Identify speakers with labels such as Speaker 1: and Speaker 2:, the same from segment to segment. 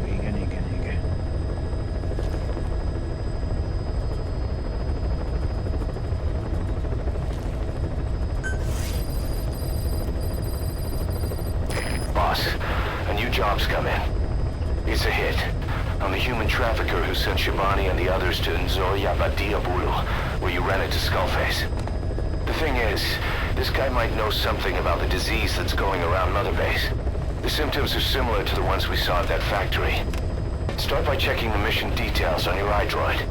Speaker 1: Igen, igen, igen.
Speaker 2: Boss, a new job's come in. It's a hit. I'm the human trafficker who sent Shibani and the others to Nzoya Bulu, where you ran into Skullface. The thing is, this guy might know something about the disease that's going around Mother Base. The symptoms are similar to the ones we saw at that factory. Start by checking the mission details on your iDroid.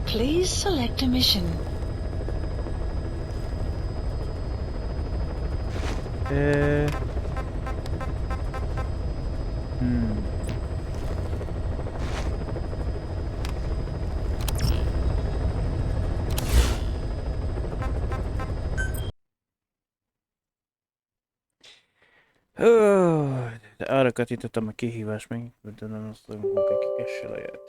Speaker 3: Please select a mission.
Speaker 1: De arra katítottam a kihívás meg, de nem azt mondom, hogy kikessel a játék.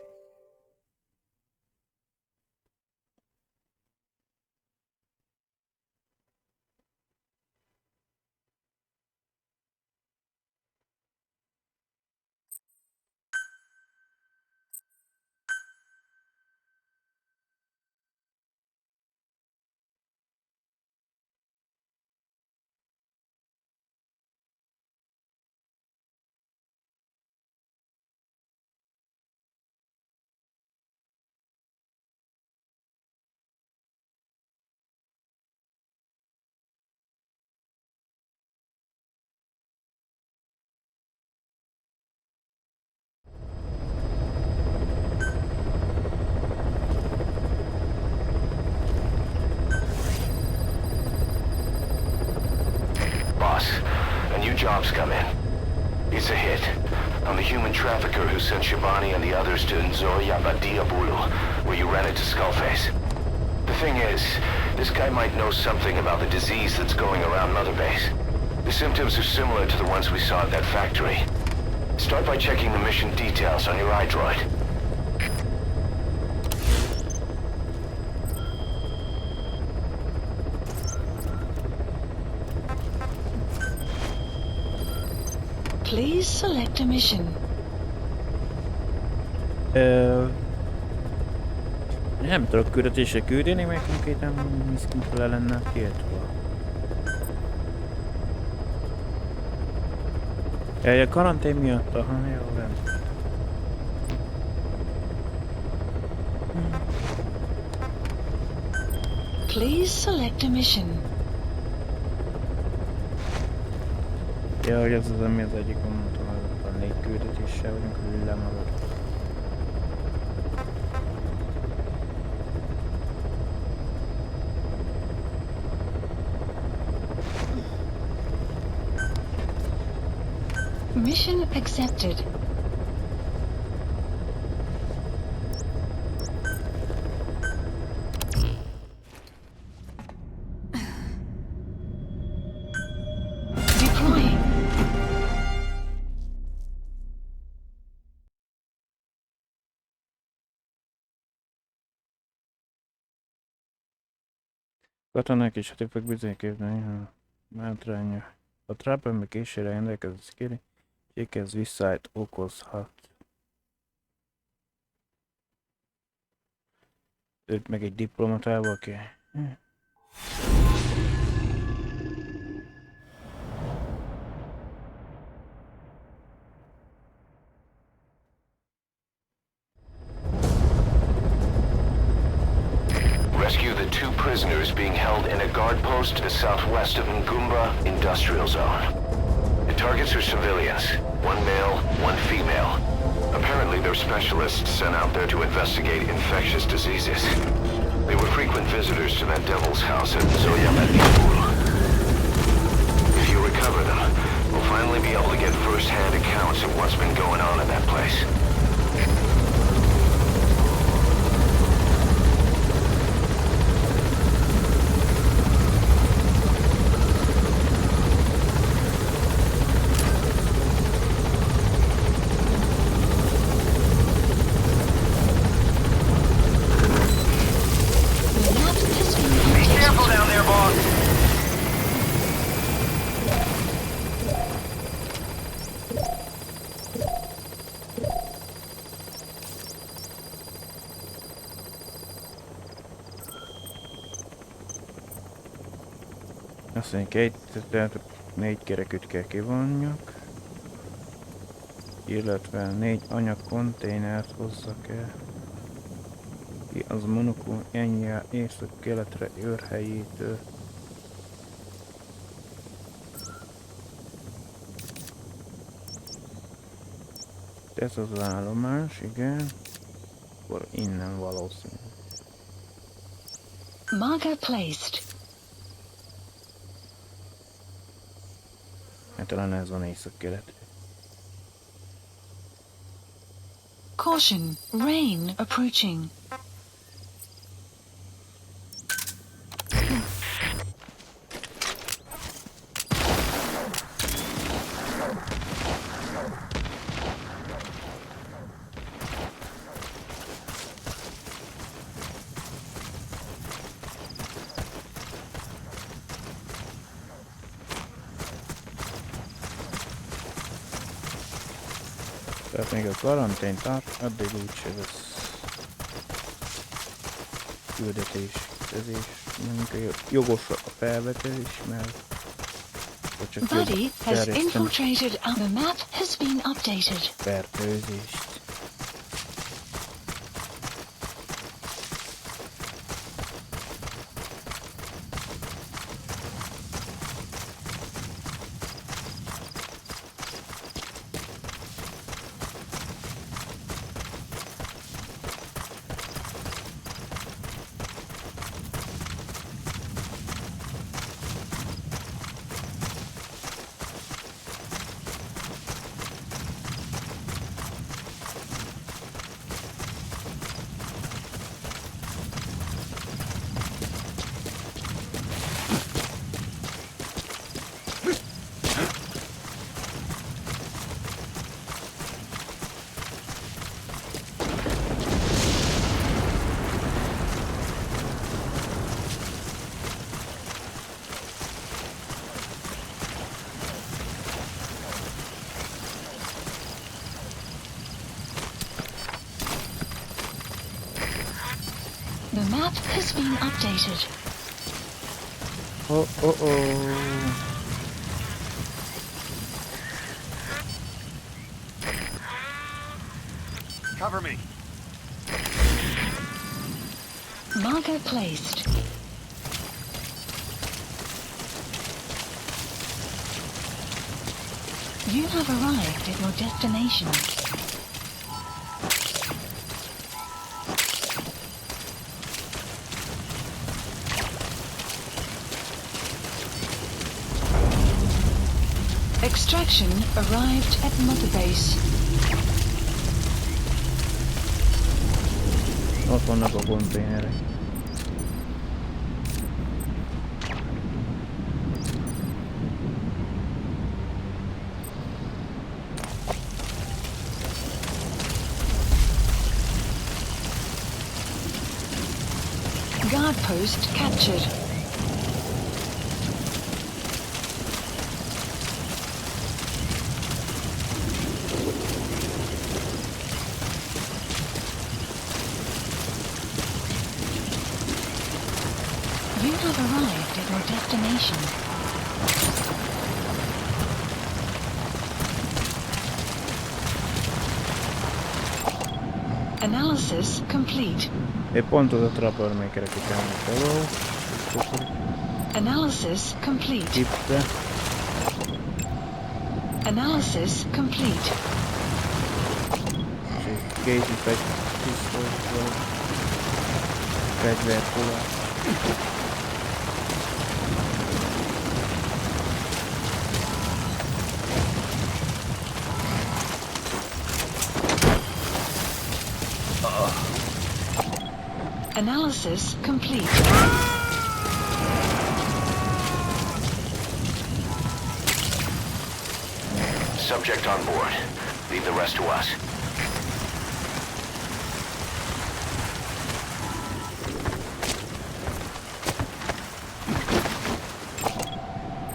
Speaker 2: A new job's come in. It's a hit. I'm the human trafficker who sent Shibani and the others to Nzoya Bulu, where you ran into Skullface. The thing is, this guy might know something about the disease that's going around Mother Base. The symptoms are similar to the ones we saw at that factory. Start by checking the mission details on your iDroid.
Speaker 3: Please select a mission.
Speaker 1: Nem tudok küldetésre küldeni, mert konkrétan miszkint le lenne tiltva. A karantén miatt, aha, jó, rendben.
Speaker 3: Please select a mission.
Speaker 1: Ja, hogy ez az, ami az egyik, mondtam, hogy a 4 küldetéssel vagyunk lemaradva.
Speaker 3: Mission accepted. Deploying.
Speaker 1: Katonák és hatifek bizonyképzni, mátránya. A trápember későre rendelkező szkéri, ez visszájt okozhat. Őt meg egy diplomatával kell.
Speaker 2: Rescue the 2 prisoners being held in a guard post to the southwest of Ngumba Industrial Zone. The targets are civilians, 1 male, 1 female. Apparently they're specialists sent out there to investigate infectious diseases. They were frequent visitors to that devil's house at Zoya Medipur. If you recover them, we'll finally be able to get first-hand accounts of what's been going on in that place.
Speaker 1: Azt mondjuk tehát 4 kerekűt kell kivonjak. Illetve 4 anyagkonténert hozzak el. Az Monokó ennyi észak-keletre őrhelyétől. Ez az állomás, igen. Akkor innen valószínű.
Speaker 3: Marker placed.
Speaker 1: Hát talán ez van észak-keletre.
Speaker 3: Caution, rain approaching.
Speaker 1: Tehát még a karantén tart, addig úgyse lesz küldetéskezés. Mondjuk jogos a felvetés, mert csak
Speaker 3: Buddy has
Speaker 1: terjeszteni
Speaker 3: infiltrated and the map has been updated.
Speaker 1: fertőzést.
Speaker 3: The map has been updated.
Speaker 1: Oh.
Speaker 4: Cover me.
Speaker 3: Marker placed. You have arrived at your destination. Extraction arrived at Mother Base.
Speaker 1: Ott vannak a konténerek.
Speaker 3: Guard post captured. You have arrived at your destination. Analysis complete.
Speaker 1: Épp pont az a trappermakerek utána felol.
Speaker 3: Analysis complete.
Speaker 1: Tipte.
Speaker 3: Analysis complete.
Speaker 1: És egy kézi pisztolyt, fegyvert fogad.
Speaker 3: Analysis complete.
Speaker 2: Subject on board. Leave the rest to us.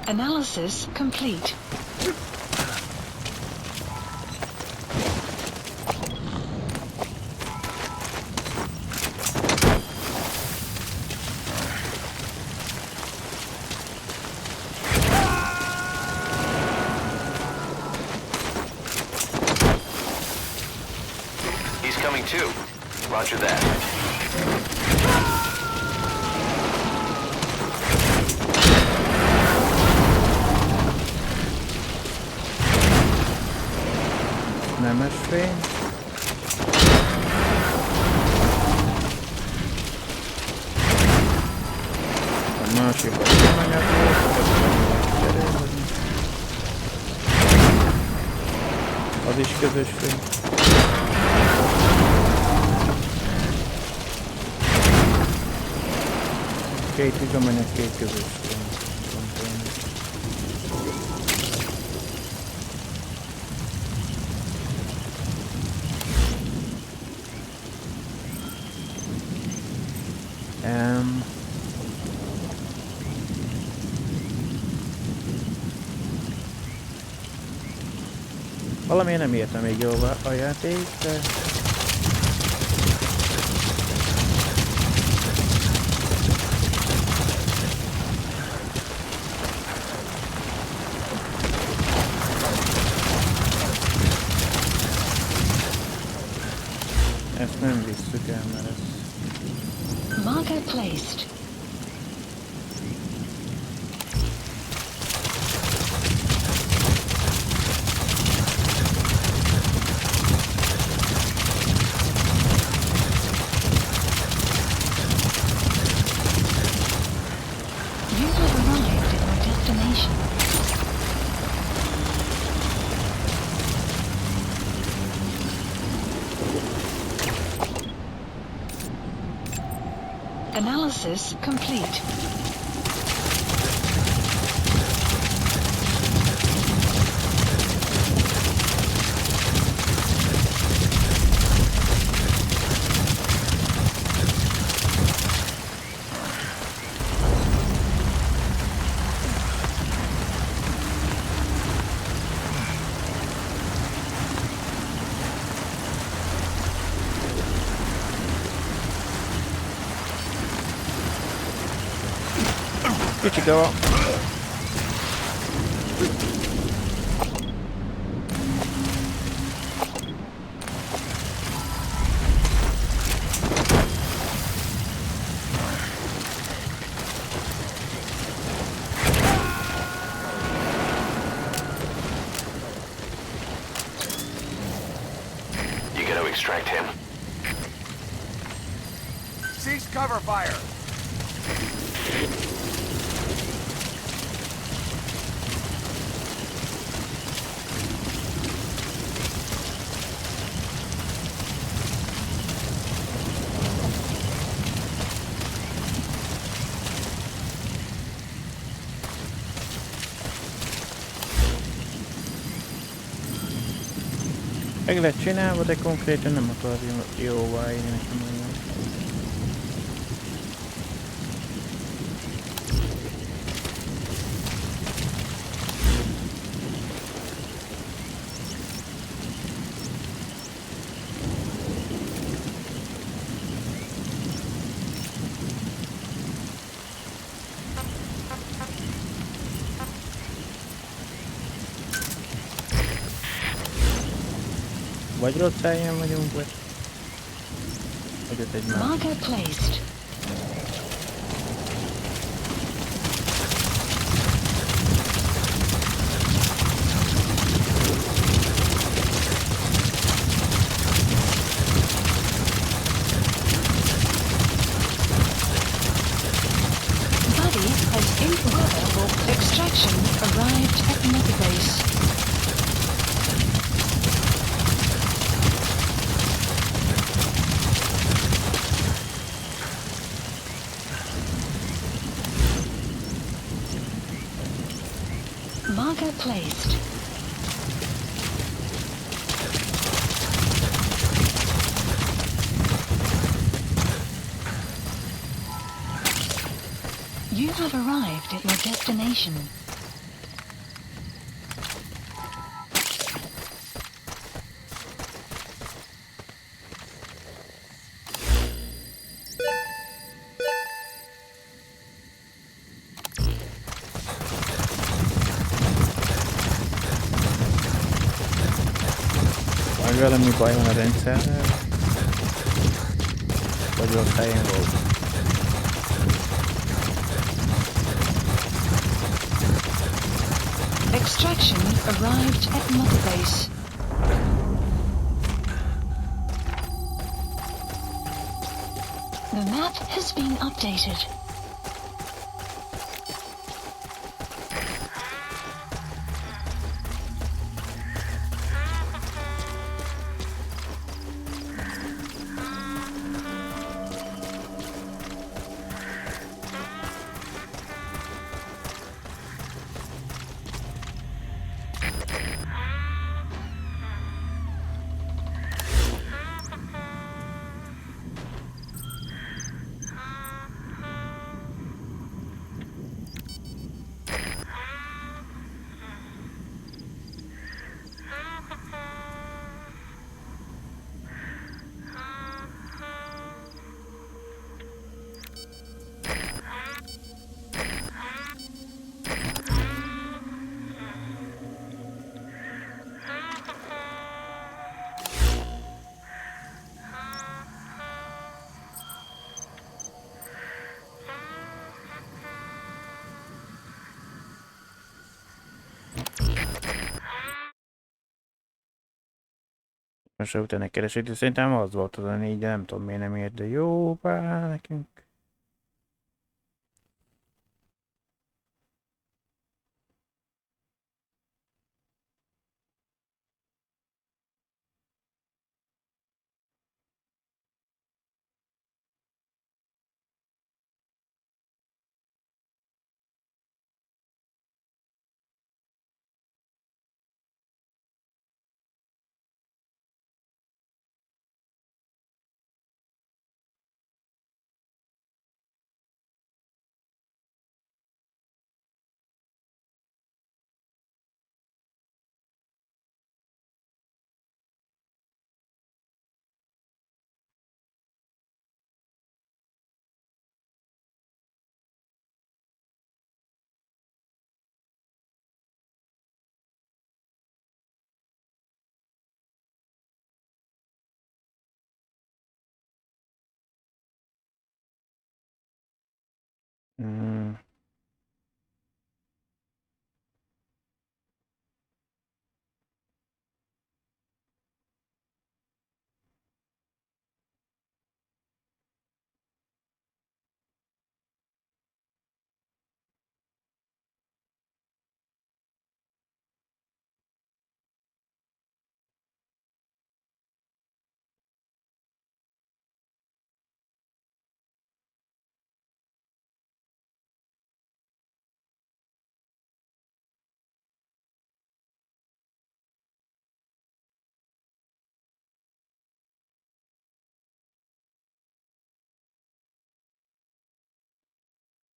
Speaker 3: Analysis complete.
Speaker 2: incoming too. Roger that.
Speaker 1: Nemes fény. A másik a filmanyag volt, az is közös fény. Két üzemanyag, két közös fény. Valamiért nem értem még jól a játék, de... Ezt nem visszük el, mert ez...
Speaker 3: Marker placed. Analysis complete.
Speaker 1: Kicsike van.
Speaker 2: You gotta extract him.
Speaker 4: Cease cover fire!
Speaker 1: Meg lett csinálva, de konkrétan nem akarja jóvá írni nekem olyan. Vagy rossz helyen vagyunk, vagy ott egy más.
Speaker 3: Marker placed. Buddy has info for extraction arrived at mother base. Marker placed. You have arrived at your destination.
Speaker 1: Valami baj van a rendszerrel. Vagy rossz helyen volt.
Speaker 3: Extraction arrived at mother base. The map has been updated.
Speaker 1: Most utána keresik, de szerintem az volt az a 4, de nem tudom miért nem ért, de jó pár nekünk. Hmm.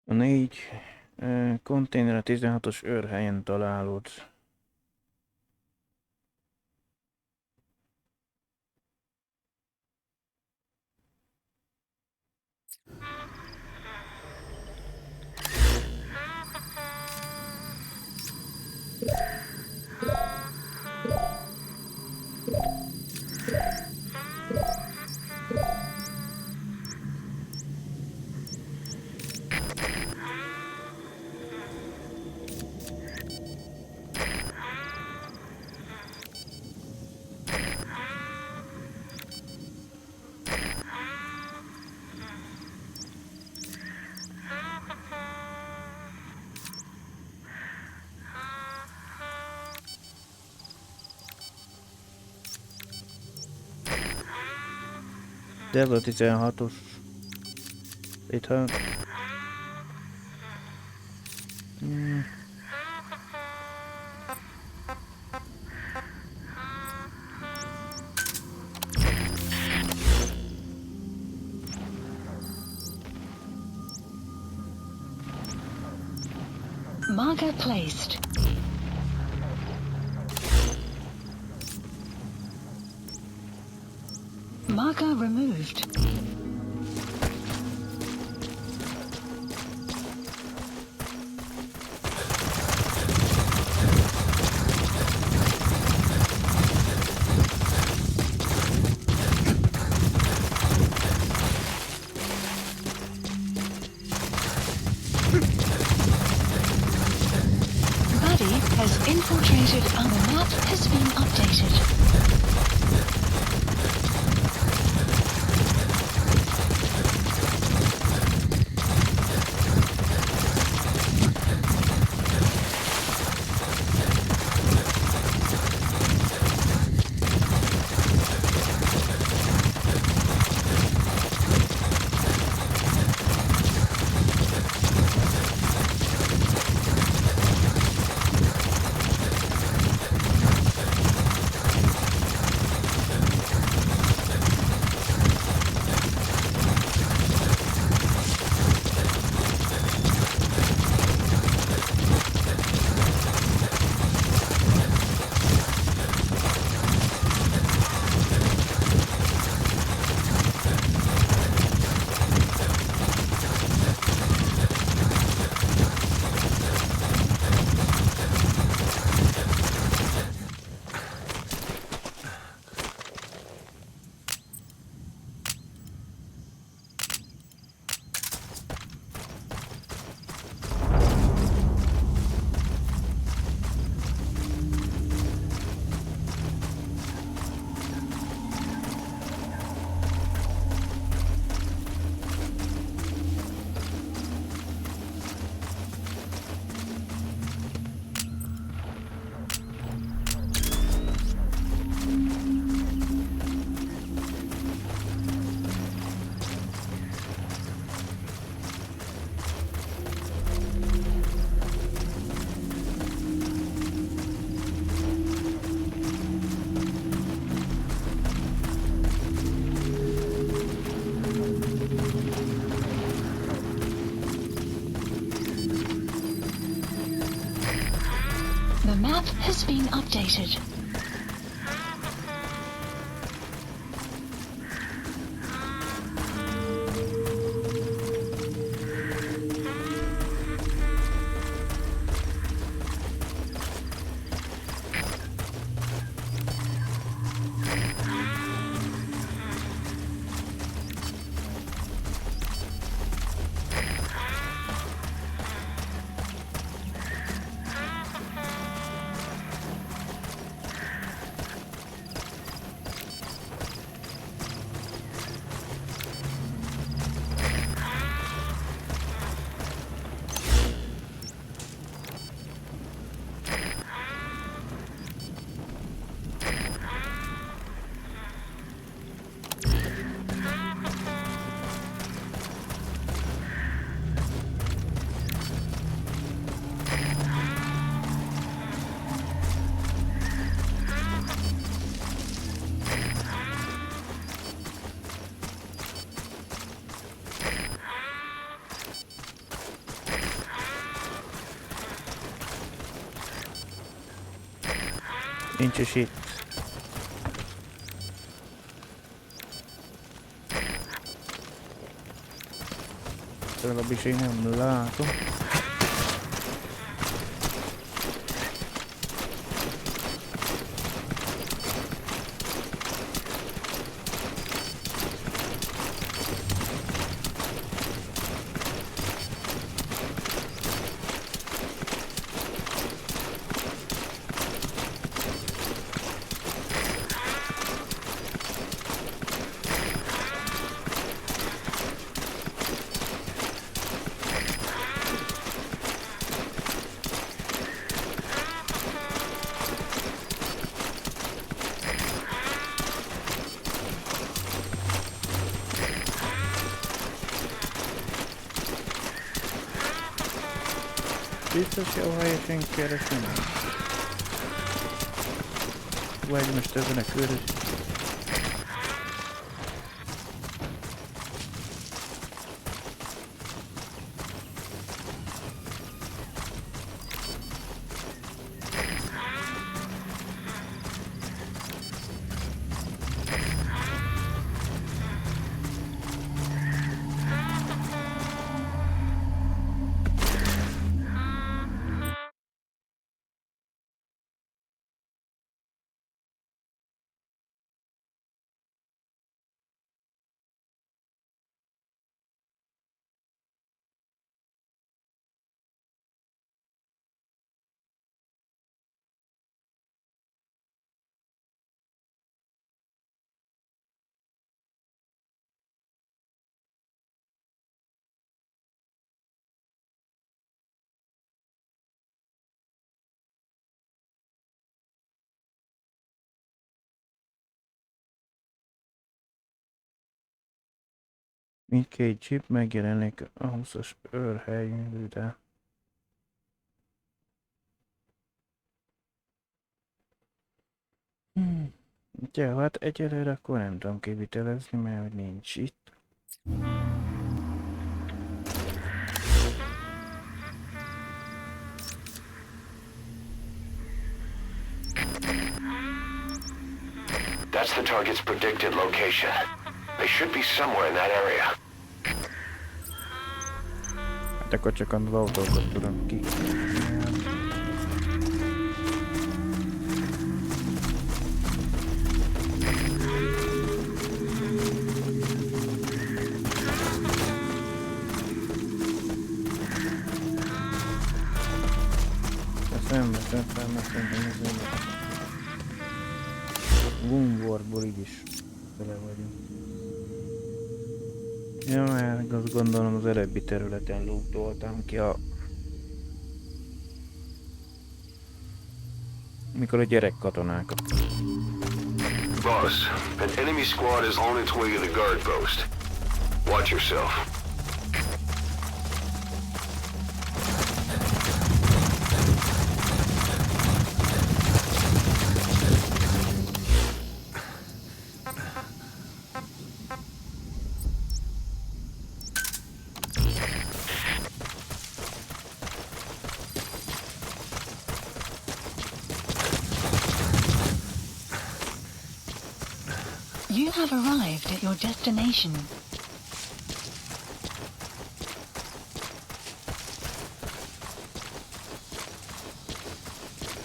Speaker 1: A 4 konténer a 16-os őrhelyen találod. Delta 16-os. Itt ha...
Speaker 3: Marker placed. Marker removed. Good. The map has been updated. The map has been updated.
Speaker 1: Nincs is itt. Legalábbis én nem látom. Biztos jó helyesen keresem. Vagy most ezen a körös. Mindkét chip megjelenik a 20-as őrhelyűre. Ja, hát egyelőre akkor nem tudom kivitelezni, mert hogy nincs itt.
Speaker 2: That's the target's predicted location. They should be somewhere in that area.
Speaker 1: Hát akkor csak az autókat tudom ki. Nem veszem fel, mert szerintem ez nem lesz. Woundwarból így is bele vagyunk. Ja, mert azt gondolom az előbbi területen lootoltam ki a... mikor a gyerek katonákat.
Speaker 2: Boss, an enemy squad is on its way to the guard post. Watch yourself.
Speaker 3: You have arrived at your destination.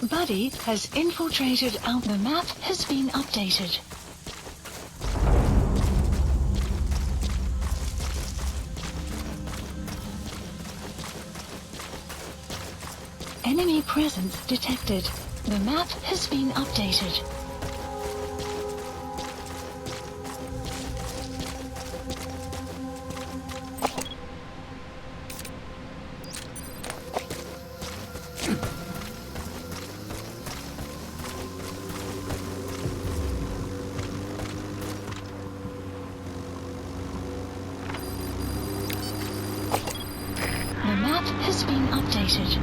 Speaker 3: Buddy has infiltrated out. The map has been updated. Enemy presence detected. The map has been updated. The map has been updated.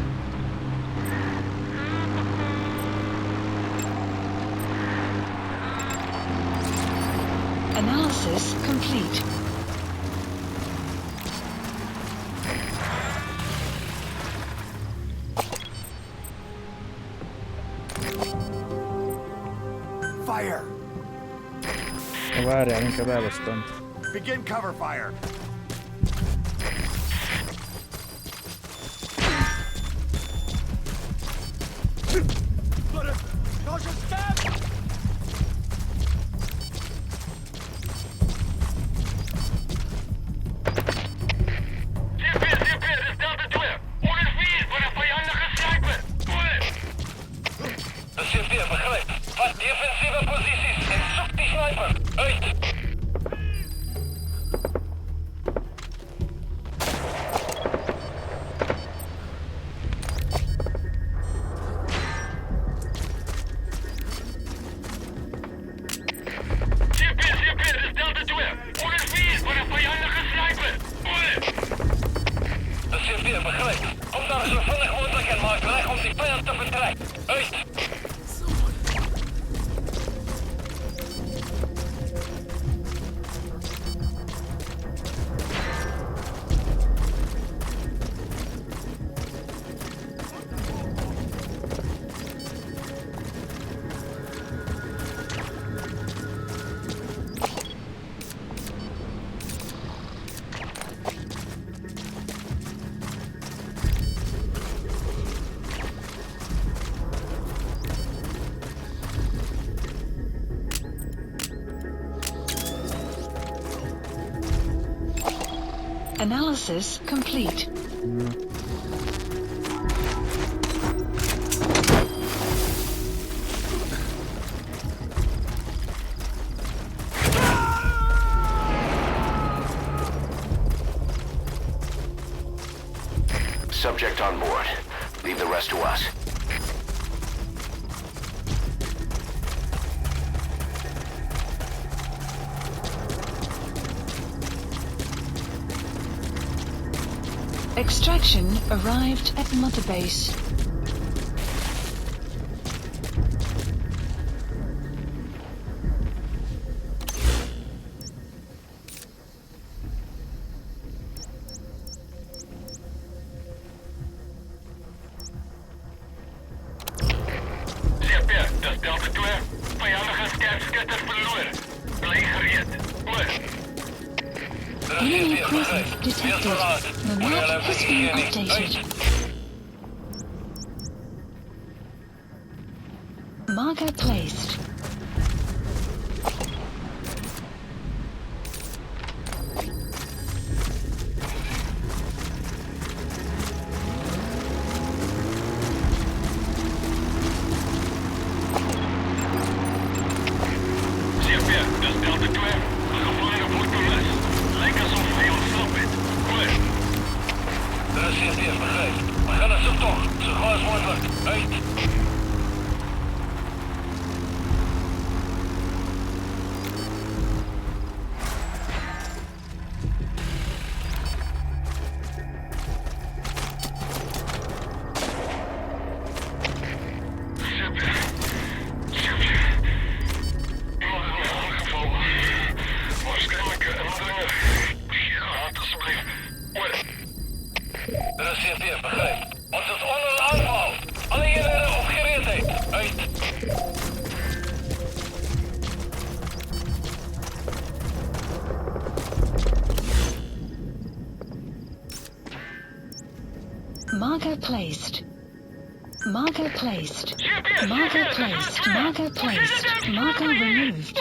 Speaker 3: Analysis complete.
Speaker 4: Fire!
Speaker 1: Várjál, inkább elvesztem.
Speaker 4: Begin cover fire!
Speaker 3: Analysis complete.
Speaker 2: Subject on board. Leave the rest to us.
Speaker 3: Extraction arrived at Mother Base. Enemy presence detected. The map has been updated. Marker placed. Marker placed. Marker placed. Marker placed. Marker placed. Marker removed.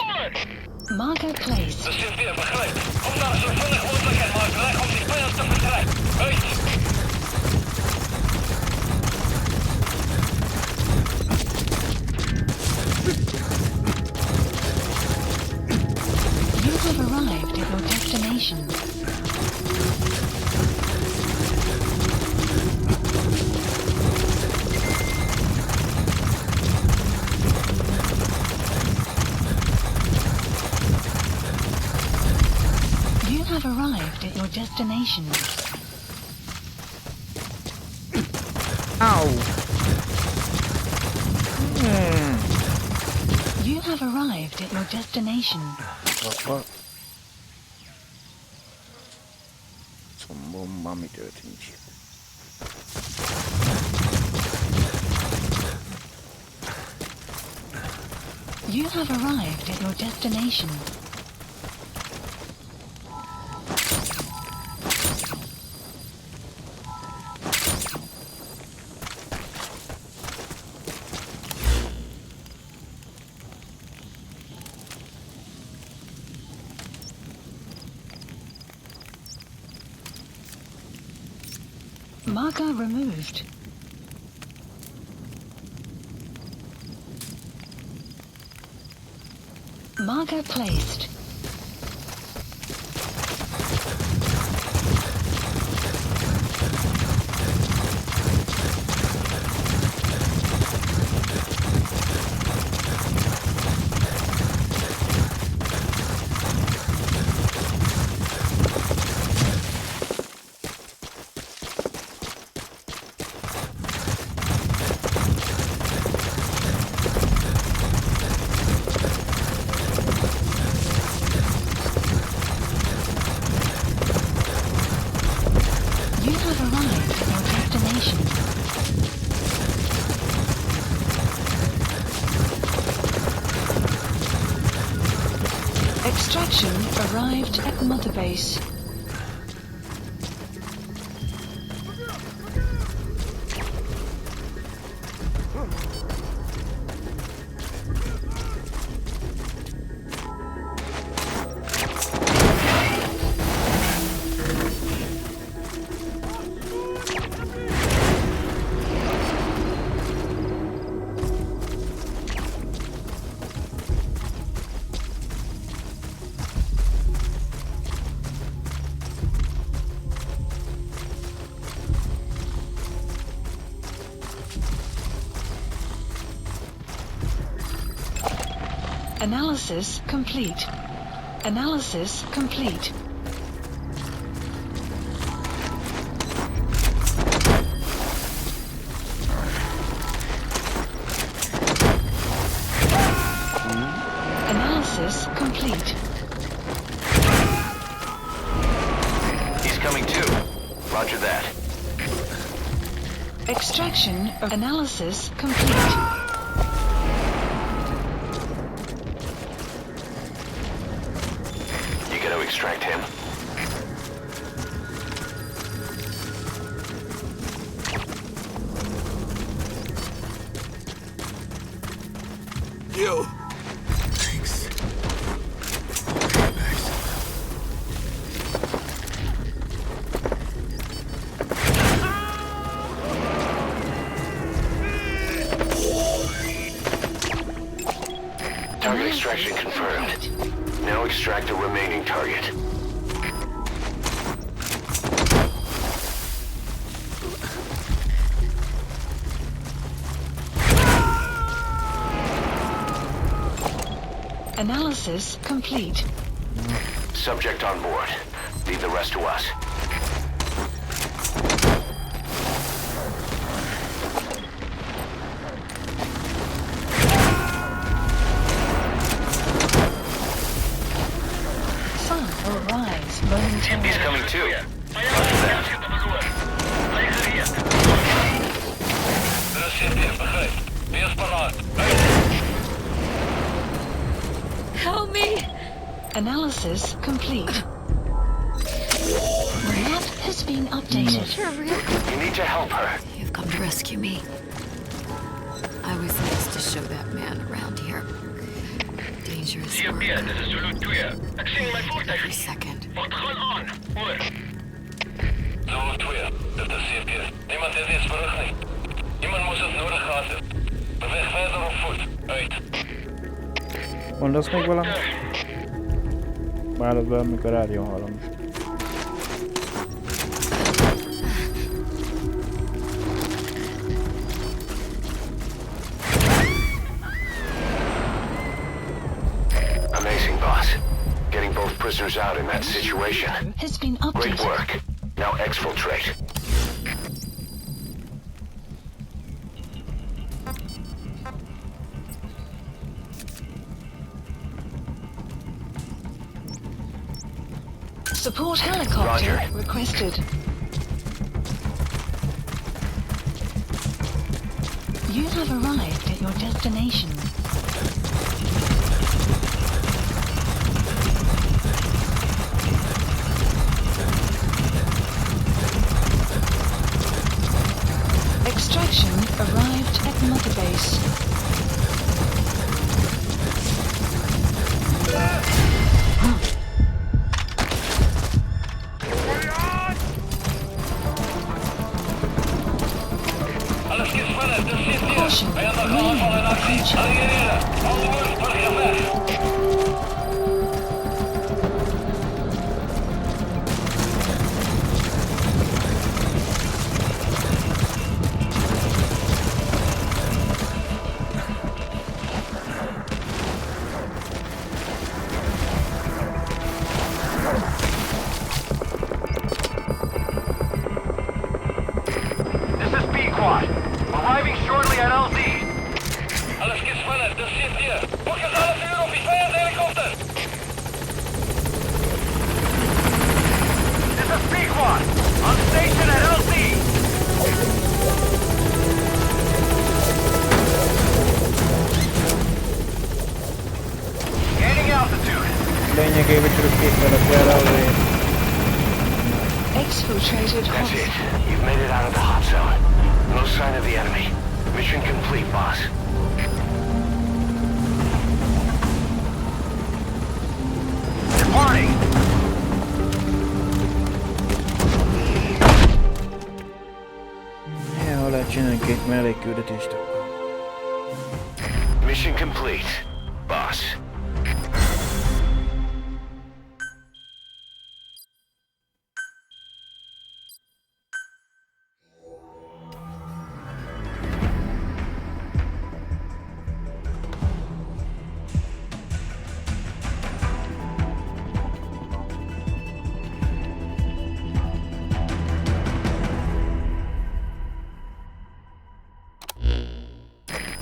Speaker 3: Marker placed.
Speaker 2: Dat zit weer begrepen. Kom nou zo vlug mogelijk en maak weg om die vijand te vertrekken.
Speaker 3: You have arrived at your destination. You have arrived at your destination.
Speaker 1: Ow!
Speaker 3: You have arrived at your destination.
Speaker 1: What? Some more mummy dirt and shit.
Speaker 3: You have arrived at your destination. Marker removed. Marker placed. Extraction arrived at Mother Base. Analysis complete. Analysis complete. complete.
Speaker 2: He's coming too. Roger that.
Speaker 3: Extraction of analysis complete.
Speaker 2: You gotta extract him.
Speaker 4: You! Thanks.
Speaker 2: Target extraction confirmed. Now extract the remaining target.
Speaker 3: Analysis complete.
Speaker 2: Subject on board. Leave the rest to us.
Speaker 3: Sun will rise momentarily.
Speaker 2: He's coming too. Roger that.
Speaker 3: Help me! Analysis complete. The map has been updated.
Speaker 2: You need to help her.
Speaker 5: You've come to rescue me. I was supposed to show that man around here. Dangerous work. Every second.
Speaker 1: Mondasz még valamit? Válasz be, amikor rádión hallom.
Speaker 2: Amazing, boss. Getting both prisoners out in that situation.
Speaker 3: Has been
Speaker 2: Great
Speaker 3: updated.
Speaker 2: work. Now exfiltrate.
Speaker 3: Support helicopter
Speaker 2: Roger.
Speaker 3: requested. You have arrived at your destination. Extraction arrived at Mother Base. Caution, raining approaching.
Speaker 2: This is B-Quad. Arriving shortly at LZ.
Speaker 6: Alles geht schneller, das steht hier. Fokus alles hier auf die Feindhelikopter!
Speaker 2: This is B-Quad. On station at LZ. Gaining altitude.
Speaker 1: Lényegében csak képzelek el elő.
Speaker 3: Exfiltrated
Speaker 2: That's
Speaker 3: hot.
Speaker 2: it. You've made it out of the hot zone. No sign of the enemy. Mission complete, boss. Departing.
Speaker 1: Ha lehet csinálni két mellékküldetést akkor.
Speaker 2: Mission complete, boss.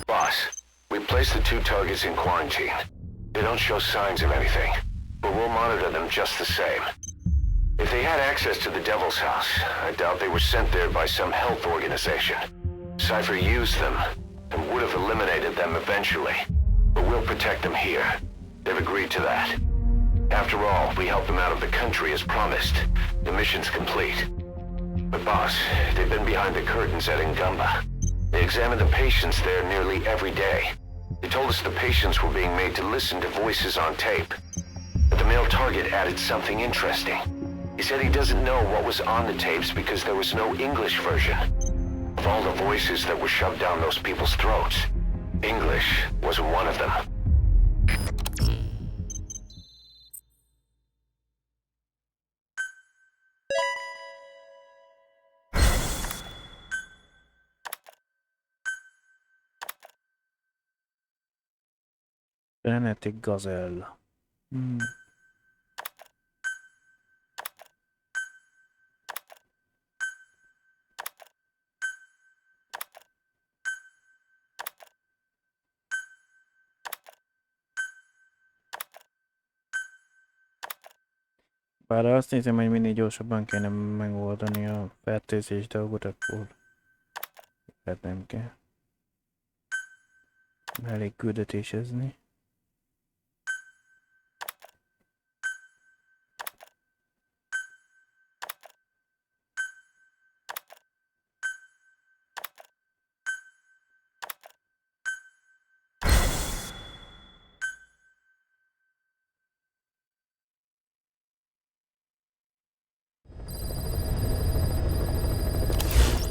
Speaker 2: Boss, we placed the two targets in quarantine. They don't show signs of anything, but we'll monitor them just the same. If they had access to the Devil's House, I doubt they were sent there by some health organization. Cypher used them, and would have eliminated them eventually. But we'll protect them here. They've agreed to that. After all, we helped them out of the country as promised. The mission's complete. But boss, they've been behind the curtains at Ngumba. They examine the patients there nearly every day. They told us the patients were being made to listen to voices on tape. But the male target added something interesting. He said he doesn't know what was on the tapes because there was no English version. Of all the voices that were shoved down those people's throats, English wasn't one of them.
Speaker 1: Genetic Gazelle. Bár azt nézem, hogy minél gyorsabban kéne megoldani a fertőzés dolgot, akkor hát nem kell. Elég küldetésezni.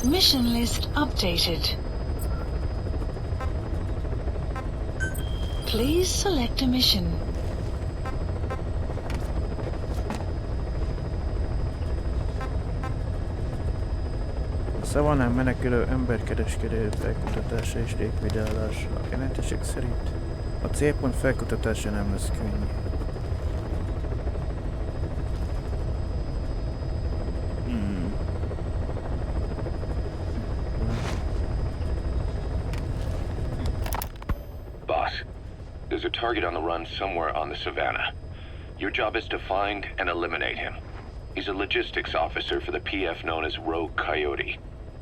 Speaker 3: Mission list updated. Please select a mission.
Speaker 1: A szavannán menekülő emberkereskedő felkutatása és likvidálása. A genetesek szerint a célpont felkutatása nem lesz könnyű.
Speaker 2: There's a target on the run somewhere on the savannah. Your job is to find and eliminate him. He's a logistics officer for the PF known as Rogue Coyote.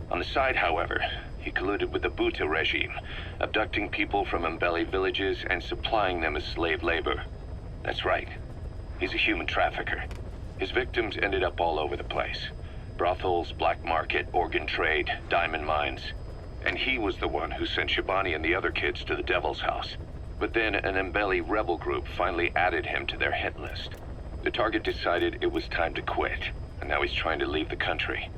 Speaker 2: On the side, however, he colluded with the Buta regime, abducting people from Mbeli villages and supplying them as slave labor. That's right. He's a human trafficker. His victims ended up all over the place. Brothels, black market, organ trade, diamond mines. And he was the one who sent Shabani and the other kids to the Devil's House. But then an Mbeli rebel group finally added him to their hit list. The target decided it was time to quit, and now he's trying to leave the country.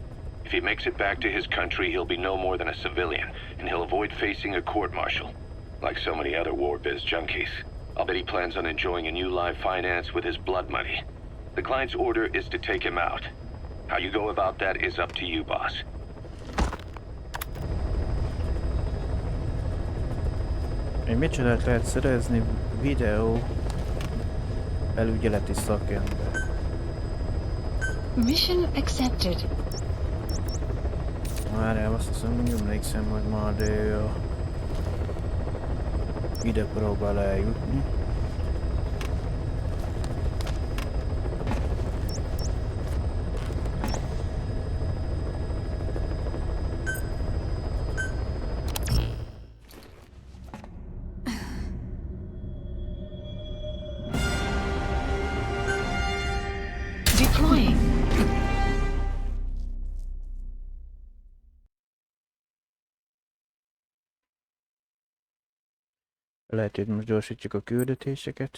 Speaker 2: If he makes it back to his country, he'll be no more than a civilian, and he'll avoid facing a court-martial. Like so many other war biz junkies. I'll bet he plans on enjoying a new live finance with his blood money. The client's order is to take him out. How you go about that is up to you, boss.
Speaker 1: Egy micsodát lehet szerezni? Videó felügyeleti szakember.
Speaker 3: Mission accepted.
Speaker 1: Várjál, azt hiszem, hogy emlékszem, hogy majd ő ide próbál eljutni. Lehet, hogy most gyorsítjuk a küldetéseket.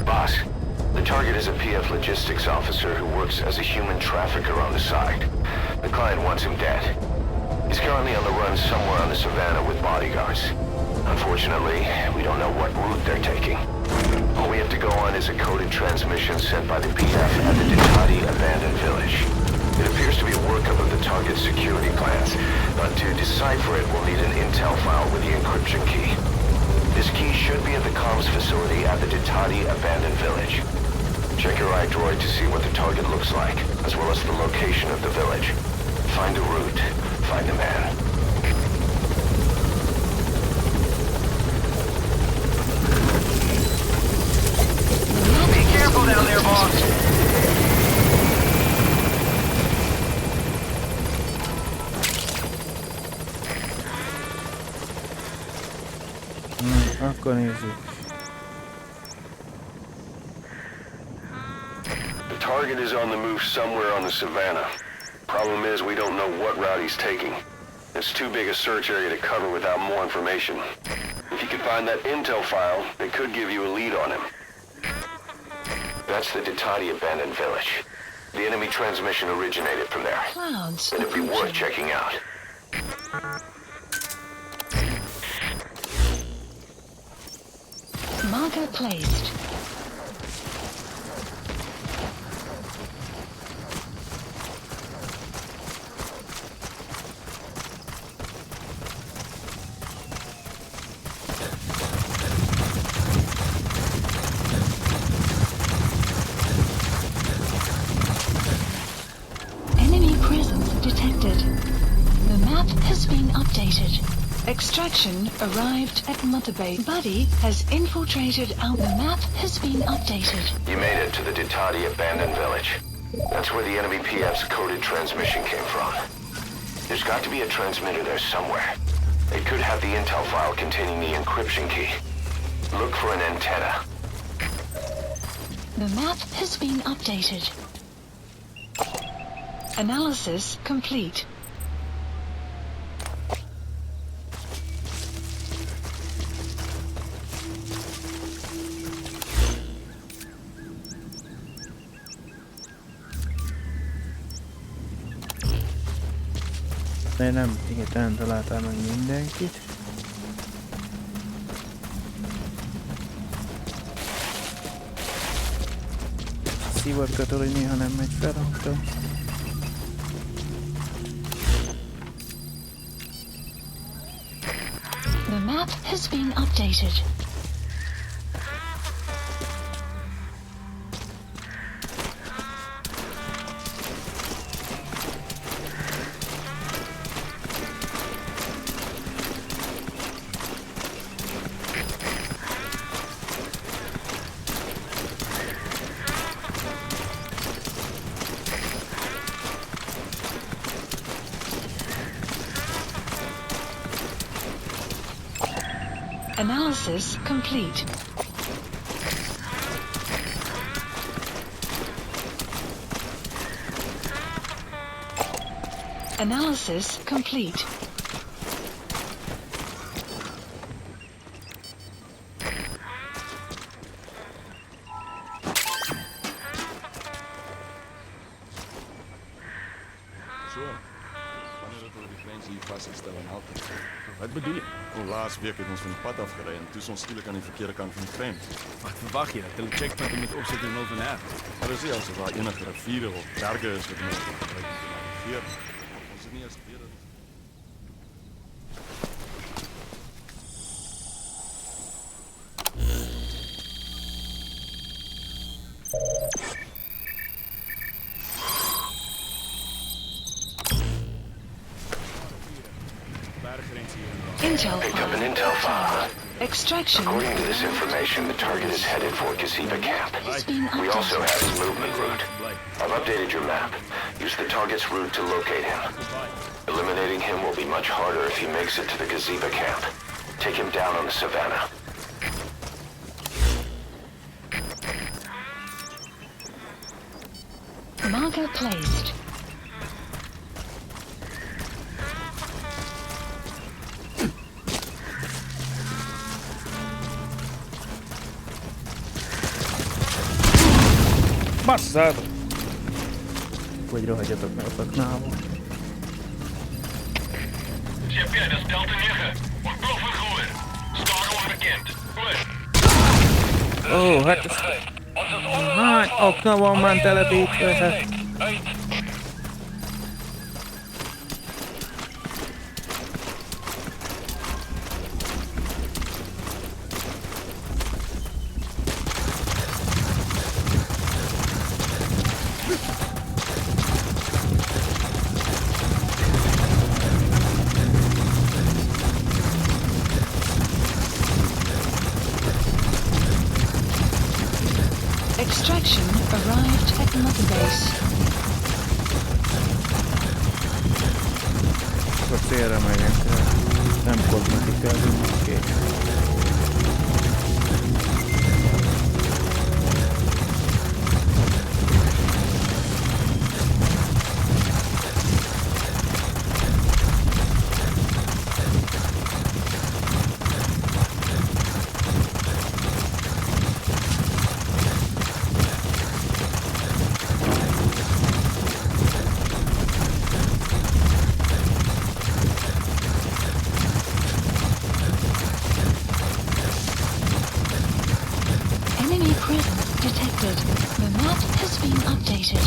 Speaker 2: Boss, the target is a PF logistics officer who works as a human trafficker on the side. The client wants him dead. He's currently on the run somewhere on the savannah with bodyguards. Unfortunately, we don't know what route they're taking. All we have to go on is a coded transmission sent by the PF at the Ditati abandoned village. It appears to be a workup of the target's security plans, but to decipher it, we'll need an intel file with the encryption key. This key should be at the comms facility at the Ditati abandoned village. Check your iDroid to see what the target looks like, as well as the location of the village. Find a route. Find a man.
Speaker 6: Be careful down there, boss.
Speaker 1: Akkor nézzük.
Speaker 2: The target is on the move somewhere on the savannah. Problem is, we don't know what route he's taking. It's too big a search area to cover without more information. If you could find that intel file, it could give you a lead on him. That's the Ditati abandoned village. The enemy transmission originated from there.
Speaker 3: Clouds
Speaker 2: It'd be worth
Speaker 3: approaching.
Speaker 2: checking out.
Speaker 3: Marker placed. Enemy presence detected. The map has been updated. Extraction arrived at Mother Bay. Buddy has infiltrated our... The map has been updated.
Speaker 2: You made it to the Ditati abandoned village. That's where the enemy PF's coded transmission came from. There's got to be a transmitter there somewhere. It could have the intel file containing the encryption key. Look for an antenna.
Speaker 3: The map has been updated. Analysis complete.
Speaker 1: De nem, igen, találtál meg mindenkit. Szivatgatol, hogy néha nem megy fel, akkor...
Speaker 3: The map has been updated. Analysis complete. Analysis complete.
Speaker 7: Wat bedoel je? Laatst week heeft ons van het pad afgereden en toen stond schielijk aan de verkeerde kant van de frame.
Speaker 8: Wat verwacht je? Dat de checkpoint met opzetten in over naar.
Speaker 7: Maar dat is niet als er wel enige rivieren of bergen is wat mensen gebruiken te navigeren. Ons is niet eens weer dat...
Speaker 3: Intel
Speaker 2: Picked up an
Speaker 3: file.
Speaker 2: intel file.
Speaker 3: Extraction.
Speaker 2: According to this information, the target is headed for Gaziba camp.
Speaker 3: Has been
Speaker 2: We also
Speaker 3: updated.
Speaker 2: have his movement route. I've updated your map. Use the target's route to locate him. Eliminating him will be much harder if he makes it to the Gaziba camp. Take him down on the savannah.
Speaker 3: Marker placed.
Speaker 1: Basszad! Hogy rohadjatok meg a faknába.
Speaker 6: CP, dat is Delta 9. Ontploffen gehoor. Start onbekend. Goed.
Speaker 1: Ó, hát ez... Hány akna van már telepítve, hát...
Speaker 3: Mother base.
Speaker 1: A célra megyünk rá. Nem kozmetikázunk, oké.
Speaker 3: The map has been updated.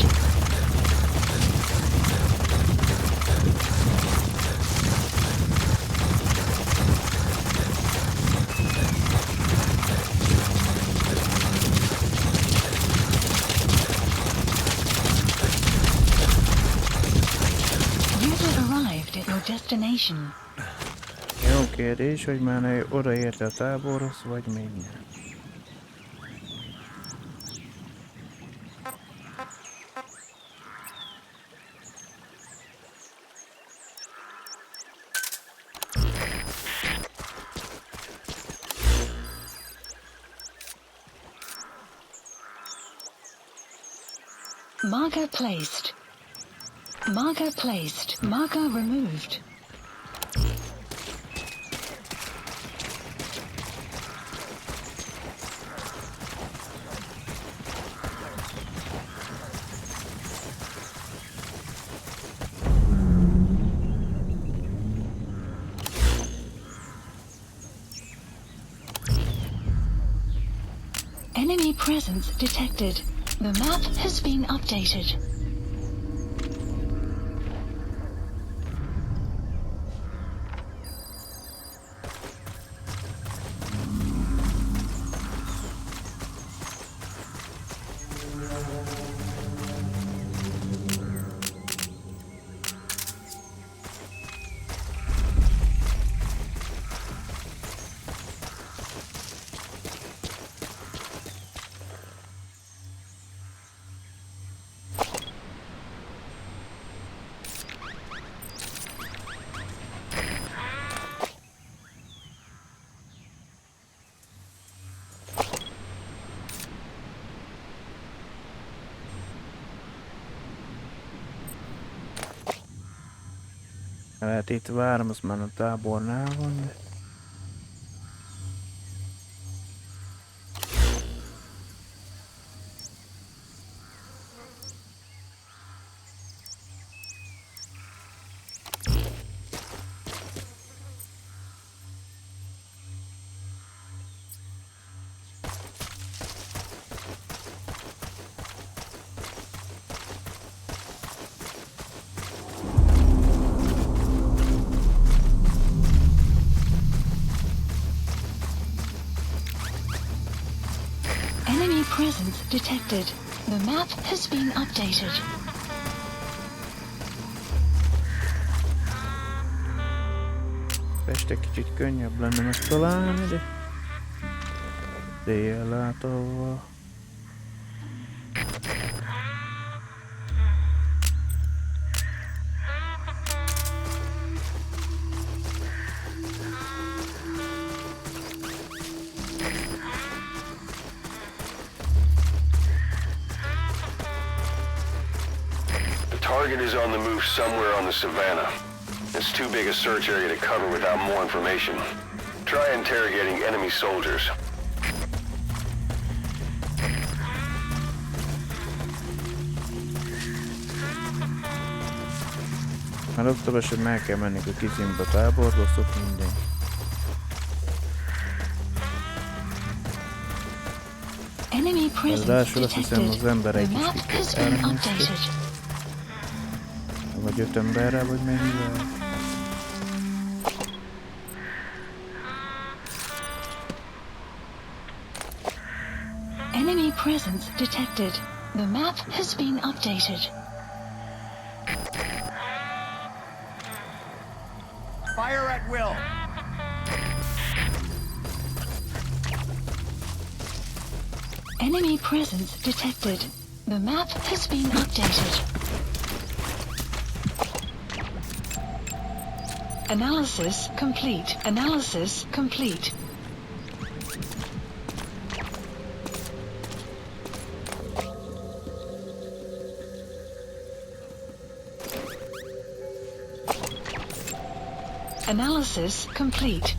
Speaker 3: You have arrived at your destination.
Speaker 1: Jó kérdés, hogy már odaérte a táborhoz, vagy még nem.
Speaker 3: Marker placed. Marker placed. Marker removed. Enemy presence detected. The map has been updated.
Speaker 1: Lehet itt várom, az már a tábornál van, de...
Speaker 3: Presence detected. The map has been updated.
Speaker 1: Este kicsit könnyebb lenne megtalálni, de... Dél-látóval...
Speaker 2: Target is on the move somewhere on the savannah. It's too big a search area to cover without more information. Try interrogating enemy soldiers.
Speaker 1: Már ott hogy meg kell menni a kizimba táborba, szok minden.
Speaker 3: Enemy presence
Speaker 1: Azt hiszem az emberek
Speaker 3: The
Speaker 1: is
Speaker 3: map has been updated.
Speaker 1: Vagy 5 emberre, vagy mennyivel.
Speaker 3: Enemy presence detected. The map has been updated.
Speaker 8: Fire at will.
Speaker 3: Enemy presence detected. The map has been updated. Analysis complete. Analysis complete. Analysis complete.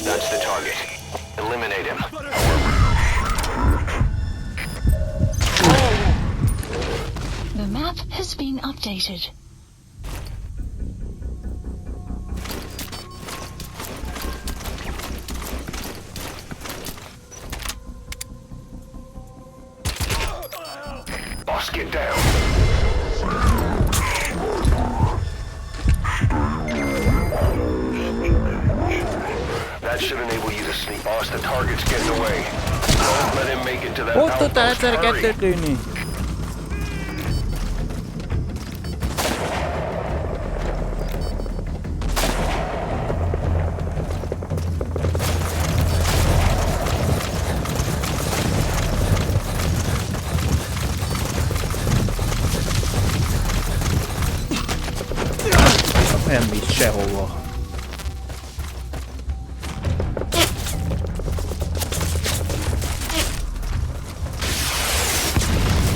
Speaker 2: That's the target. Eliminate him.
Speaker 3: The map has been updated.
Speaker 2: Boss, get down. That should enable you to sneak. Boss, the target's getting away. Don't let him make it to that
Speaker 1: Ott tudtál
Speaker 2: outpost.
Speaker 1: egyszer
Speaker 2: Hurry.
Speaker 1: kettőt lőni? Nem visz sehova.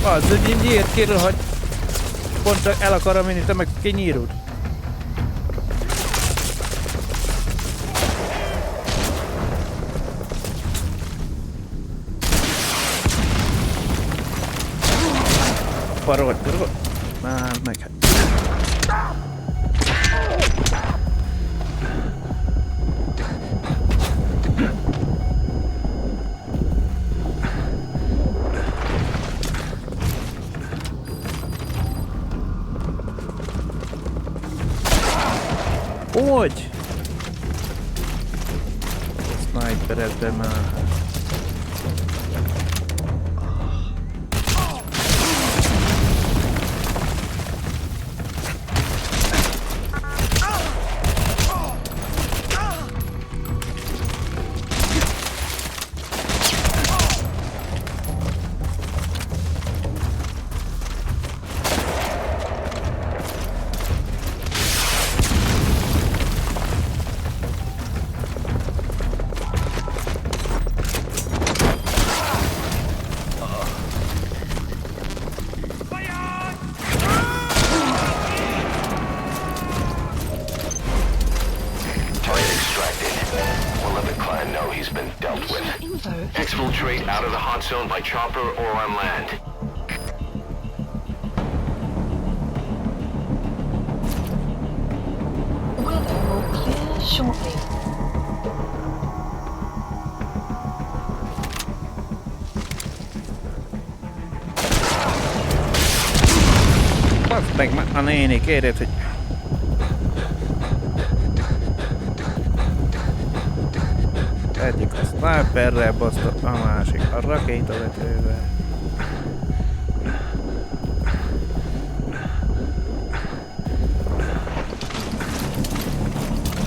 Speaker 1: Az, hogy miért kérül, hogy pont el akarom menni, te meg kinyírod. Parod. Már meg. Hogy? Snipered be már.
Speaker 2: Exfiltrate out of the hot zone by chopper or on land.
Speaker 3: Weather will clear shortly.
Speaker 1: Bazd meg a néni, kérjed, hogy... Egyik a sniperrel basztott, a másik a rakétavetővel.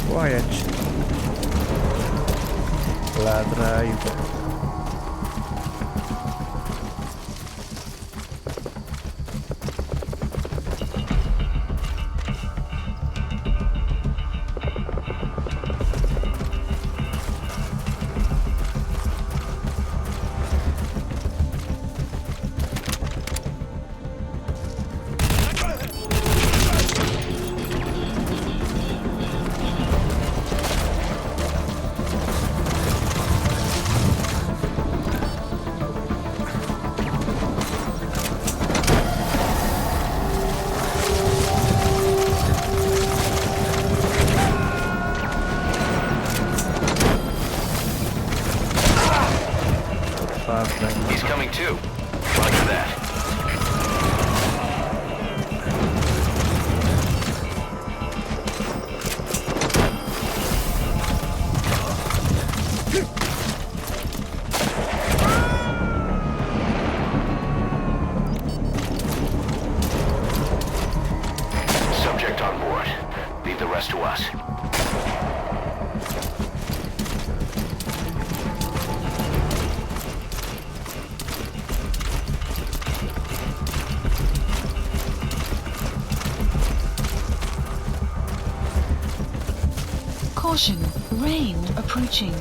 Speaker 1: Quiet. Lád rájuk.
Speaker 2: leave the rest to us.
Speaker 3: Caution, rain approaching.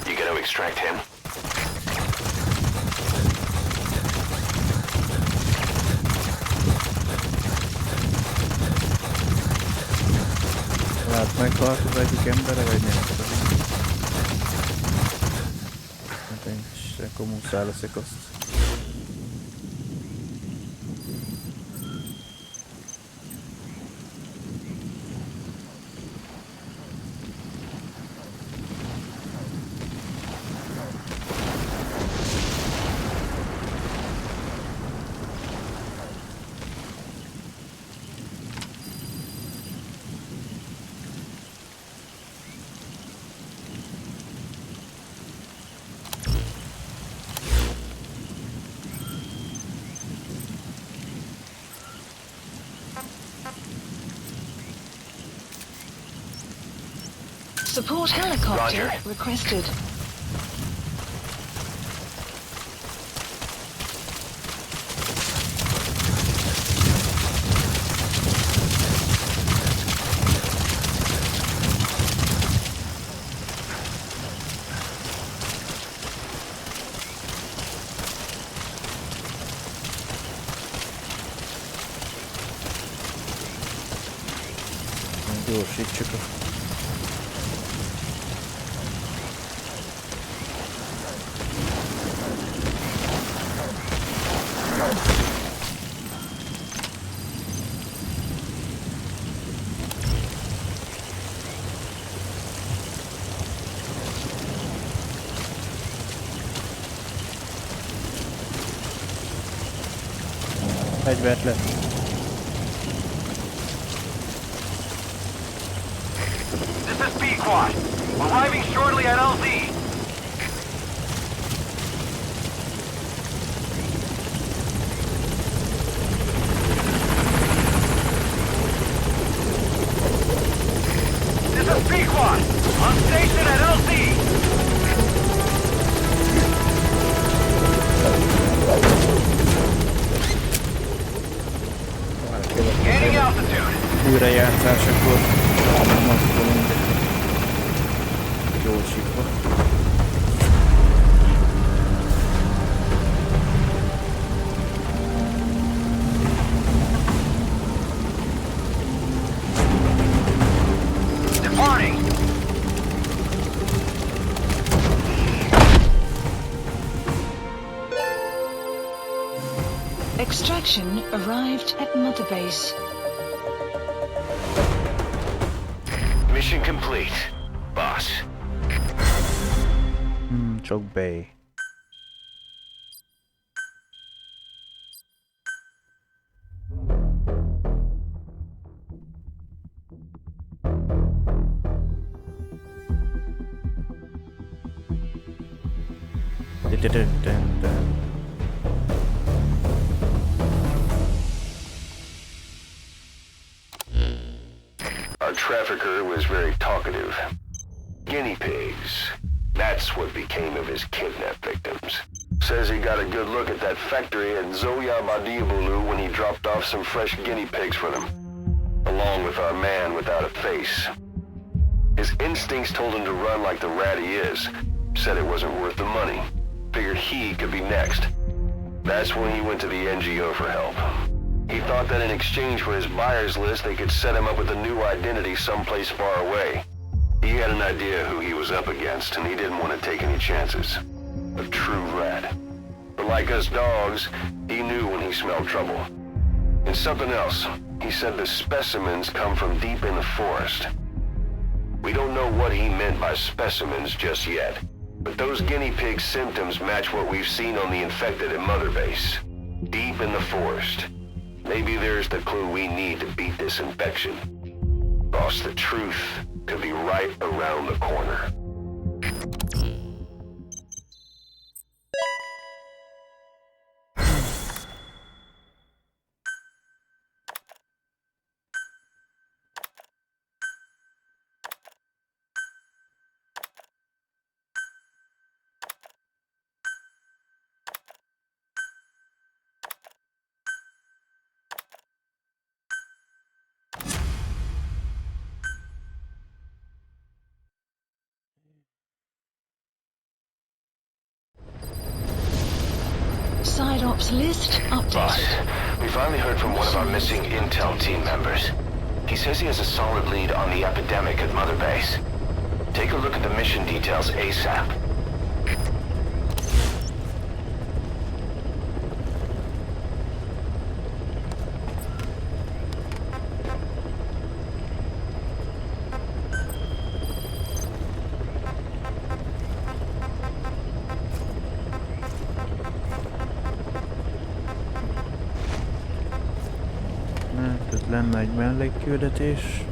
Speaker 2: You gonna extract him?
Speaker 1: Hát meghalt az egyik embere, vagy nem tudom. Hát én is akkor muszáj leszek azt.
Speaker 3: Support helicopter
Speaker 2: Roger.
Speaker 3: requested.
Speaker 1: Gyorsítsuk a... Fegyvert le.
Speaker 8: This is B-Quad. Arriving shortly at LZ. This is B-Quad. On station at LZ. Gaining altitude.
Speaker 1: Újrajátszásakor nem mozgolunk gyorsítva.
Speaker 8: Departing.
Speaker 3: Extraction arrived at Mother Base.
Speaker 2: Mission complete, boss.
Speaker 1: Csak Bay.
Speaker 2: Our trafficker was very talkative. Guinea pigs. That's what became of his kidnapped victims. Says he got a good look at that factory at Zoya Madiabulu when he dropped off some fresh guinea pigs for them, along with our man without a face. His His instincts told him to run like the rat he is. Said it wasn't worth the money. Figured he could be next. That's when he went to the NGO for help. He thought that in exchange for his buyer's list, they could set him up with a new identity someplace far away. He had an idea who he was up against, and he didn't want to take any chances. A true rat. But like us dogs, he knew when he smelled trouble. And something else. He said the specimens come from deep in the forest. We don't know what he meant by specimens just yet, but those guinea pig symptoms match what we've seen on the infected at Mother Base. Deep in the forest. Maybe there's the clue we need to beat this infection. Boss, the truth could be right around the corner.
Speaker 3: Side ops list
Speaker 2: Boss,
Speaker 3: updated.
Speaker 2: we finally heard from one of our missing intel team members. He says he has a solid lead on the epidemic at Mother Base. Take a look at the mission details ASAP.
Speaker 1: Ez lenne egy mellékküldetés.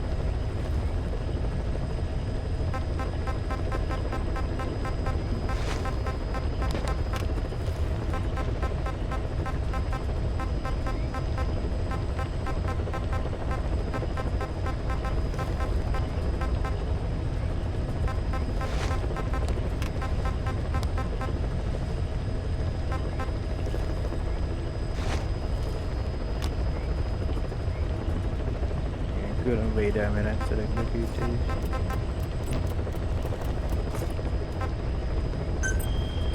Speaker 1: Különvédelmi rendszerek begyűjtés.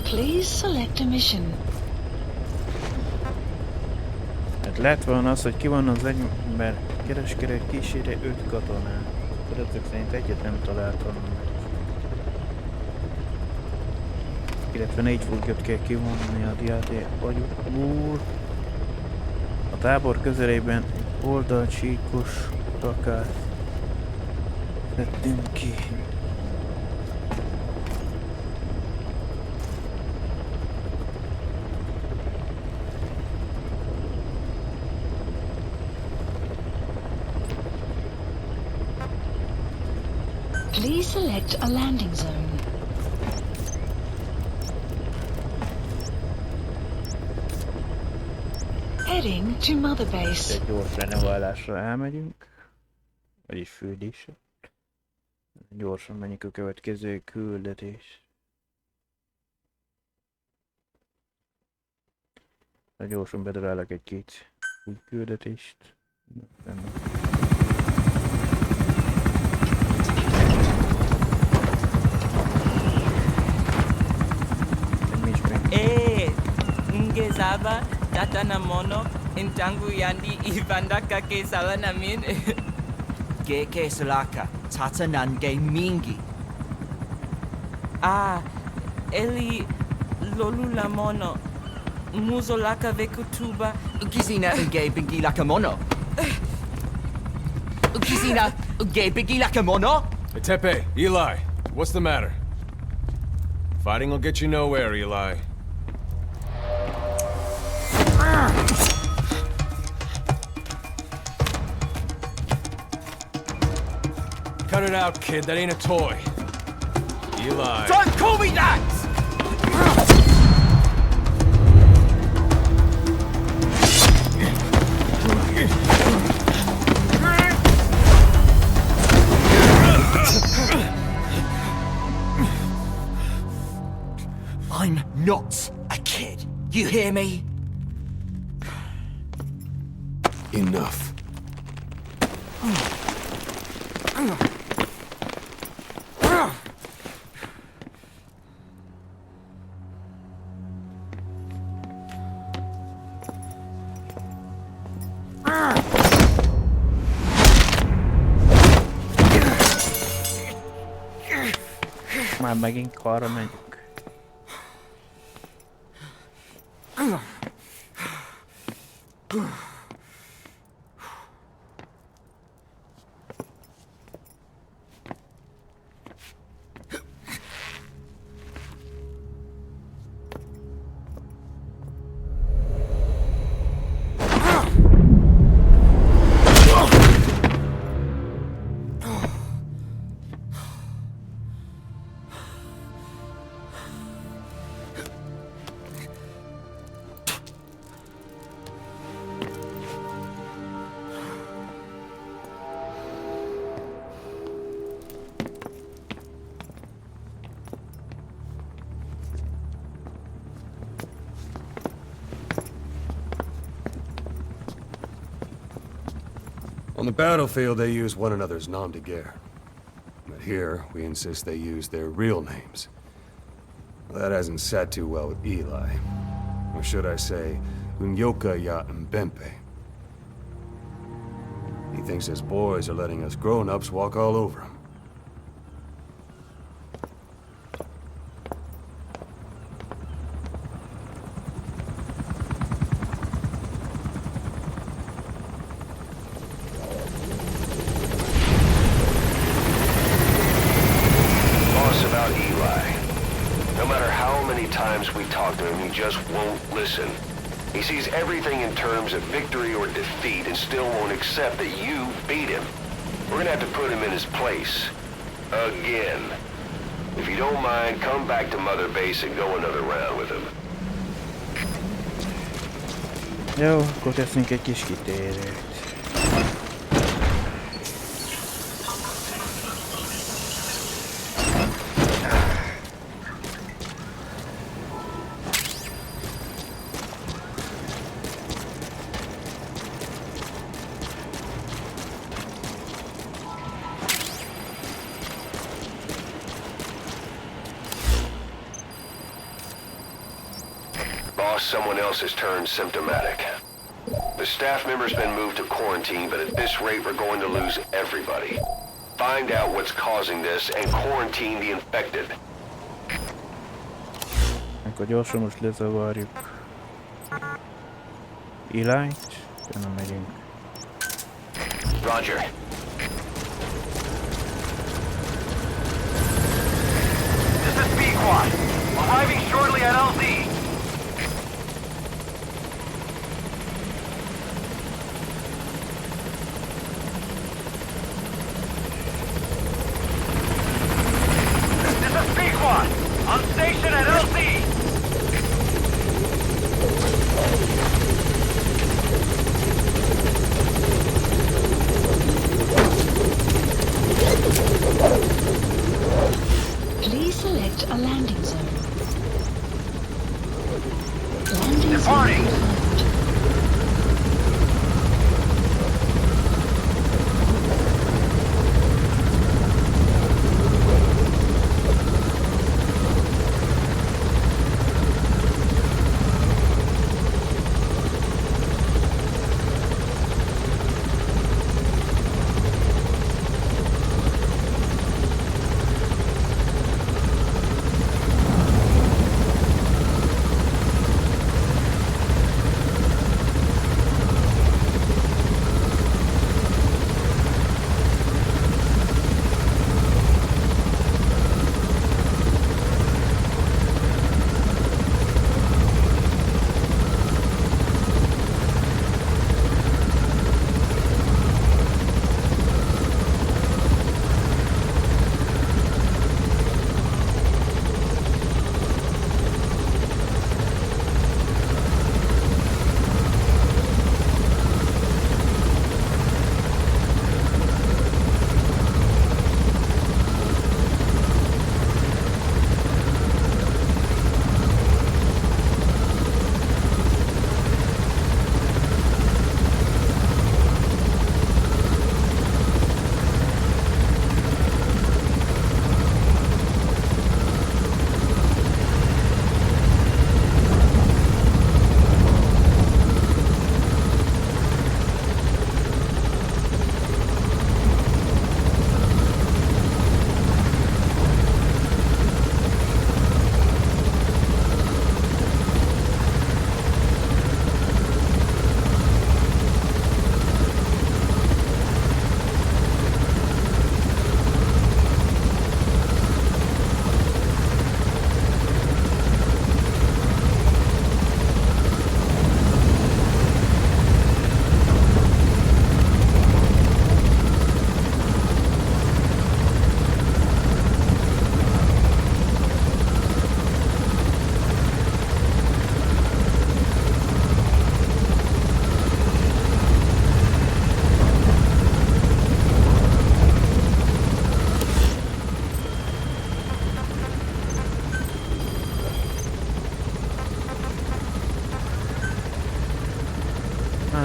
Speaker 3: Please select a mission.
Speaker 1: Hát lett volna az, hogy ki van az egy ember kereskedő kísérje 5 katonát. Ezek szerint egyet nem találtam meg. Illetve 4 foglyot kell kivonni a diádé agyukból. A tábor közelében egy oldalcsíkos rakát vettünk ki.
Speaker 3: Please select a landing zone. Heading to Mother Base.
Speaker 1: Egy gyors renoválásra elmegyünk. Vagyis fürdésre. Gyorsan menjünk a következő küldetés. Gyorsan bedarálok egy-két új küldetést.
Speaker 9: Ngezaba tata na mono intangu yandi ibandaka ke sawa namin
Speaker 10: Ke salaka tata nange mingi.
Speaker 9: Eli lolu la mono muzo laka vekutuba
Speaker 10: Ukizina unge bingi laka mono. Ukizina unge bingi laka mono.
Speaker 11: Hey, Tepe, Eli, what's the matter? Fighting will get you nowhere, Eli. Cut it out, kid. That ain't a toy. Eli.
Speaker 10: Don't call me that! I'm not a kid. You hear me?
Speaker 11: Enough.
Speaker 1: Már megint arra megyünk.
Speaker 11: On the battlefield, they use one another's nom de guerre. But here, we insist they use their real names. Well, that hasn't sat too well with Eli. Or should I say, Unyoka ya Mbempe. He thinks his boys are letting us grown-ups walk all over him.
Speaker 2: Just won't listen. He sees everything in terms of victory or defeat and still won't accept that you beat him. We're gonna have to put him in his place. Again. If you don't mind, come back to Mother Base and go another round with him.
Speaker 1: Jó, akkor teszünk egy kis kitérőt.
Speaker 2: Someone else has turned symptomatic. The staff member's been moved to quarantine, but at this rate we're going to lose everybody. Find out what's causing this and quarantine the infected.
Speaker 1: Akkor gyorsan most lezavarjuk Eli-t, nem megyünk.
Speaker 2: Roger.
Speaker 8: This is B-Quad. Arriving shortly at LZ. On station at LZ!
Speaker 3: Please select a landing zone. Landing
Speaker 8: Departing!
Speaker 3: zone.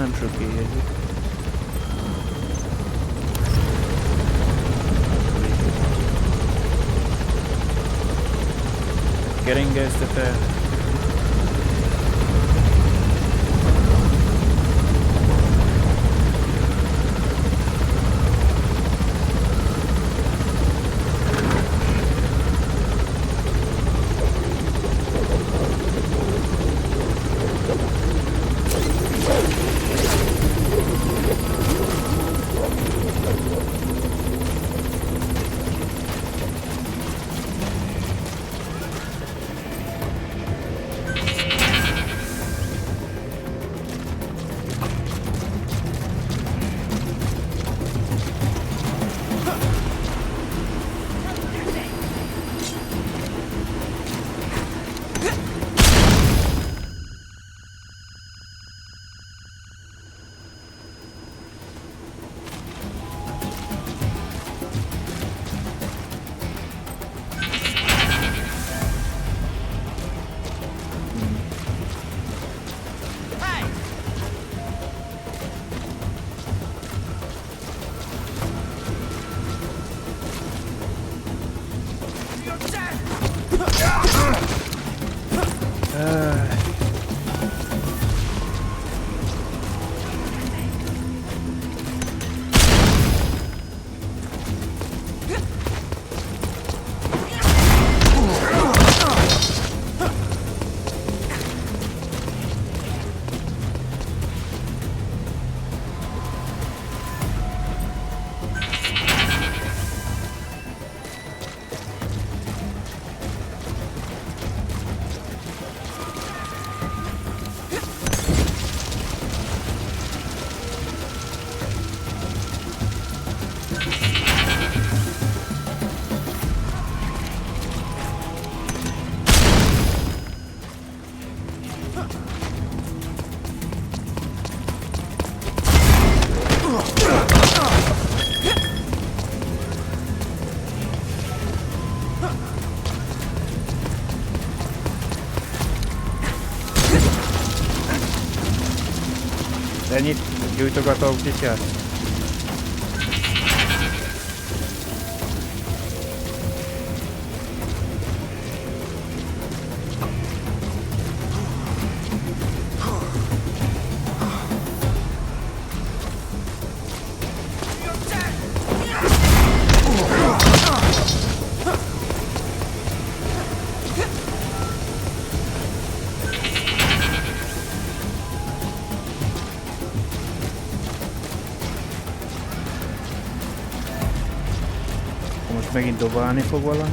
Speaker 1: nem sok éjjegyük. Keringeztete. Ennyit gyújtogatom kityát. Most megint dobálni fog valami.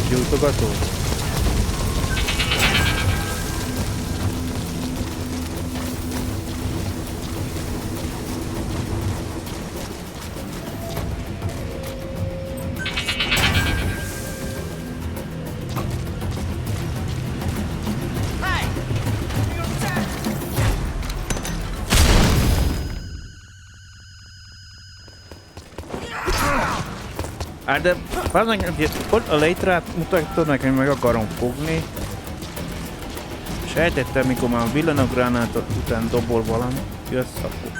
Speaker 1: Gyújtogató. Hát de pont a létrát mutattad nekem, meg akarom fogni. Sejtettem, mikor már a villanagránátot után dobol valami, jössz, akkor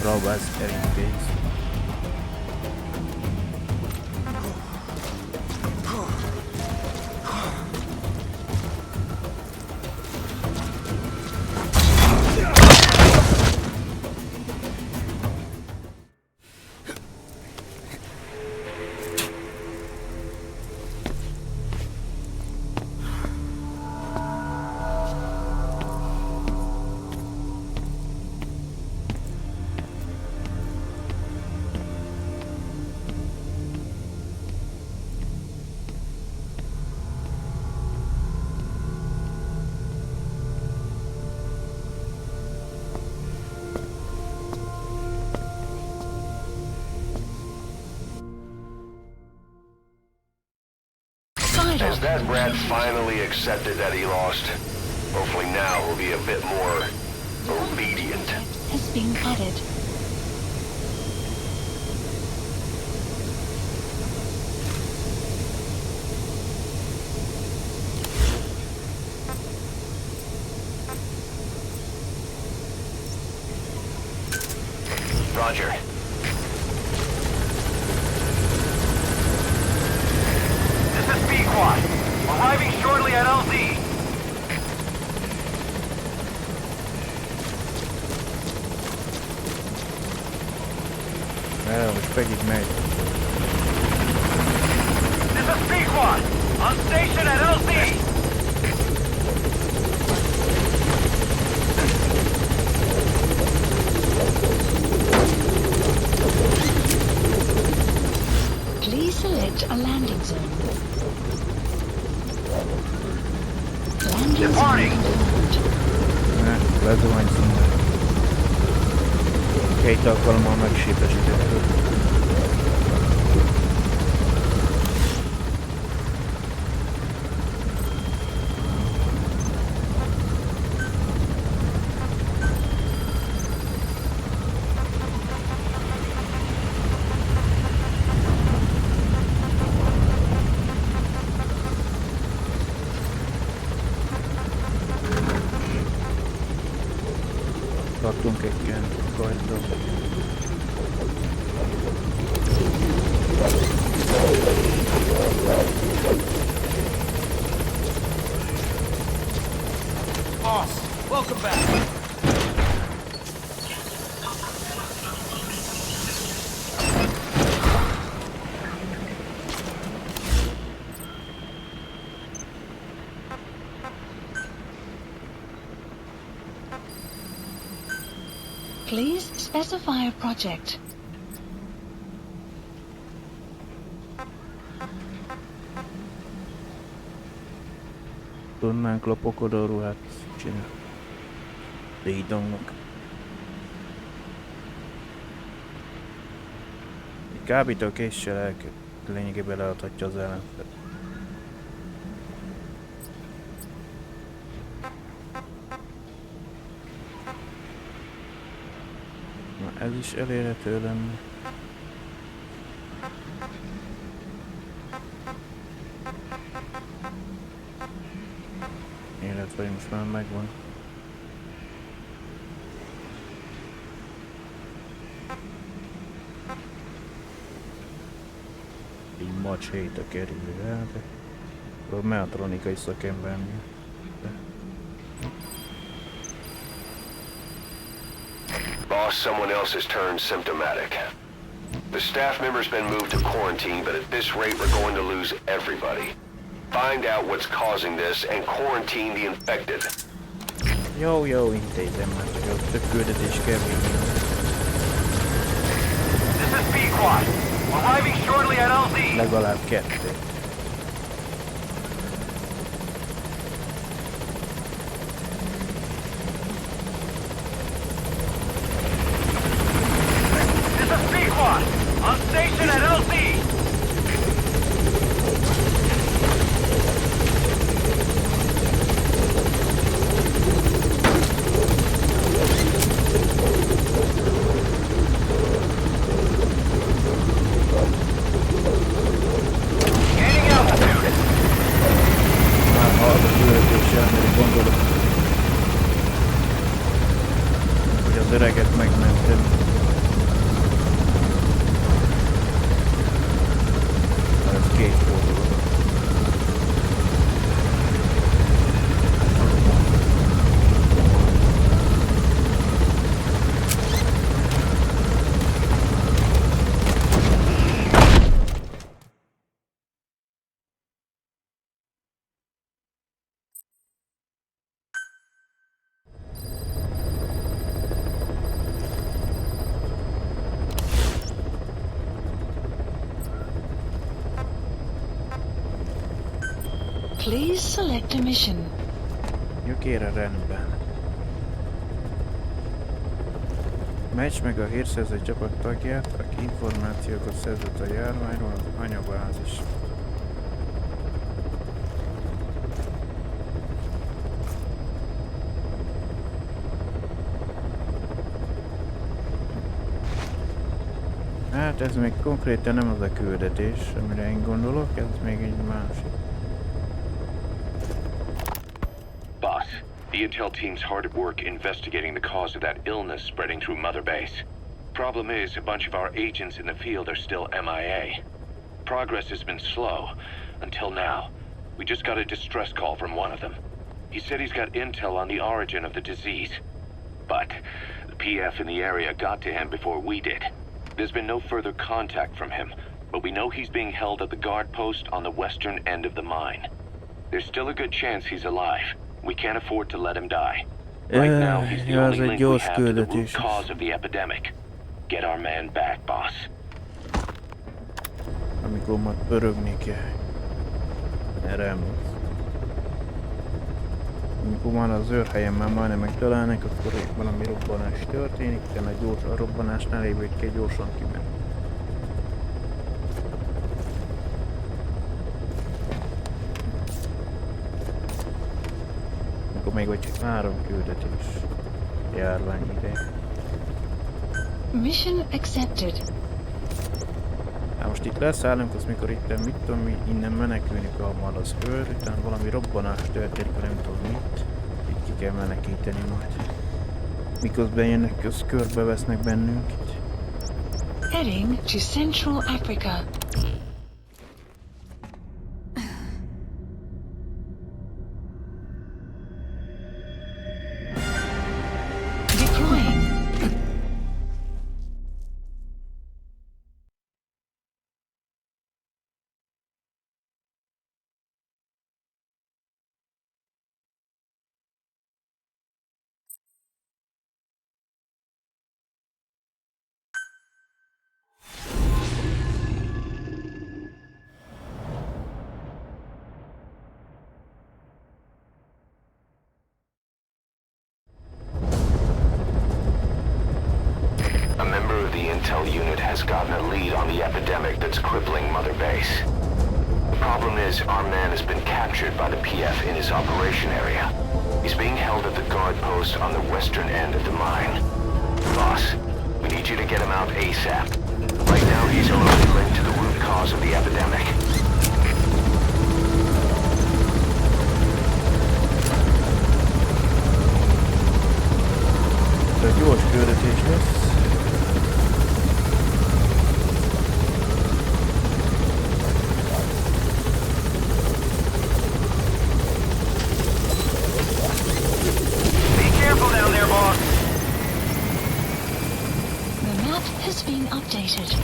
Speaker 1: rabász erintész.
Speaker 2: Has that rat finally accepted that he lost? Hopefully now he'll be a bit more obedient.
Speaker 3: Has been added.
Speaker 2: Roger.
Speaker 8: This is B-Quad. Arriving shortly at LZ.
Speaker 1: Well, most megint megy.
Speaker 8: This is B-Quad. On station at LZ.
Speaker 3: Please select a landing zone. Landing
Speaker 8: Departing.
Speaker 1: Lezuhanyszom. Két alkalommal megsépesítettük. Kaptunk egy ilyen kajtot.
Speaker 8: Boss, welcome back.
Speaker 3: Please specify a project.
Speaker 1: Tudnánk lopokodó ruhát csinálni. Lédongnak. Egy kábítókéssel lényegében leadhatja az ellenfelt. Na, ez is elérhető lenne. Illetve most már megvan. Így macs hét a kerülő el, de akkor mehatronikai szakembernél.
Speaker 2: Boss, someone else has turned symptomatic. The staff member's been moved to quarantine, but at this rate we're going to lose everybody. Find out what's causing this and quarantine the infected.
Speaker 1: Jó, intézem már, hogy ott több küldetés kell végül.
Speaker 8: This is B-Quad. Arriving shortly at LZ.
Speaker 1: Legalább kettő.
Speaker 8: This is B-Quad. On station at LZ.
Speaker 1: Az öreget megmentem. Ez két forduló.
Speaker 3: Please select a mission.
Speaker 1: Gyökére rendben. Meccs meg a hírszerző csapat tagját, aki információkat szerzett a járványról az anyabázis. Hát ez még konkrétan nem az a küldetés, amire én gondolok, ez még egy másik.
Speaker 2: Boss, the intel team's hard at work investigating the cause of that illness spreading through Mother Base. Problem is, a bunch of our agents in the field are still MIA. Progress has been slow, until now. We just got a distress call from one of them. He said he's got intel on the origin of the disease. But the PF in the area got to him before we did. There's been no further contact from him, but we know he's being held at the guard post on the western end of the mine. There's still a good chance he's alive. We can't afford to let him die. Right now, he's the only link we have to the root cause of the epidemic. Get our man back, boss.
Speaker 1: Amikor majd pörögni kell. Erre emléksz. Amikor már az őrhelyen már majdnem megtalálnak, akkor valami robbanás történik, utána gyors, a robbanásnál lévőt kell gyorsan kimenni. Akkor még vagy csak 3 küldetés. Járvány ideje.
Speaker 3: Mission accepted.
Speaker 1: Hát most itt leszállunk, az mikor itt, mit tudom, mi innen menekülni kell majd az őr, utána valami robbanás történik, nem tudom mit. Itt ki kell menekíteni majd. Miközben jönnek, köz körbevesznek bennünket.
Speaker 3: Heading to Central Africa.
Speaker 2: Intel unit has gotten a lead on the epidemic that's crippling Mother Base. The problem is, our man has been captured by the PF in his operation area. He's being held at the guard post on the western end of the mine. Boss, we need you to get him out ASAP. Right now, he's our only link to the root cause of the epidemic.
Speaker 1: Ez gyors küldetés lesz.
Speaker 3: Has been updated.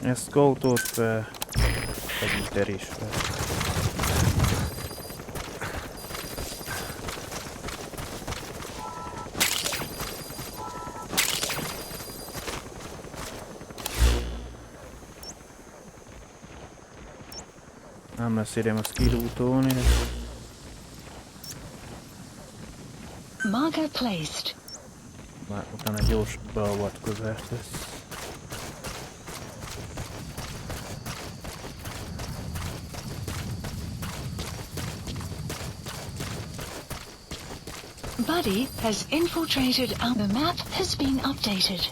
Speaker 1: Ezt skautolt fel, segíter is fel. Nem lesz idem azt kilútolni.
Speaker 3: Marker placed.
Speaker 1: Már utána gyors beavatkozás lesz.
Speaker 3: Buddy has infiltrated and the map has been updated.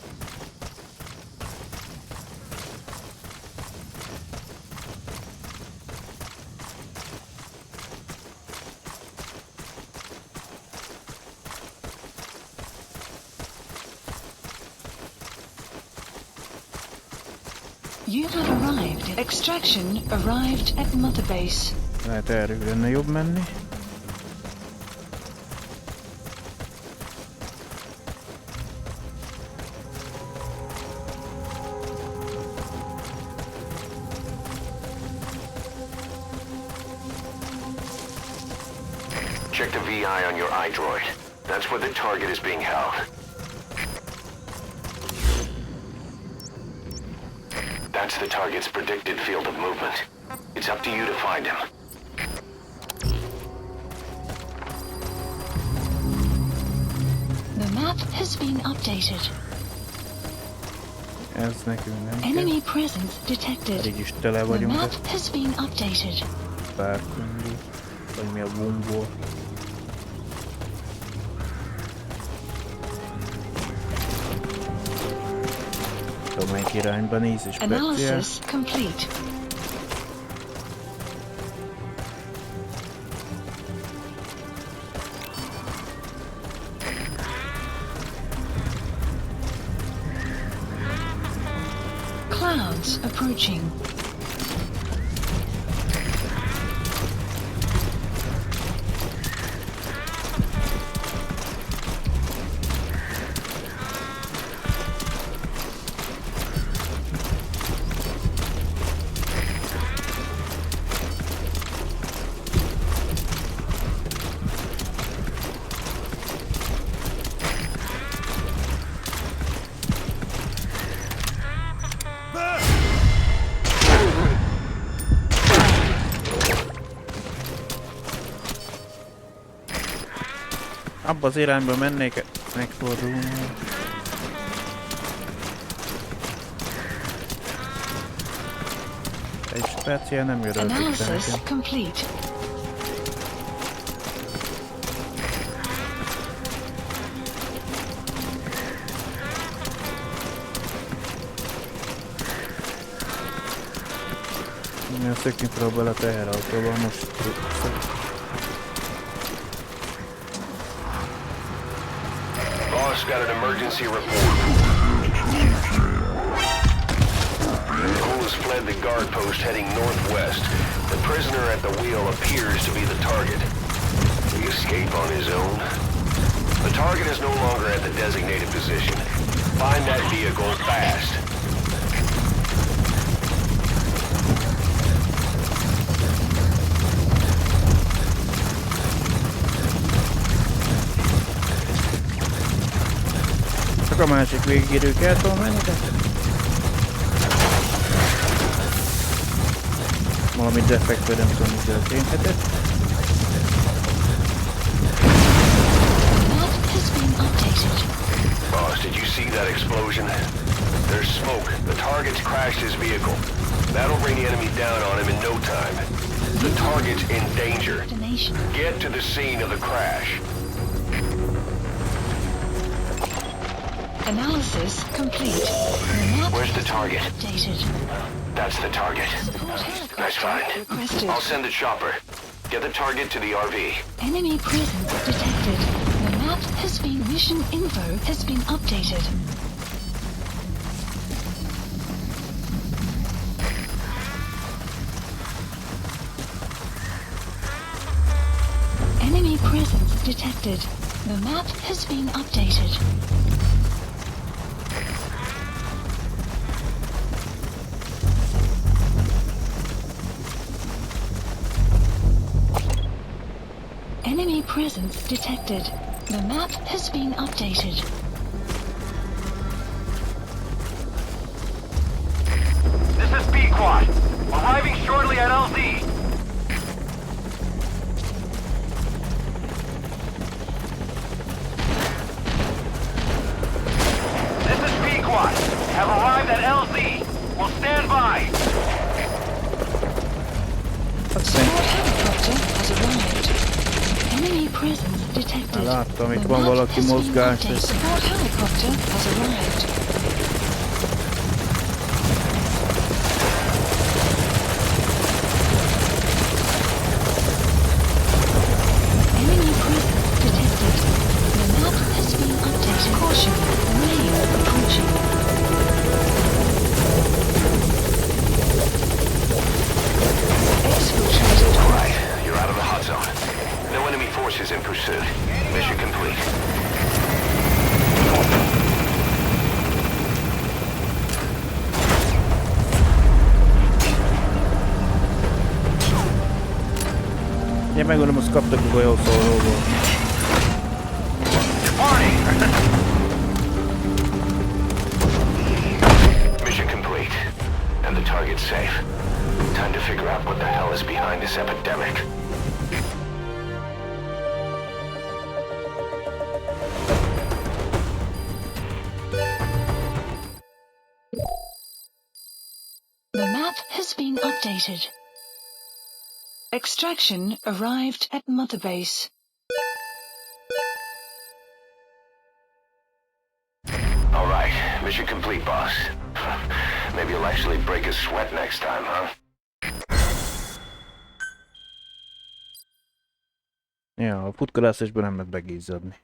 Speaker 3: You have arrived. Extraction arrived at Mother Base.
Speaker 1: Lehet erről lenne jobb menni.
Speaker 2: Check the VI on your iDroid. That's where the target is being held. That's the target's predicted field of movement. It's up to you to find him.
Speaker 3: The map has been updated.
Speaker 1: Ez nekünk nem
Speaker 3: Enemy
Speaker 1: kell.
Speaker 3: presence detected.
Speaker 1: Pedig is tele
Speaker 3: The
Speaker 1: vagyunk.
Speaker 3: map has been updated.
Speaker 1: Pár könyvét. vagy mi a gombból. Tudom, melyik irányba néz és becél.
Speaker 3: Analysis complete. Clouds approaching.
Speaker 1: Abba az irányba mennék, megfordulni. Egy speciál nem jön
Speaker 3: Analysis complete.
Speaker 1: Szökjünk róla a teherautóval most.
Speaker 2: Boss got an emergency report. Cole has fled the guard post heading northwest. The prisoner at the wheel appears to be the target. Will he escape on his own? The target is no longer at the designated position. Find that vehicle fast.
Speaker 1: Csak a másik végigérő kell tovább menni, de... Valami defektől nem tudom, mi történhetett.
Speaker 2: Boss, did you see that explosion? There's smoke. The target's crashed his vehicle. That'll bring the enemy down on him in no time. The target's in danger. Get to the scene of the crash.
Speaker 3: Analysis complete.
Speaker 2: Where's the target?
Speaker 3: Updated.
Speaker 2: That's the target. Nice find. I'll send the chopper. Get the target to the RV.
Speaker 3: Enemy presence detected. The map has been... Mission info has been updated. Enemy presence detected. The map has been updated. Enemy presence detected. The map has been updated.
Speaker 8: This is B-Quad. Arriving shortly at LZ. This is B-Quad. Have arrived at LZ. We'll stand by.
Speaker 3: Support helicopter has arrived. Enemy presence detected.
Speaker 1: Láttam, itt van valaki mozgás.
Speaker 3: Support helicopter has arrived. Enemy presence detected. The map has been updated. Caution, rain approaching. Exfiltrated.
Speaker 2: All right, you're out of the hot zone. No enemy forces in pursuit. Mission complete.
Speaker 1: Ja, megmondom, azt kaptak a golyószóróból.
Speaker 2: Mission complete. And the target's safe. Time to figure out what the hell is behind this epidemic.
Speaker 3: The map has been updated. Extraction arrived at Mother Base.
Speaker 2: All right, mission complete, boss. Maybe you'll actually break a sweat next time, huh?
Speaker 1: Ja, a futkorászásban nem lehet begízadni.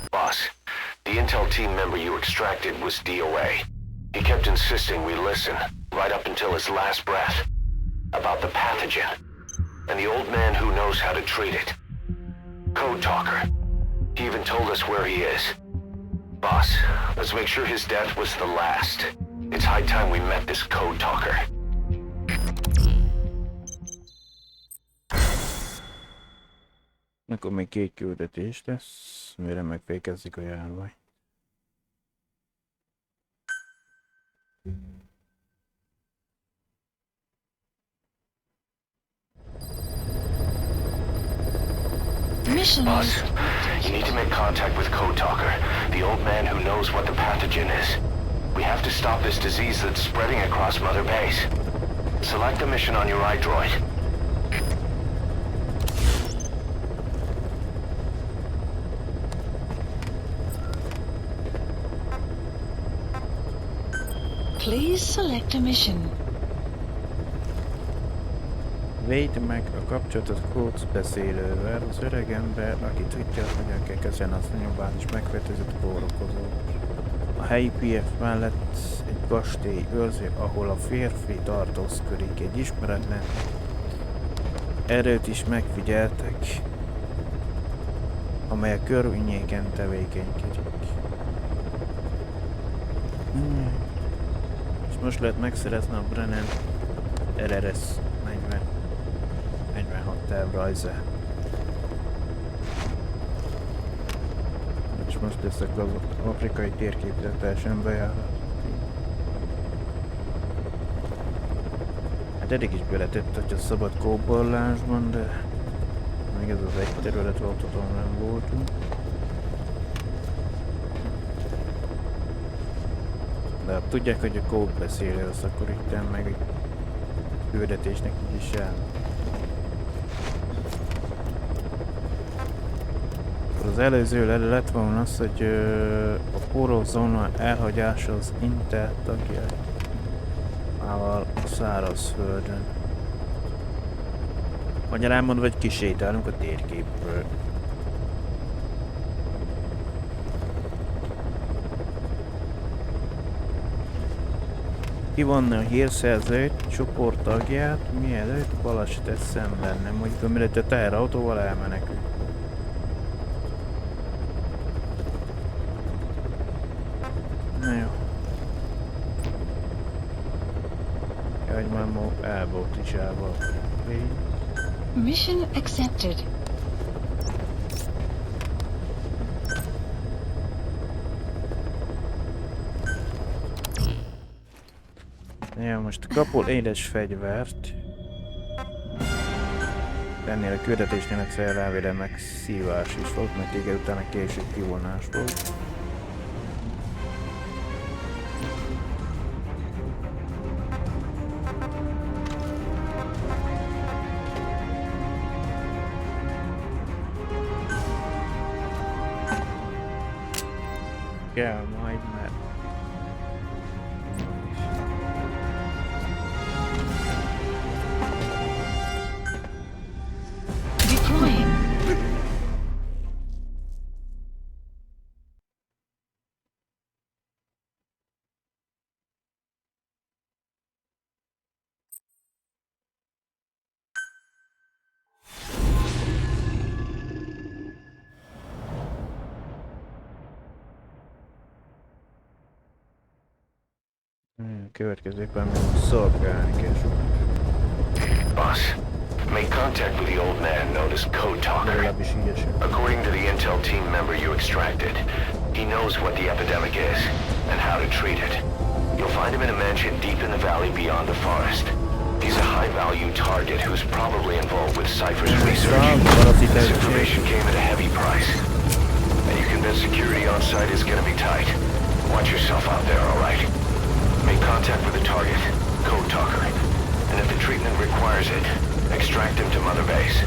Speaker 2: Boss, the intel team member you extracted was DOA. He kept insisting we listen, right up until his last breath, about the pathogen, and the old man who knows how to treat it. Code Talker. He even told us where he is. Boss, let's make sure his death was the last. It's high time we met this Code Talker.
Speaker 1: Akkor még 2 küldetés lesz, mire megfékezzük a járvány.
Speaker 2: Boss, you need to make contact with Code Talker, the old man who knows what the pathogen is. We have to stop this disease that's spreading across Mother Base. Select a mission on your iDroid.
Speaker 3: Please select a mission.
Speaker 1: Védd meg a kapcsolatot Kódsz beszélővel, az öreg ember, aki tudja, hogyan kell kezelni az anyobázis megfertőzött kórokozót. A helyi PF mellett egy kastély őrzi, ahol a férfi tartózkodik, egy ismeretlen erőt is megfigyeltek, amely a környéken tevékenykedik. És most lehet megszerezni a Brennan RRS 46 tervrajzát. És most ezek az afrikai térképre teljesen bejárat. Hát eddig is beletett, hogy a szabad kóborlásban, de még ez az egy terület volt, ahol nem voltunk. De hát tudják, hogy a kód beszélő az, akkor itt meg egy küldetésnek így is jár. Az előző lett volna az, hogy a porrózóna elhagyása az Intel tagjával a szárazföldön. Magyarán mondva, hogy kisétálunk a térképről. Kivonni a hírszerzőt, csoporttagját, mielőtt balesetet szenvedne, mondjuk amire a teherautóval elmenekül. Na jó. Jaj, már ma el volt is elval.
Speaker 3: Mission accepted.
Speaker 1: Ja, most kapol édes fegyvert. Ennél a küldetésnél egyszer rávéle meg szívás is volt, mert igen, utána később kivonás volt. Kell majd, mert
Speaker 3: Deploying.
Speaker 1: következőképpen szolgálni kell sokat.
Speaker 2: Boss, make contact with the old man known as Code Talker. According to the intel team member you extracted, He knows what the epidemic is and how to treat it. You'll find him in a mansion deep in the valley beyond the forest. He's a high-value target who's probably involved with Cypher's research. This information came at a heavy price. And you convinced security on site is gonna be tight. Watch yourself out there, all right? Make contact with the target, Code Talker. And if the treatment requires it, extract him to Mother Base.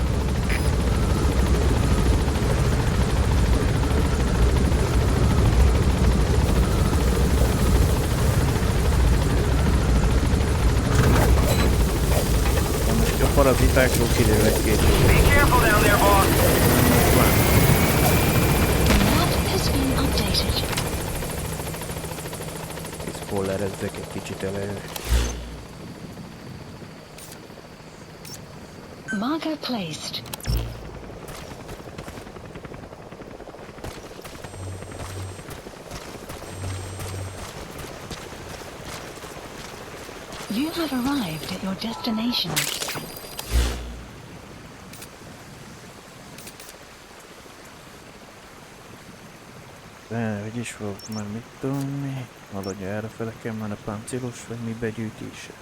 Speaker 1: Parazitákról kilő egy-két.
Speaker 8: Be careful down there, boss.
Speaker 3: Map has been updated.
Speaker 1: Spoilerezzek egy kicsit elő.
Speaker 3: Marker placed. You have arrived at your destination.
Speaker 1: De, hogy is volt már, mit tudom mi? Valahogy errefele kell már a páncélos, vagy mi begyűjtése?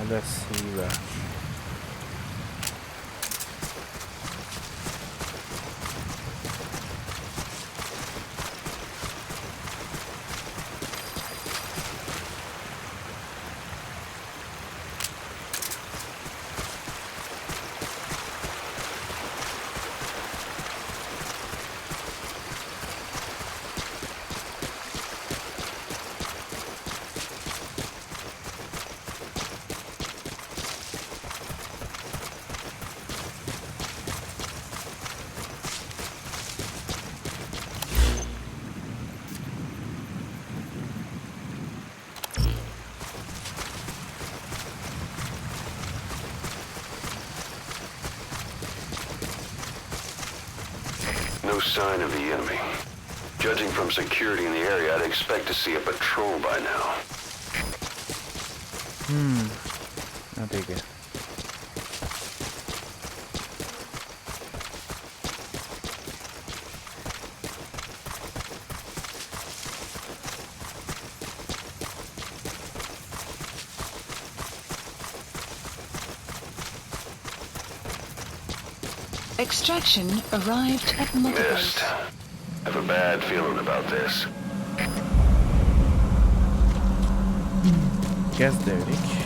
Speaker 1: Lesz hívás.
Speaker 2: No sign of the enemy. Judging from security in the area, I'd expect to see a patrol by now.
Speaker 1: Hát igen.
Speaker 3: Extraction arrived at Mother Base.
Speaker 2: Missed. I have a bad feeling about this.
Speaker 1: Kezdődik.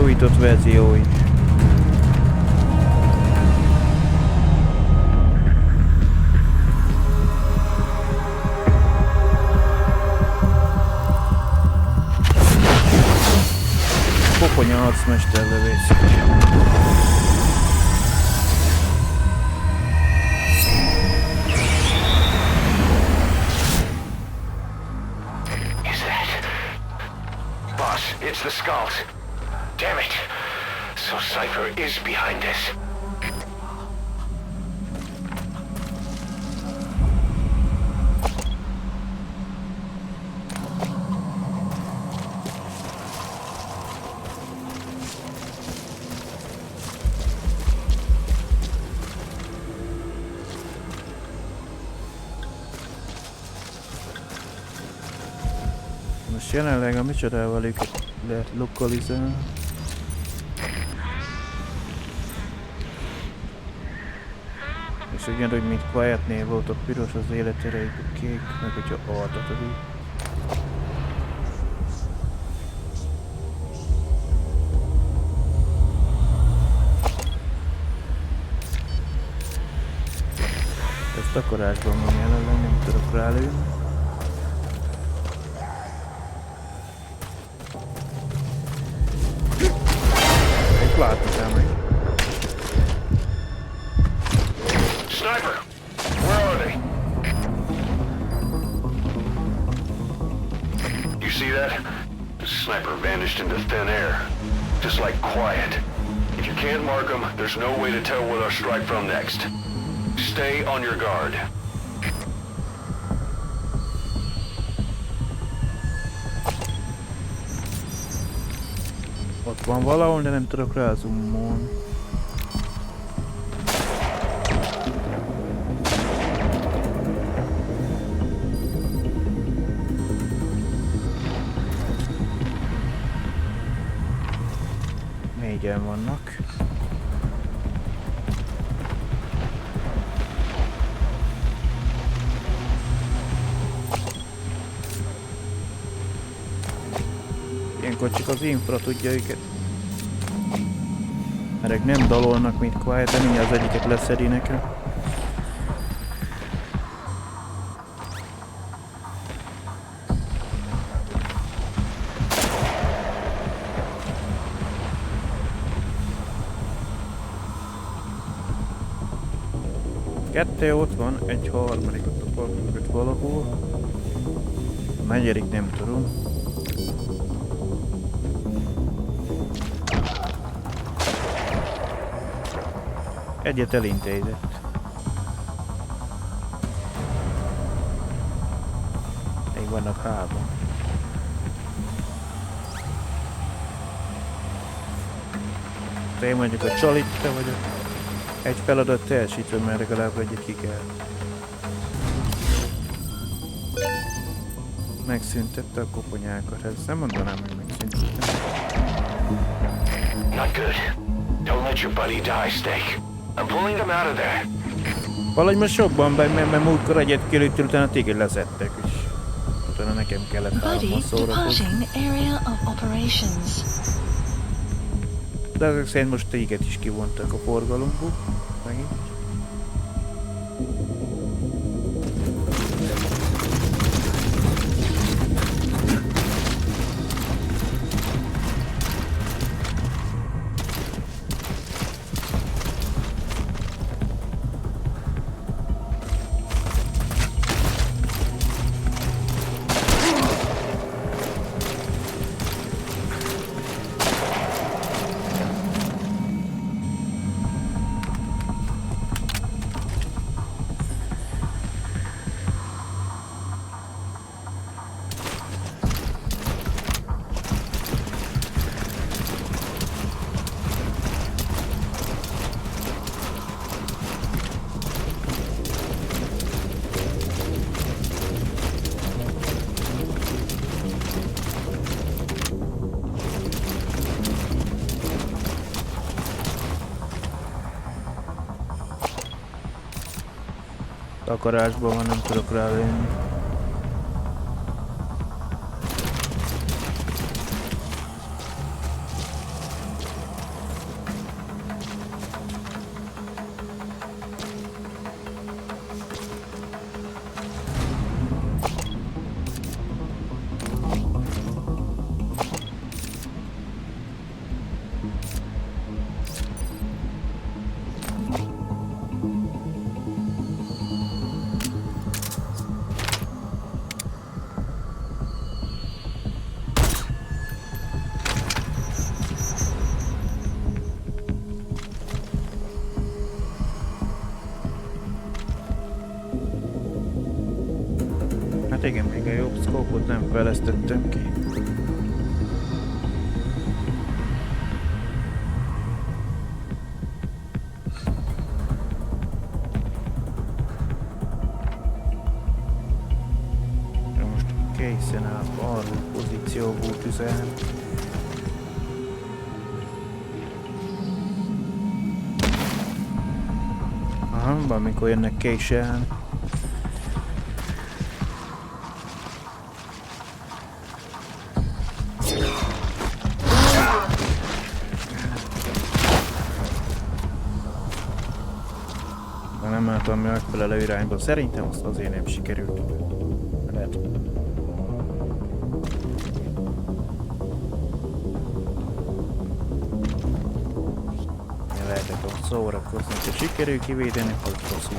Speaker 1: Újított verziói. Koponya harcmester lövész.
Speaker 2: Is that... Boss, it's the skulls. Damn it! So Cypher is behind this.
Speaker 1: Most jelenleg a micsodával őket lehet lokalizálni. És ugyanúgy, mint Quietnél volt a piros, az életerejük a kék, meg hogyha altatod. Ez takarásban van jelenleg, nem tudok rálőni. Egy láthatál meg.
Speaker 2: Sniper! Where are they? You see that? The sniper vanished into thin air. Just like Quiet. If you can't mark them, there's no way to tell where they'll strike from next. Stay on your guard.
Speaker 1: Ott van valahol, de nem tudok rá zoomolni. Négyen vannak. Ilyenkor csak az infra tudja őket. Mert nem dalolnak, mint Quiet, de mindjárt az egyiket leszedi nekem. Kettő ott van, egy harmadik ott a park mögött valahol. A negyedik nem tudom. Egyet elintézett. Még vannak hárman. De én mondjuk a csalit, te vagyok. Egy feladat teljesítve, mert legalább egyet ki kell. Megszüntette a koponyákat, ezt nem mondanám, hogy megszüntette.
Speaker 2: Not good. Don't let your buddy die, Snake. I'm pulling them out of there.
Speaker 1: Valahogy most sokban be, mert múltkor egyet kilőttél, utána téged leszettek, és utána nekem kellett hárommal szórakozni. De ezek szerint most téged is kivontak a forgalomból. Megint. Takarásban van, nem tudok rávenni. Hát igen, még a jobb szkópot nem fejlesztettem ki. Most készen áll arról pozícióból tüzelni. Valamikor jönnek késen. Nem látom megfelelő irányba. Szerintem azt azért nem sikerült. Lehet. Lehetett ott szórakozni, ha sikerül kivédeni, akkor faszul.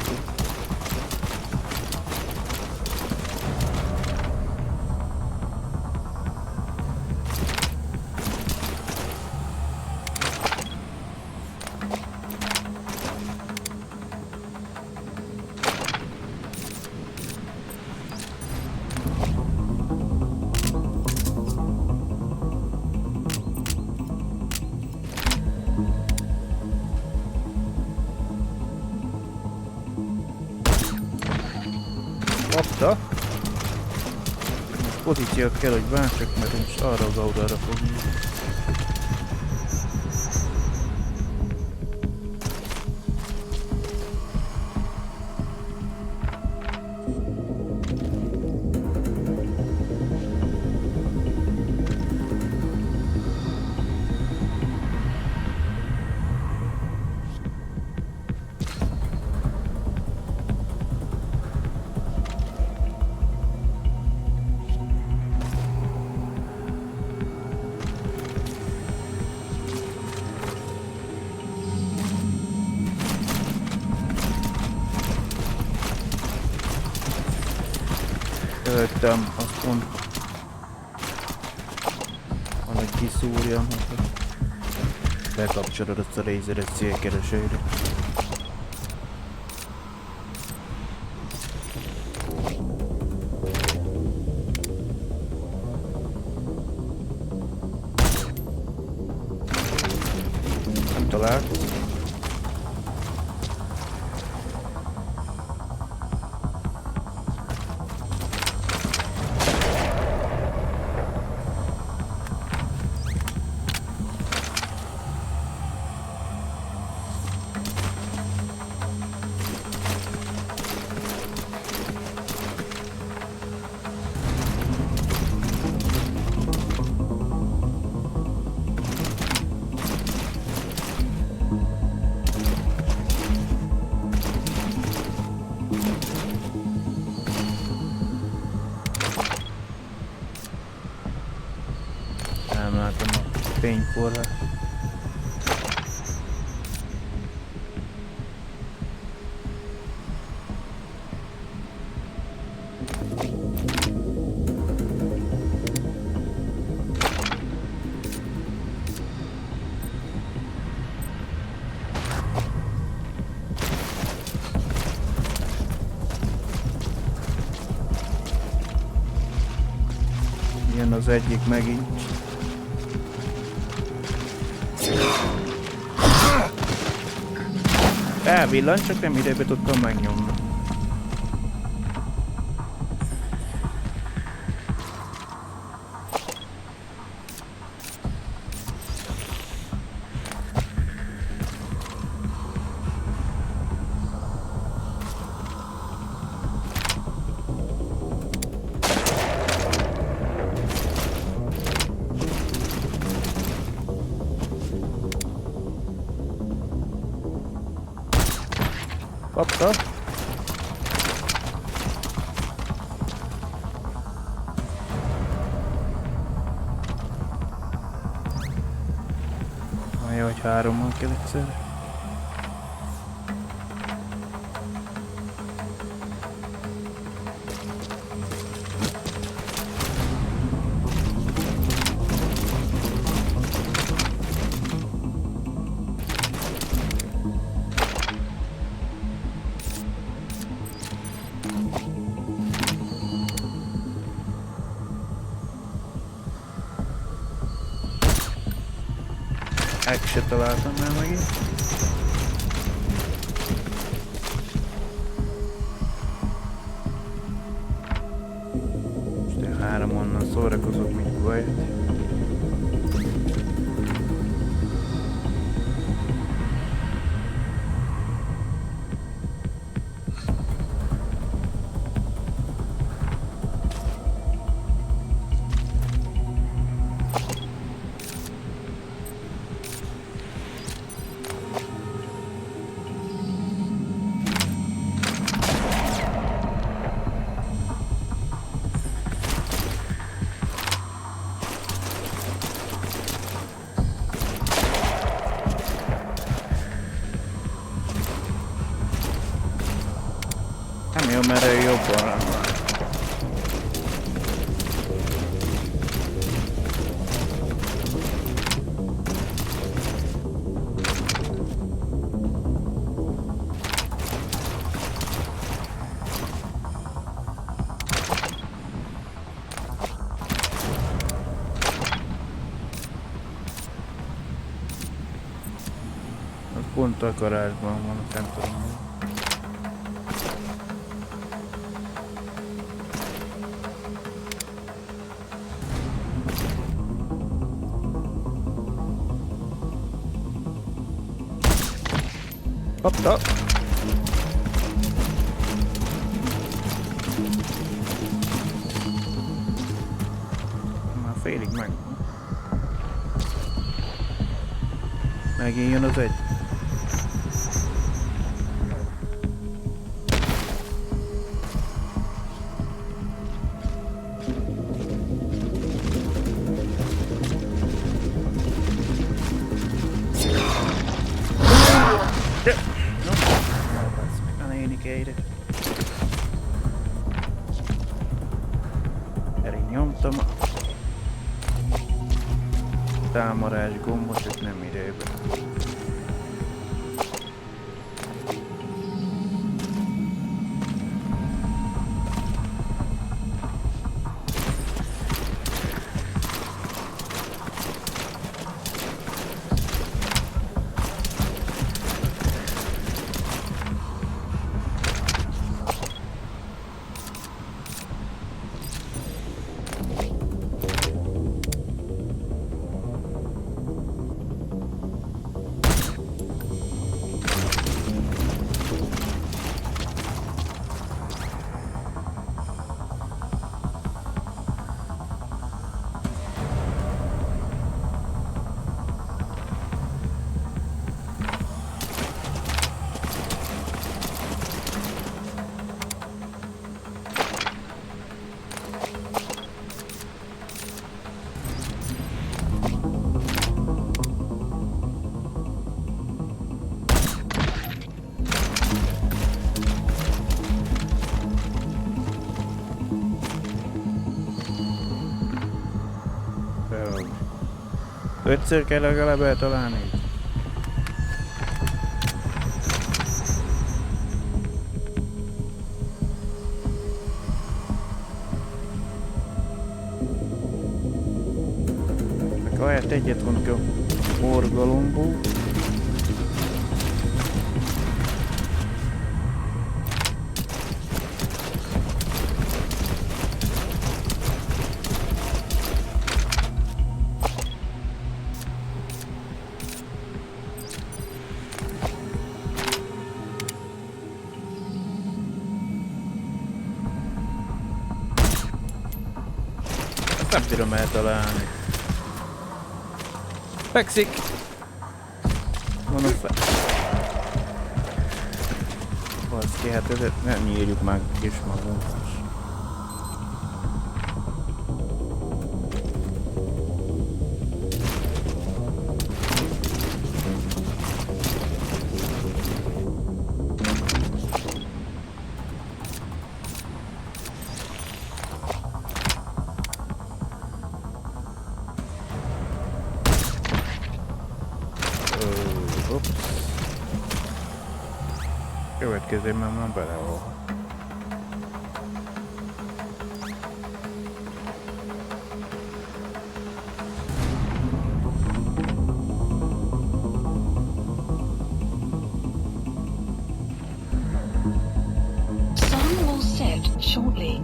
Speaker 1: Kapta. Pozíciót kell, hogy váltsak, mert most arra az oldalra fogjuk. Öltem, azt mond. Van, hogy kiszúrjam, bekapcsolod azt a lézeres célkeresőre. Nem találkozom. Nem látom a fényforrát. Jön az egyik megint. Elvillan, csak nem idejbe tudtam megnyomni. Kapta. Jó, hogy hárommal kell egyszerre. Egy se találtam el megint. És te három onnan szórakozok, mint Quiet. mert ő jobban van. Pont a garázsban van, nem tudom. Kapta! Már félig meg. Megint jön az egy. Nyomtam a támadás gombot, csak nem időben. Ötször kell legalább eltalálni. Ahelyett egyet vonok a forgalomból. Nem tudom eltalálni. Fekszik! Mondom fel. Baszki, hát ezért nem nyírjuk meg is magunkat. Következőben már belehol.
Speaker 3: Sun will set shortly.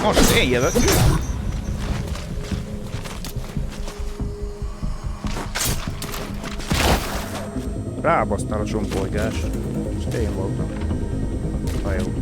Speaker 1: Most én jövök. Rábasztál a csompolygás. Most én voltam. Ha jó.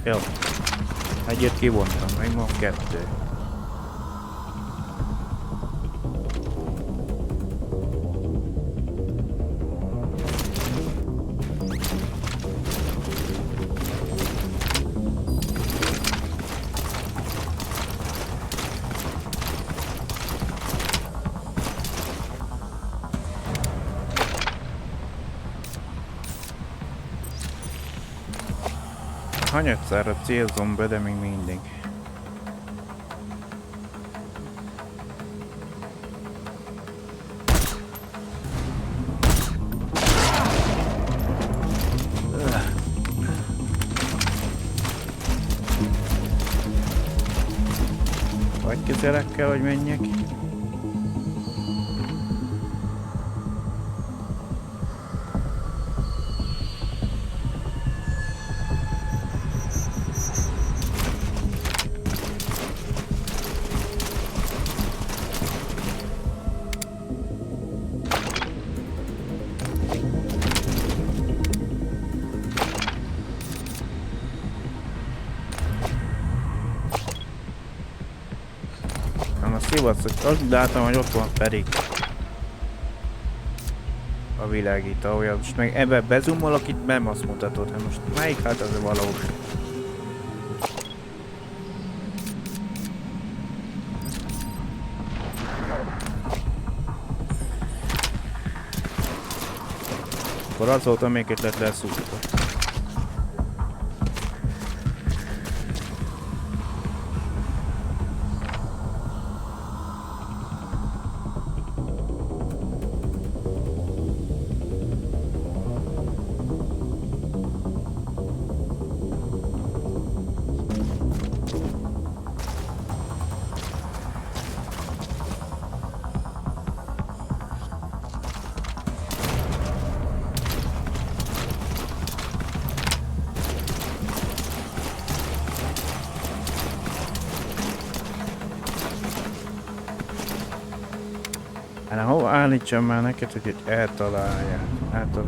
Speaker 1: Jó. Egyet kivontam, meg ma 2. Hanyatszára célzom be, de még mindig. Vagy közelek kell, hogy menjek. Azt látom, hogy ott van pedig a világító, olyan, most meg ebbe bezumolok, itt nem azt mutatod, hát most melyik hát az a valós? Akkor azóta még itt lett leszúrva. Hát hova állítsam már neked, hogy eltalálják. Hát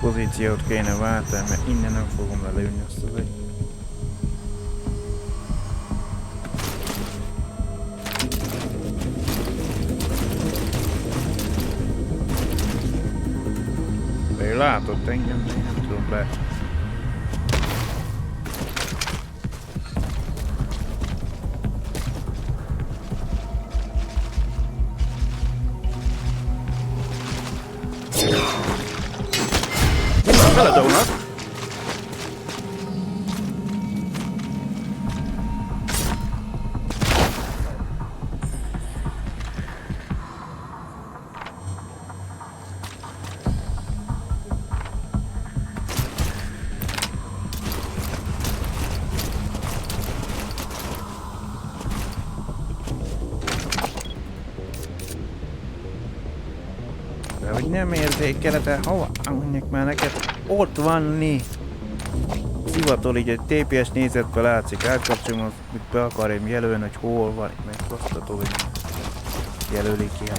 Speaker 1: pozíciót kéne váltani, mert innen nem fogom lelőni azt az egy. Látott engem, de nem tudom be. Feladónak! Hogy nem érzékelete, hova mondják már neked, ott vanni! Szivatol így egy TPS nézetbe látszik, átkapcsolom, azt be akarjam jelölni, hogy hol van, meg azt hogy jelölik ki.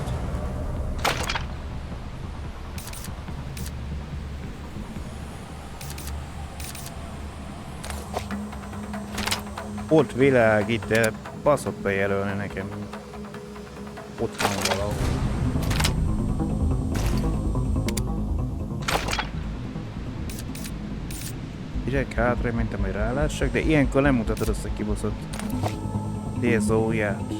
Speaker 1: Ott világít, de baszok bejelölni nekem. Ott van valahol. Direkt hátra mentem, hogy rálássak, de ilyenkor nem mutatod azt a kibaszott DSO-ját.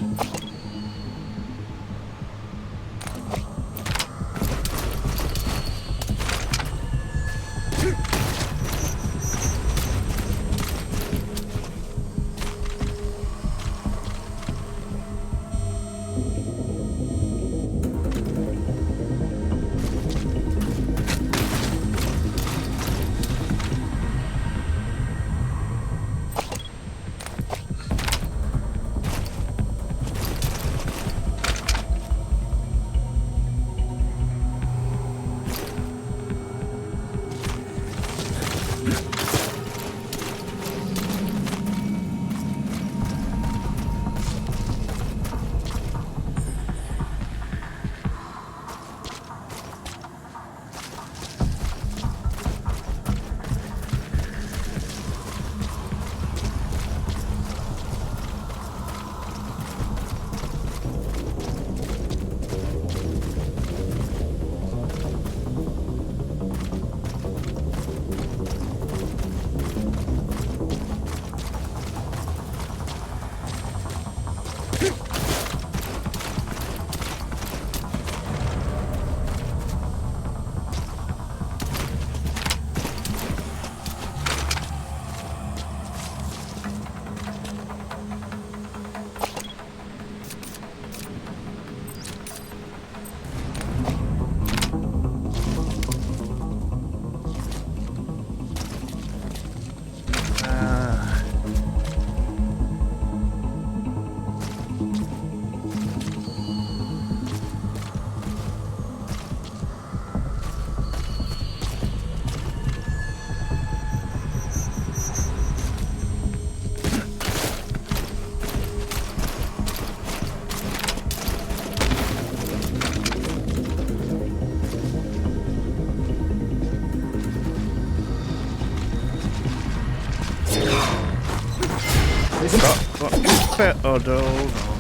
Speaker 1: feladónak.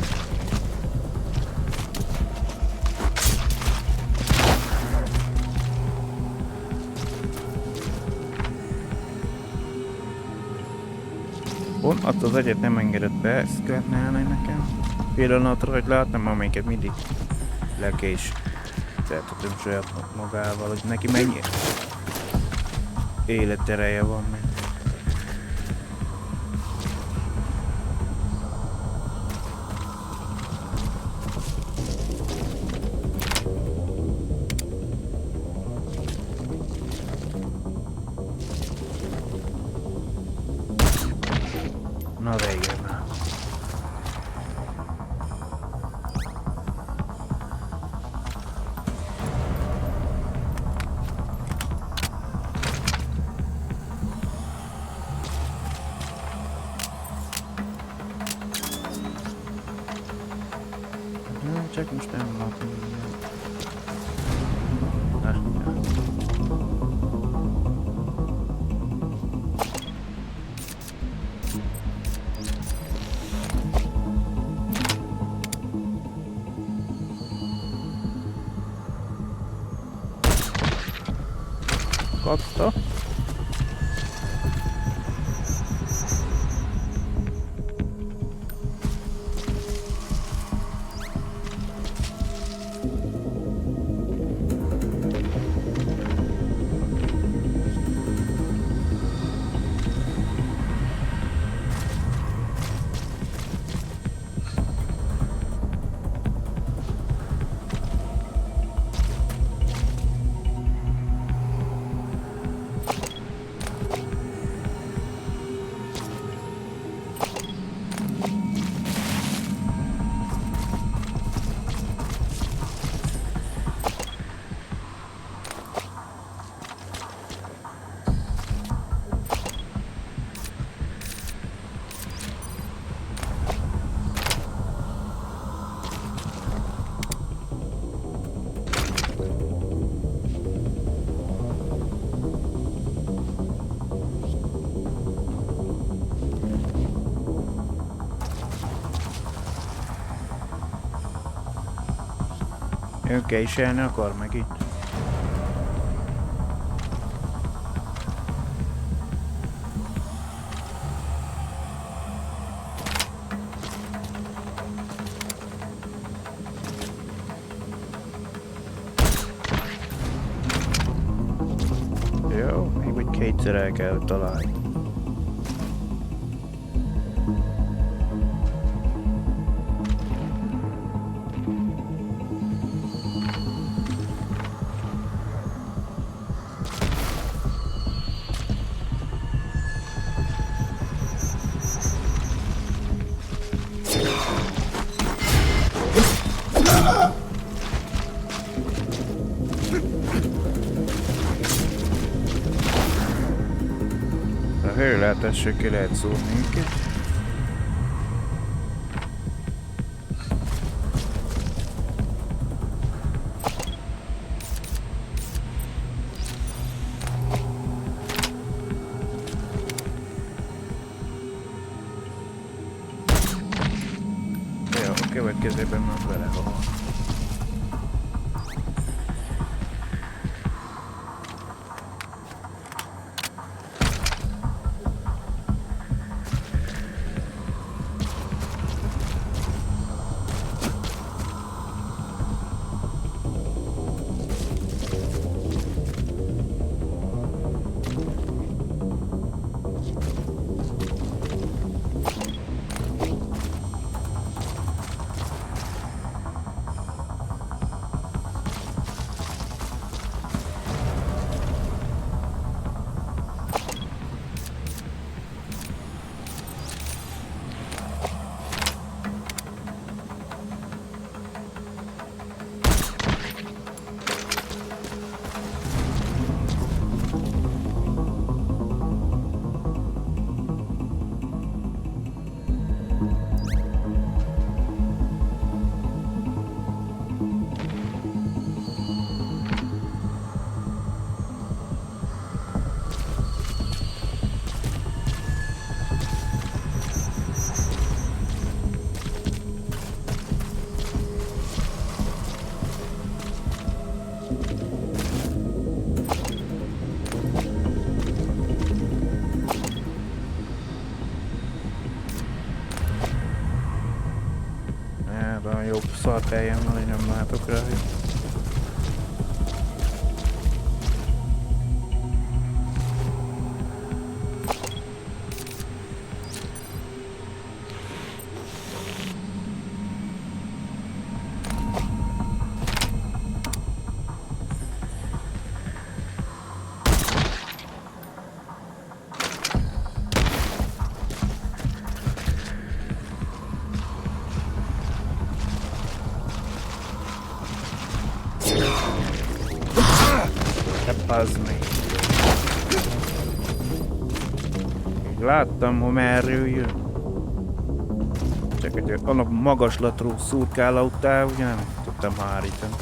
Speaker 1: Pont az egyet nem engedett be, ezt kellene állni nekem. Pillanatra, hogy láttam, amelyiket mindig lelke is feltetem saját magával, hogy neki mennyi életereje van még. Na vége már. Csak most nem látom. Kapta. Ő késelni akar meg itt. Jó, még vagy kétszer el kell találni. A hőlátásra ki lehet szúrni őket. Jó, a következőben már belehal. Olyan jobb szart helyen van, hogy nem látok rá. Az meg. Láttam, hogy merről jön. Csak egy annak magaslatról szurkál után, ugye nem tudtam hárítani.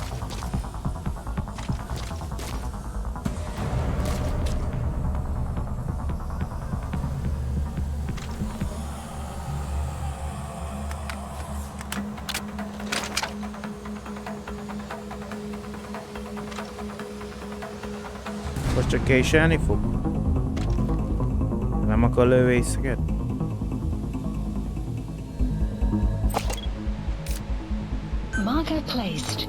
Speaker 1: Most csak késelni fog? Nem akar lövészeket?
Speaker 3: Marker placed.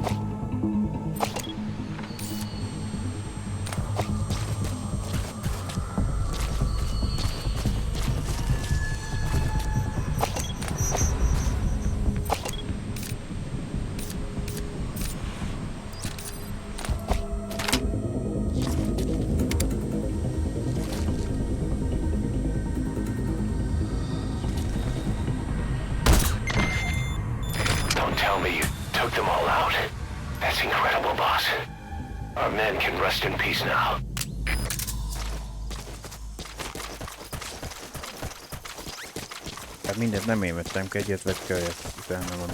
Speaker 2: Tell me you took them all out. That's incredible, boss. Our men can rest in peace now.
Speaker 1: Hát mindent nem én vettem ki, egyet vett kölyet, utána van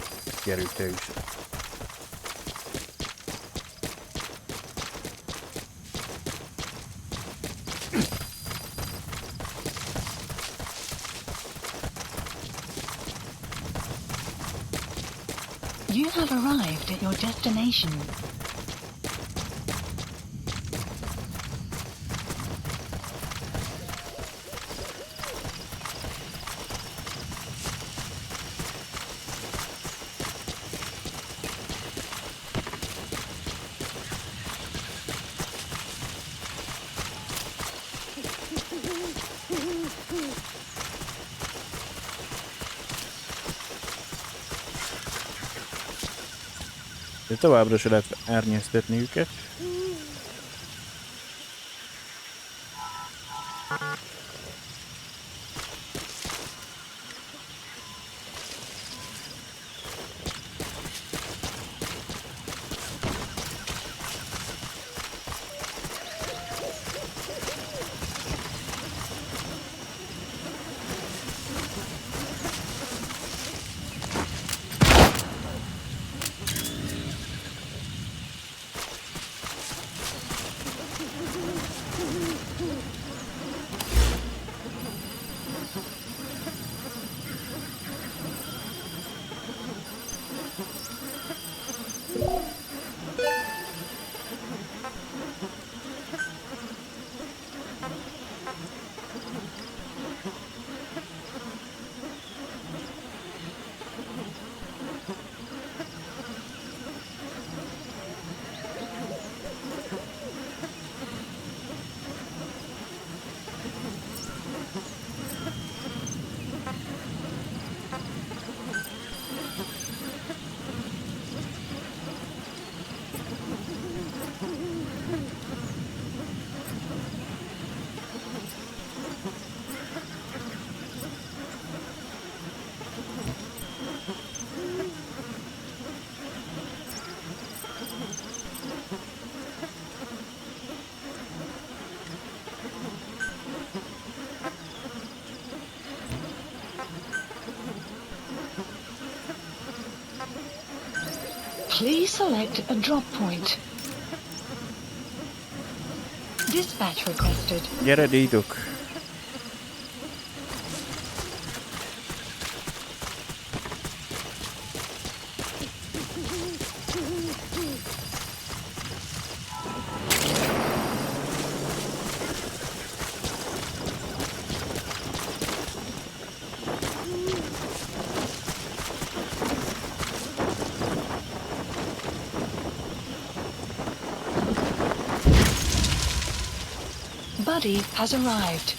Speaker 1: gyerülte is.
Speaker 3: You have arrived at your destination.
Speaker 1: De továbbra se lehet árnyeztetni őket.
Speaker 3: Please select a drop point. Dispatch requested.
Speaker 1: Gyere, dídok!
Speaker 3: buddy has arrived.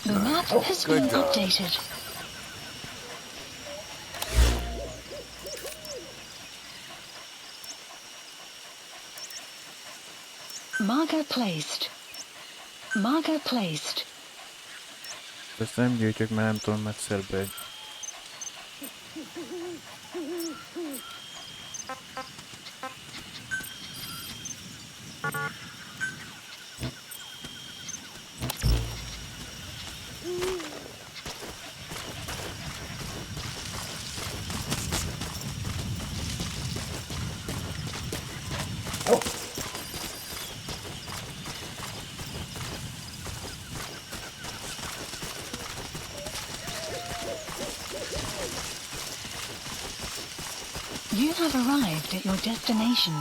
Speaker 3: The map has been updated. Marker placed. Marker placed.
Speaker 1: Ezt nem gyűjtjük, mert nem tudom messzebbbe egy.
Speaker 3: You have arrived at your destination.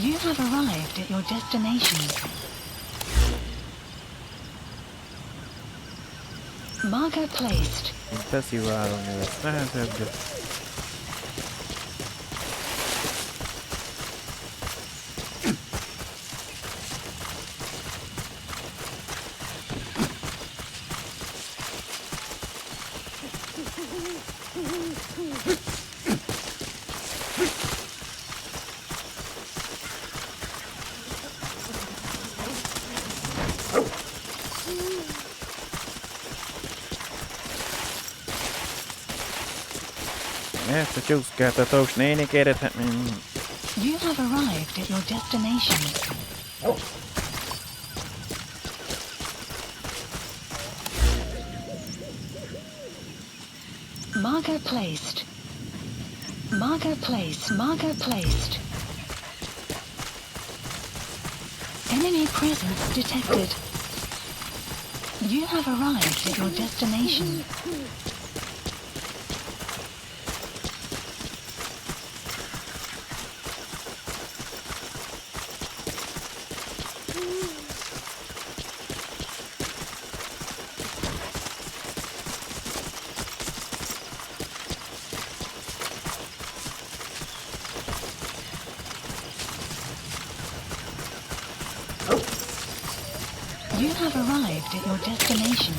Speaker 3: You have arrived at your destination. Marker placed.
Speaker 1: Fesztiválon lesz nehezebb, de... Ezt a csúszkáltatós néni kérhet...
Speaker 3: You have arrived at your destination. Marker placed. Marker placed. Marker placed. Enemy presence detected. You have arrived at your destination. You have arrived at your destination.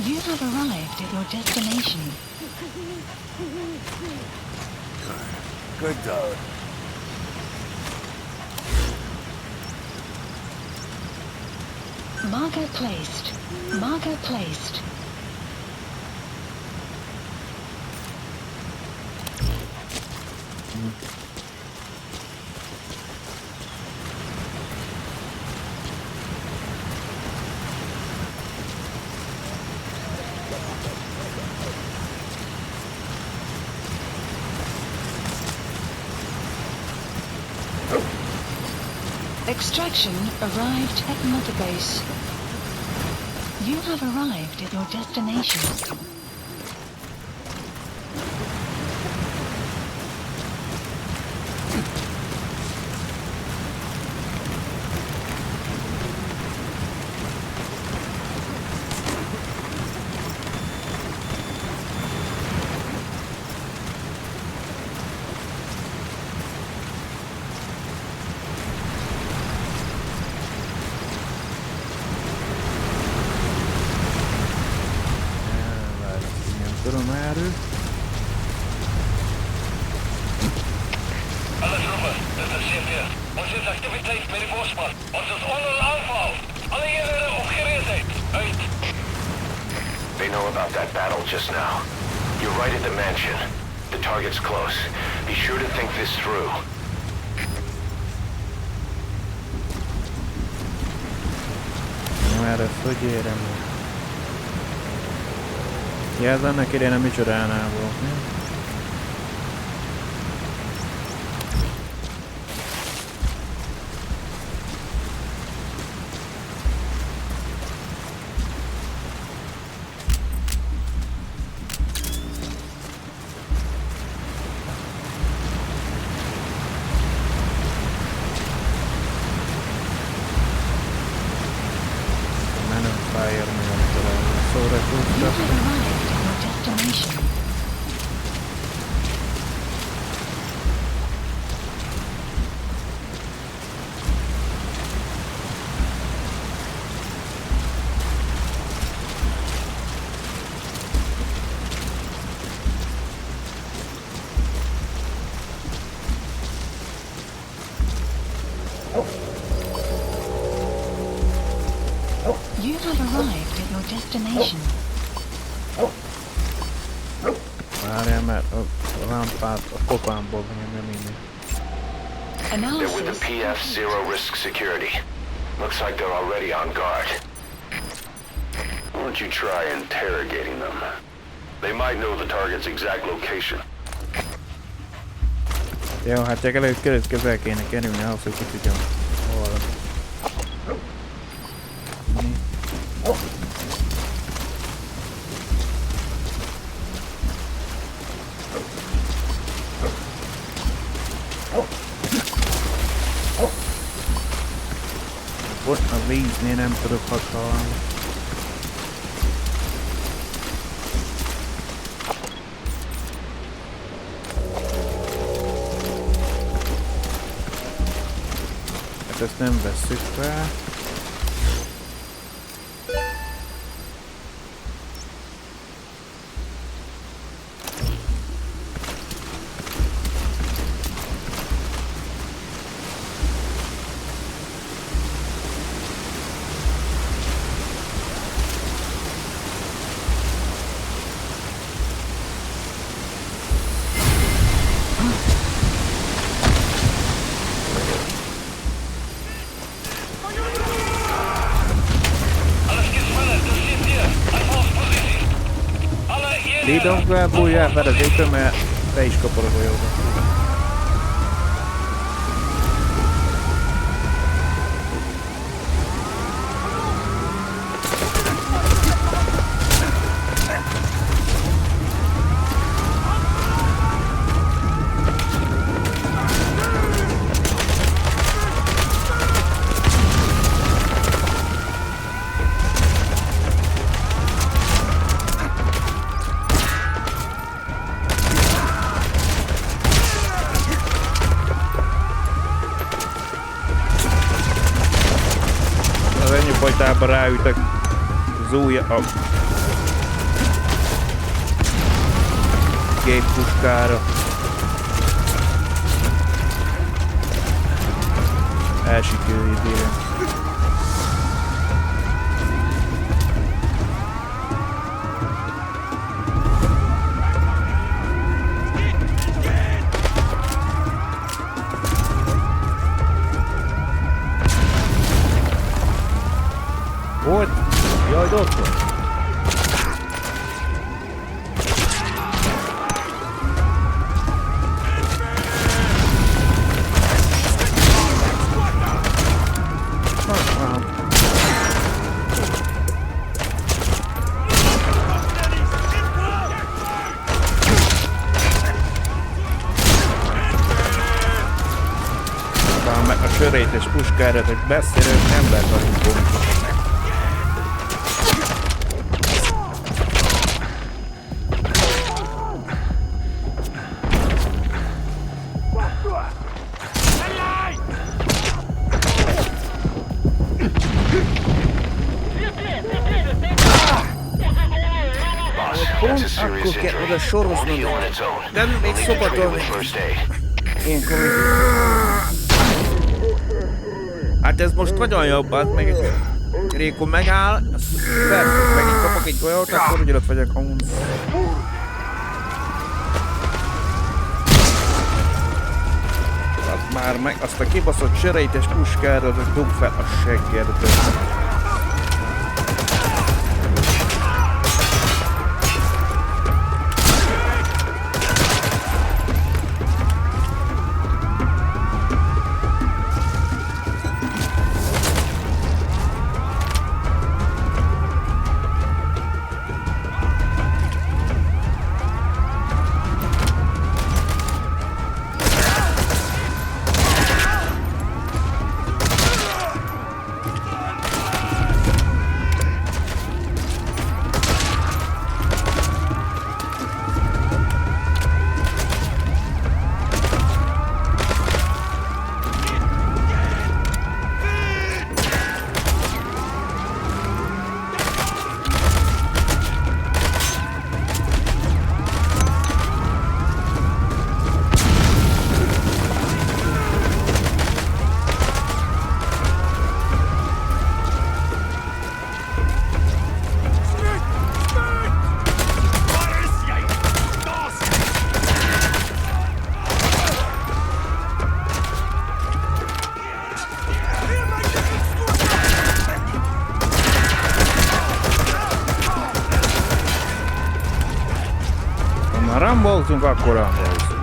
Speaker 3: You have arrived at your destination.
Speaker 11: Good dog.
Speaker 3: Marker placed. Marker placed. Extraction arrived at Mother Base. You have arrived at your destination.
Speaker 1: Tudomáról.
Speaker 6: Alle troepen, dit is CP. Ons is activiteit met die bosman. Ons is onder aanval. Alle eenhede op gereedheid. Uit.
Speaker 2: They know about that battle just now. You're right at the mansion. The target's close. Be sure to think this through.
Speaker 1: Már ezt hogy érem? Jelz annak idején a micsodánál volt, nem? pályára megtalálni. Szóra
Speaker 3: You
Speaker 1: tudtak.
Speaker 3: have arrived at your destination. You have arrived at your destination.
Speaker 1: Várjál, mert a lámpát a kopámból nem inni.
Speaker 2: They're with the PF Zero Risk Security. Looks like they're already on guard. Why don't you try interrogating them? They might know the target's exact location.
Speaker 1: Jó, hát csak előtt közel kéne kerülni ahhoz, hogy ki tudjam hol. Ott a víznél nem tudok használni. Hát ezt nem vesszük fel. Lidonk bújjál fel az épő, mert te is kapod a golyóba. Fajtában ráütök az új a géppuskára. Elsikőjét ilyen. Volt? Jaj, ott van. Meg a sörétes puskára, hogy beszélő embert vagyunk pontos. Akkor kell oda soroznod, de még szopatolni. Ilyenkor még... Hát ez most nagyon jobb, az meg Réko megáll, persze, megint kapok egy golyót, akkor ugyanott vagyok a hunsz. Az már meg, azt a kibaszott sörejtes puskára, az dug fel a seggedbe. Már ramboltunk, akkor ramboltunk.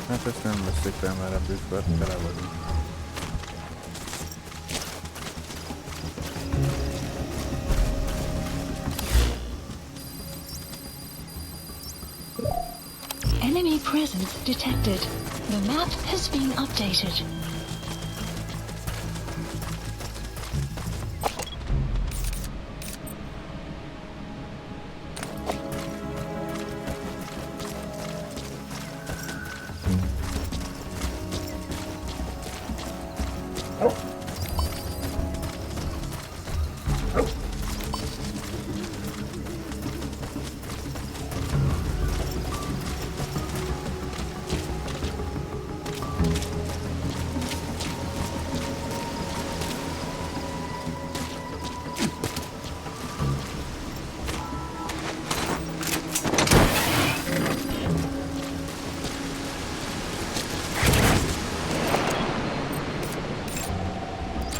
Speaker 1: Hát ezt nem veszük fel, mert a bükkört tele vagyunk.
Speaker 3: Enemy presence detected. The map has been updated.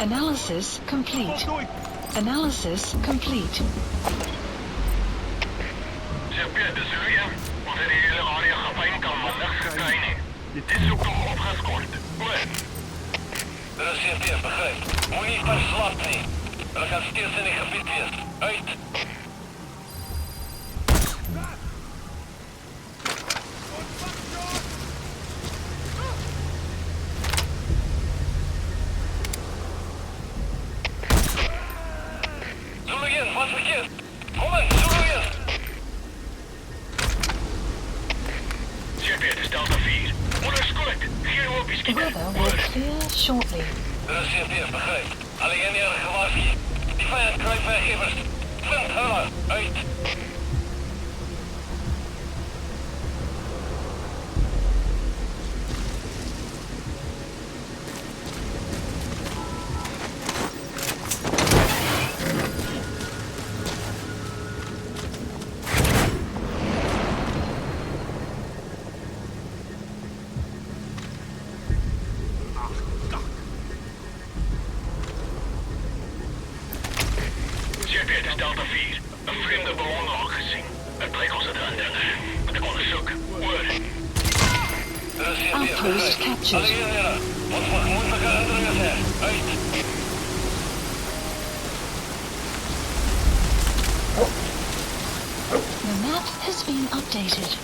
Speaker 3: Analysis complete. Analysis complete.
Speaker 6: Heb je de zuur? Of er hele area gefind kan man gekijnen. Dit is ook nog opgescoord. Er is hier weer begrijp. Moet niet verslapt zijn. Er gaat steeds in een gebied weer. Uit.
Speaker 3: Shortly.
Speaker 6: Er is hier weer begrijp. Alleen er gewaarschuwd. Die vijand krijgt werkgevers. Vindt hulp. Uit.
Speaker 3: Outpost captured. The map has been updated.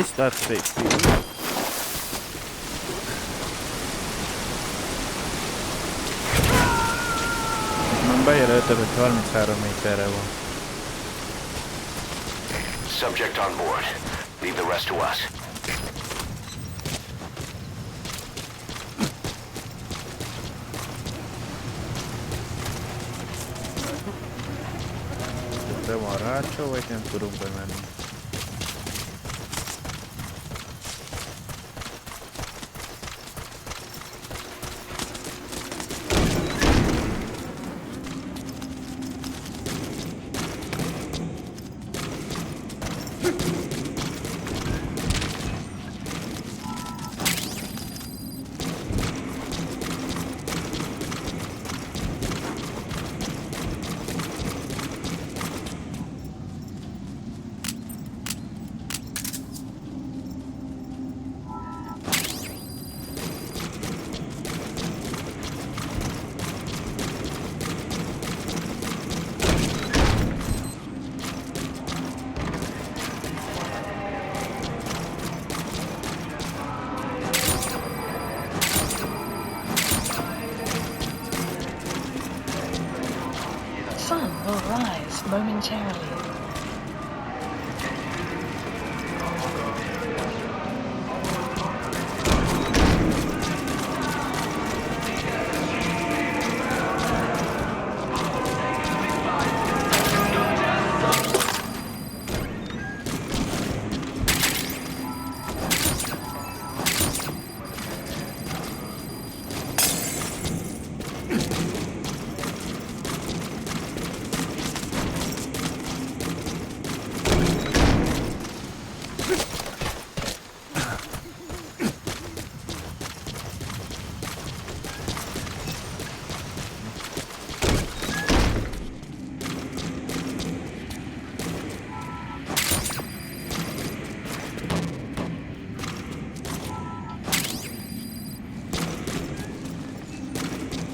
Speaker 1: least that's safe. Nem bejelölted, hogy 33 méterre van.
Speaker 2: Subject on board. Leave the rest to us.
Speaker 1: De van rácsó, vagy nem tudunk bemenni?
Speaker 3: Sun will rise momentarily.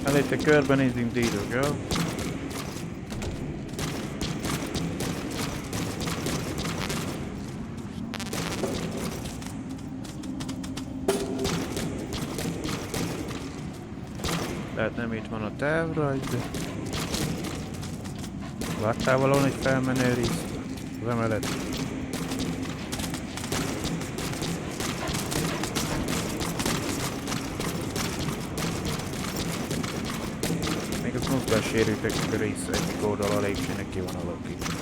Speaker 1: Elég körbenézünk díjról. Tehát nem itt van a távrajz, de... Láttál valahol egy felmenő részt az emelet? Még a mozgás sérülteknek a része egyik oldal a lépcsőnek ki van alakítva.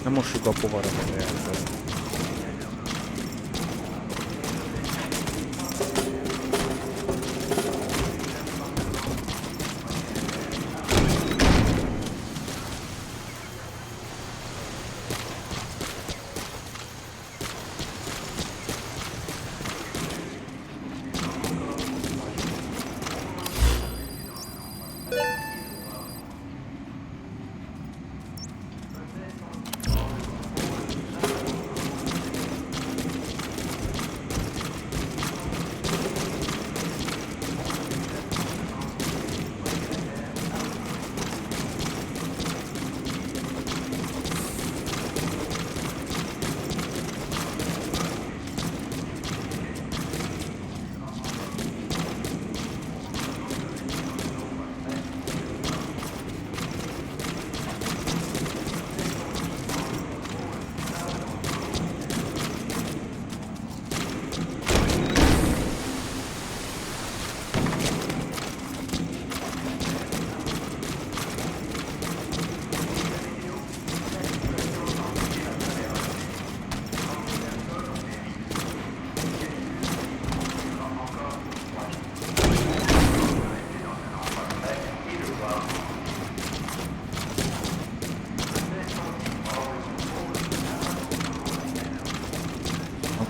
Speaker 1: Nem mossuk a povarakat el.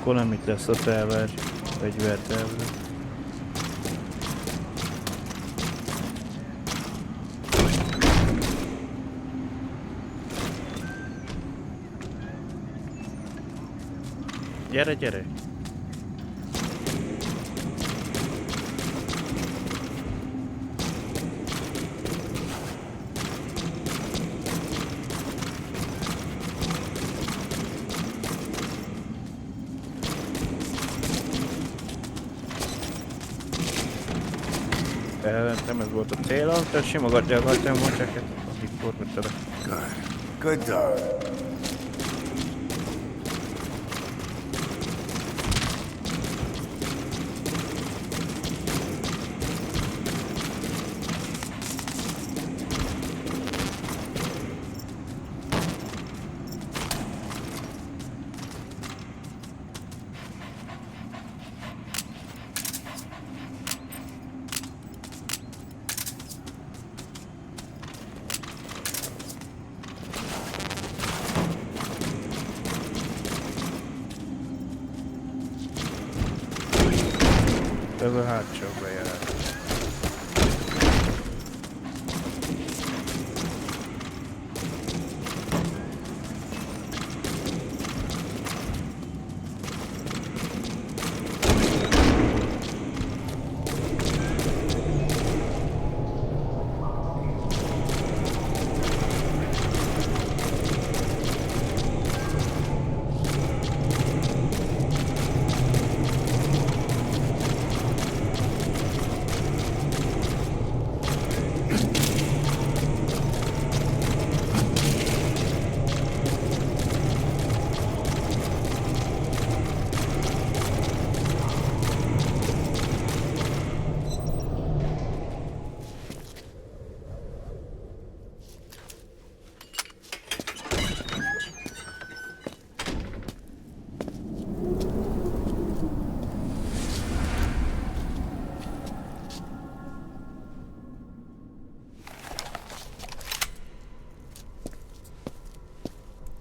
Speaker 1: Konamit lesz a felver, fegyvertervő. Gyere, gyere! Nem ez volt a célom, tehát simogatni akartam a mocseket, addig forgattalak.
Speaker 4: Good dog.
Speaker 1: Ez a hátsó bejárat.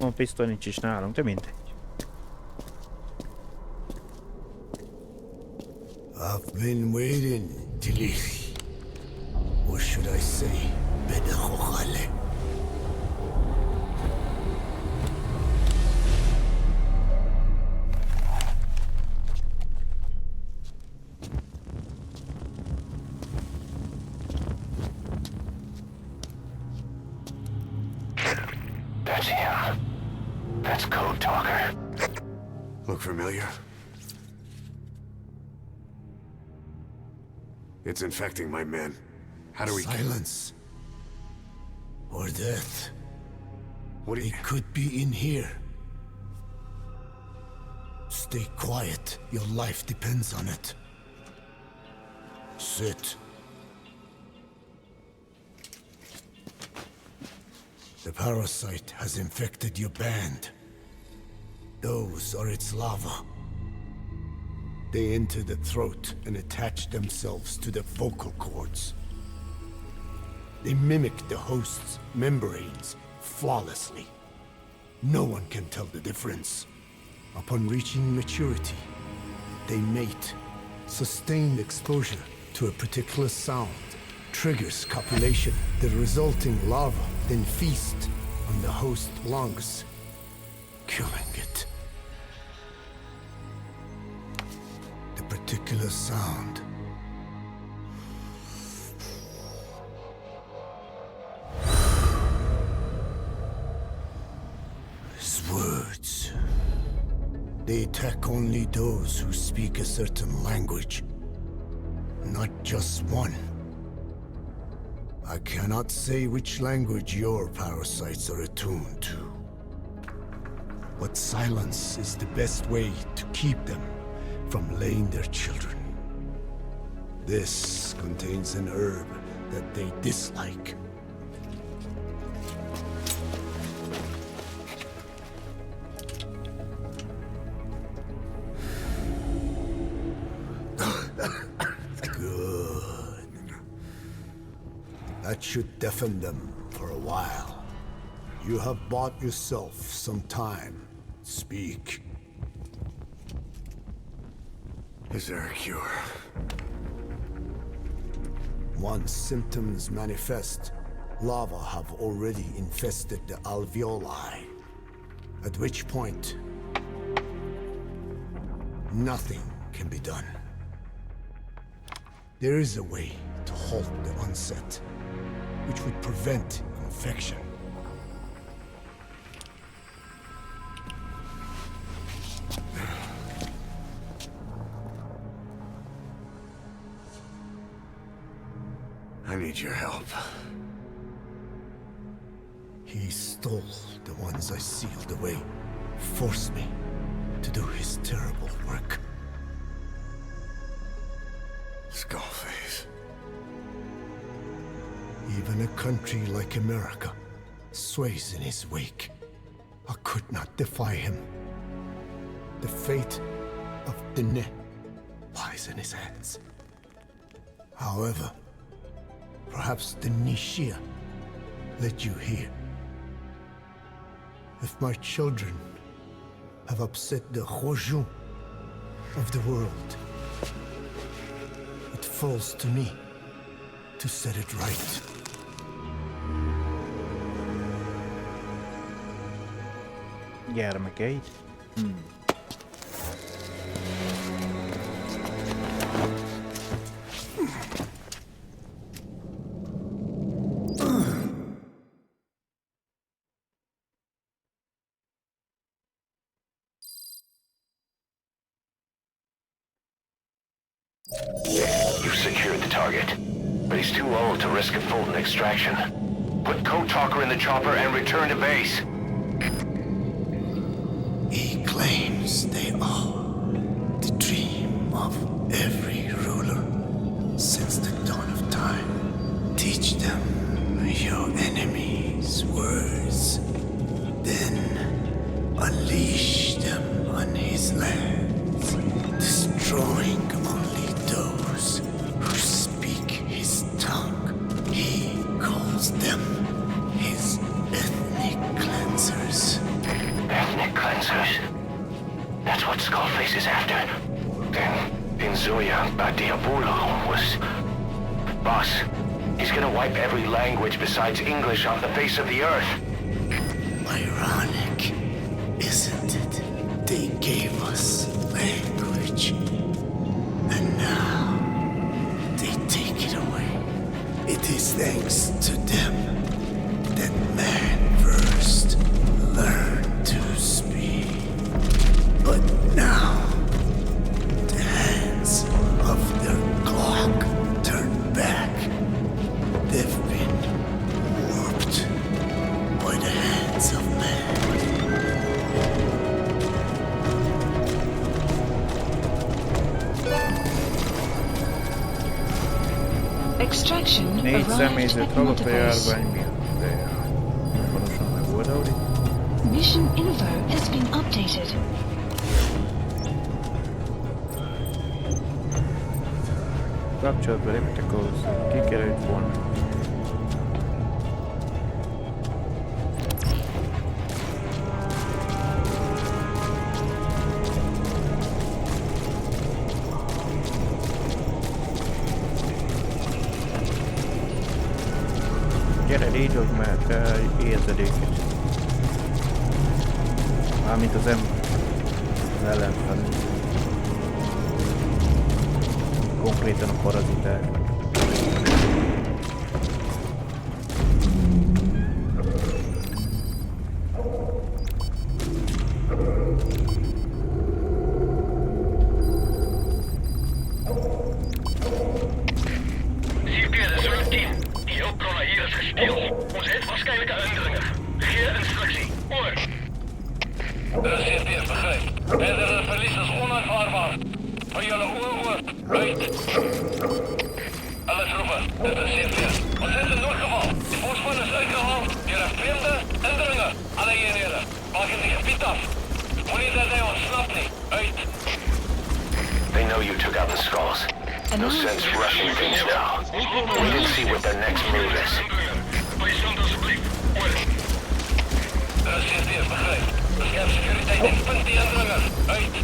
Speaker 1: Van pisztoly nincs is nálunk, de mindegy.
Speaker 4: I've been waiting, Tilly. What should I say? Bedakhale.
Speaker 2: That's him. That's Code Talker.
Speaker 11: Look familiar? It's infecting my men. How do we...
Speaker 4: Silence. Or death.
Speaker 11: What do you...
Speaker 4: It could be in here. Stay quiet. Your life depends on it. Sit. The parasite has infected your band. Those are its larvae. They enter the throat and attach themselves to the vocal cords. They mimic the host's membranes flawlessly. No one can tell the difference. Upon reaching maturity, they mate. Sustained exposure to a particular sound triggers copulation. The resulting larva then feast on the host lungs, killing it. The particular sound is words. They attack only those who speak a certain language, not just one. I cannot say which language your parasites are attuned to. But silence is the best way to keep them from laying their children. This contains an herb that they dislike. That should deafen them for a while. You have bought yourself some time. Speak. Is there a cure? Once symptoms manifest, lava have already infested the alveoli. At which point, nothing can be done. There is a way to halt the onset, which would prevent infection. I need your help. He stole the ones I sealed away, forced me to do his terrible work. Skullface. Even a country like America sways in his wake. I could not defy him. The fate of Dine lies in his hands. However, perhaps the Nishia led you here. If my children have upset the Rojun of the world, it falls to me to set it right.
Speaker 1: Gyermekeid.
Speaker 2: You've secured the target, but he's too old to risk a Fulton extraction. Put Code Talker in the chopper and return to base.
Speaker 4: He claims they are the dream of every ruler since the dawn of time. Teach them your enemy's words, then unleash them on his lands, destroying only those who speak his tongue. He calls them his ethnic cleansers.
Speaker 2: Ethnic cleansers? That's what Skullface is after. Then Inzuya Badiabulu was... Boss, he's gonna wipe every language besides English off the face of the earth.
Speaker 4: Ironic, isn't it? They gave us language, and now they take it away. It is thanks to them that man first learned to speak. But now, the hands of their clock turned back. They've been warped by the hands of man.
Speaker 3: Extraction
Speaker 1: 4
Speaker 3: arrived
Speaker 1: személyzet
Speaker 3: at
Speaker 1: halott a
Speaker 3: Motorbase.
Speaker 1: járvány miatt, de valósan megoldódik.
Speaker 3: Mission info has been updated.
Speaker 1: Kapcsolatba léptek ahhoz, ki kell őt vonni. Gyere, légyog, mert te érzedéket. Mármint az ellenfel. Konkrétan a paraziták.
Speaker 6: CP, de Zuluk 10. Die hulpbronnen hier is gesteeld. Ons heeft waarschijnlijk een indringer. Geef instructie. Oor. De CP begrijp. Verdere verlies is onaanvaardbaar. Van jullie oor. Uit. Alles roepen. Dit is CP. Ons is een noodgeval. De voorspan is uitgehaald door een vreemde indringer. Alle eenheden. Maak in die gebied af. Wanneer dat hij ontsnapt niet. Uit.
Speaker 2: They know you took out the skulls. No sense rushing things now. Wait and see what their next move is.
Speaker 6: Bijstand alsjeblieft. Oor. De CP begrijp. Bescherm securiteit en punt die indringer. Uit.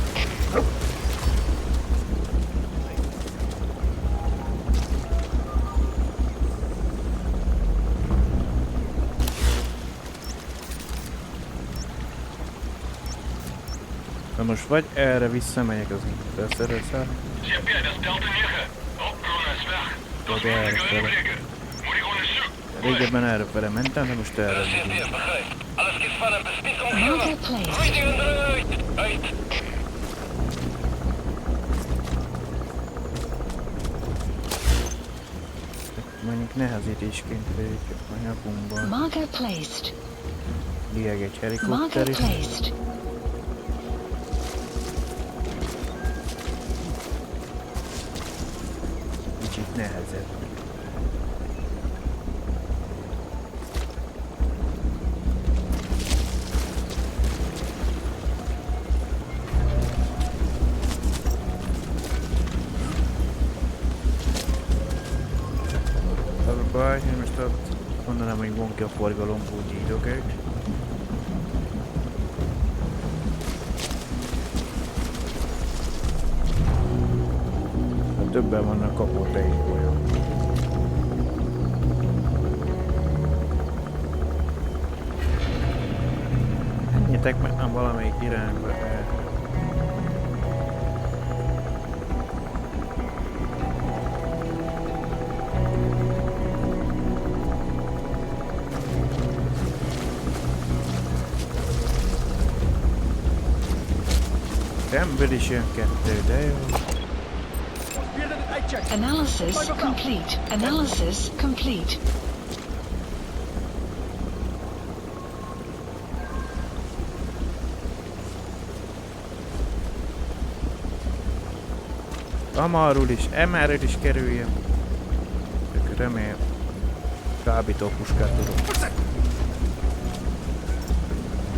Speaker 1: most vagy erre visszamegyek az beszerezel.
Speaker 6: CP, dat is Delta 9. Hulpbron is weg. Dat is
Speaker 1: Vagy erre
Speaker 6: moeilijke
Speaker 1: fele.
Speaker 6: inbreken. Moet ik onderzoek.
Speaker 1: Régebben erre fele mentem, de most erre megyek.
Speaker 6: CP, begrijp. Alles geht van een bespied
Speaker 3: Marker placed.
Speaker 6: Uitingen eruit. Uit.
Speaker 1: Mondjuk nehezítésként védjük a nyakunkban.
Speaker 3: Marker placed.
Speaker 1: Lieg egy
Speaker 3: Marker
Speaker 1: helikopter is.
Speaker 3: placed.
Speaker 1: Kicsit nehezebb. Az a baj, én most ott mondanám, hogy von ki a forgalomból gyídogok. Többen vannak kapotaik olyan. Menjetek meg nem valamelyik irányba el. Ebből is jön kettő, de jó.
Speaker 3: Analysis complete. Analysis complete.
Speaker 1: Amarul is, emerről is kerüljön. Csak remélem. Kábító puskát tudok.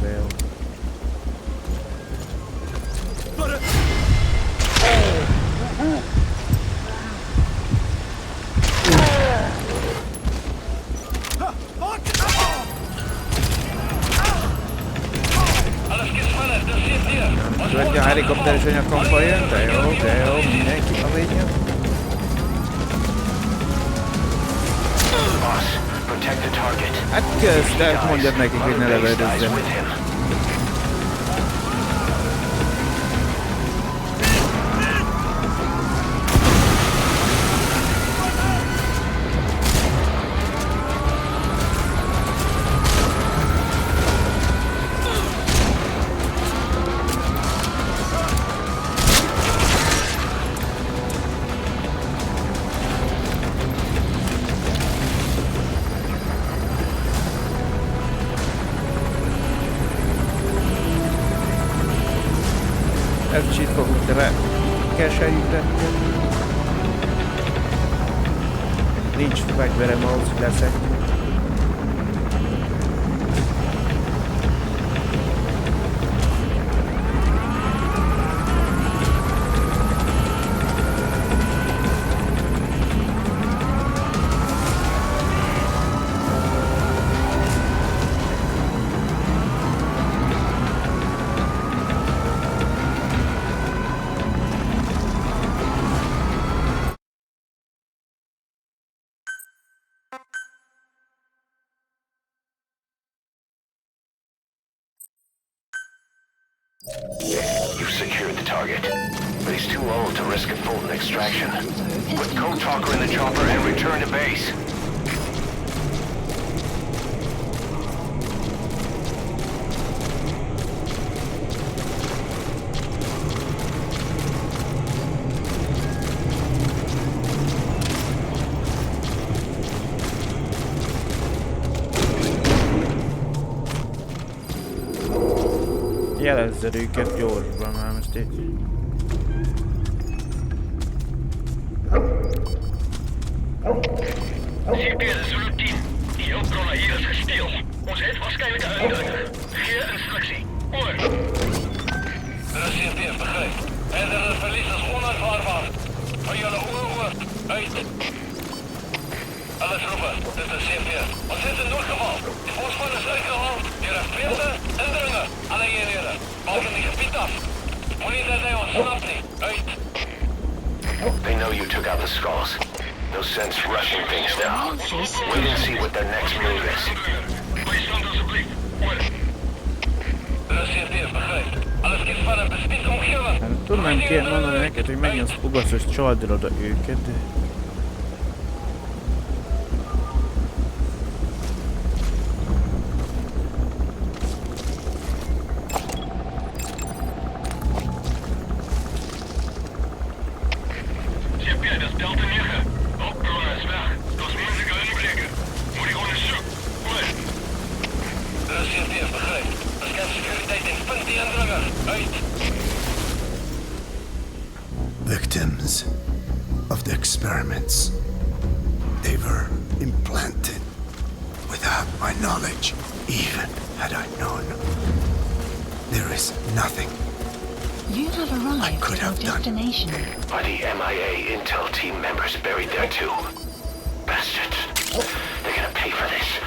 Speaker 1: De jó. Tudja, a helikopteres anyagkampa jön, de jó, mindenki a végén. Hát közte, mondjad nekik, hogy ne lövöldözzenek. Ez is fogunk te keserjük lettem. Nincs fegyverem ahhoz, hogy leszedjük.
Speaker 2: You've secured the target, but he's too old to risk a Fulton extraction. Put Code Talker in the chopper and return to base.
Speaker 1: Jelezzed őket gyorsban, már most itt.
Speaker 6: CP, Zulu 10. Die hulpbronnen hier is gesteeld. Ons heeft waarschijnlijk uitdrukken. Geef instructie. Oor. De CP, begrijp. Verdere verlies is onuitvaarbaar. Van jullie oor. Uit. Alles roepen. Dit is CP. Ons zit in noodgeval. De voorspan is uitgehaald. Hier heeft vreemde indringen. Alle eenheden. Buiten die gebied af. Moet niet dat hij ontsnapt niet. Uit.
Speaker 2: They know you took out the skulls. No sense rushing things now. Wait and see what their next move is.
Speaker 6: Bijstand alsjeblieft. Oor. De CP, begrijp. Alles gaat van een bespied
Speaker 1: Tudnám kéne mondani neked, hogy megint fogsz és csaldil oda őket, de...
Speaker 4: Victims of the experiments. They were implanted without my knowledge, even had I known. There is nothing
Speaker 3: You have arrived at your destination.
Speaker 2: Are the MIA intel team members buried there too? Bastards. They're gonna pay for this.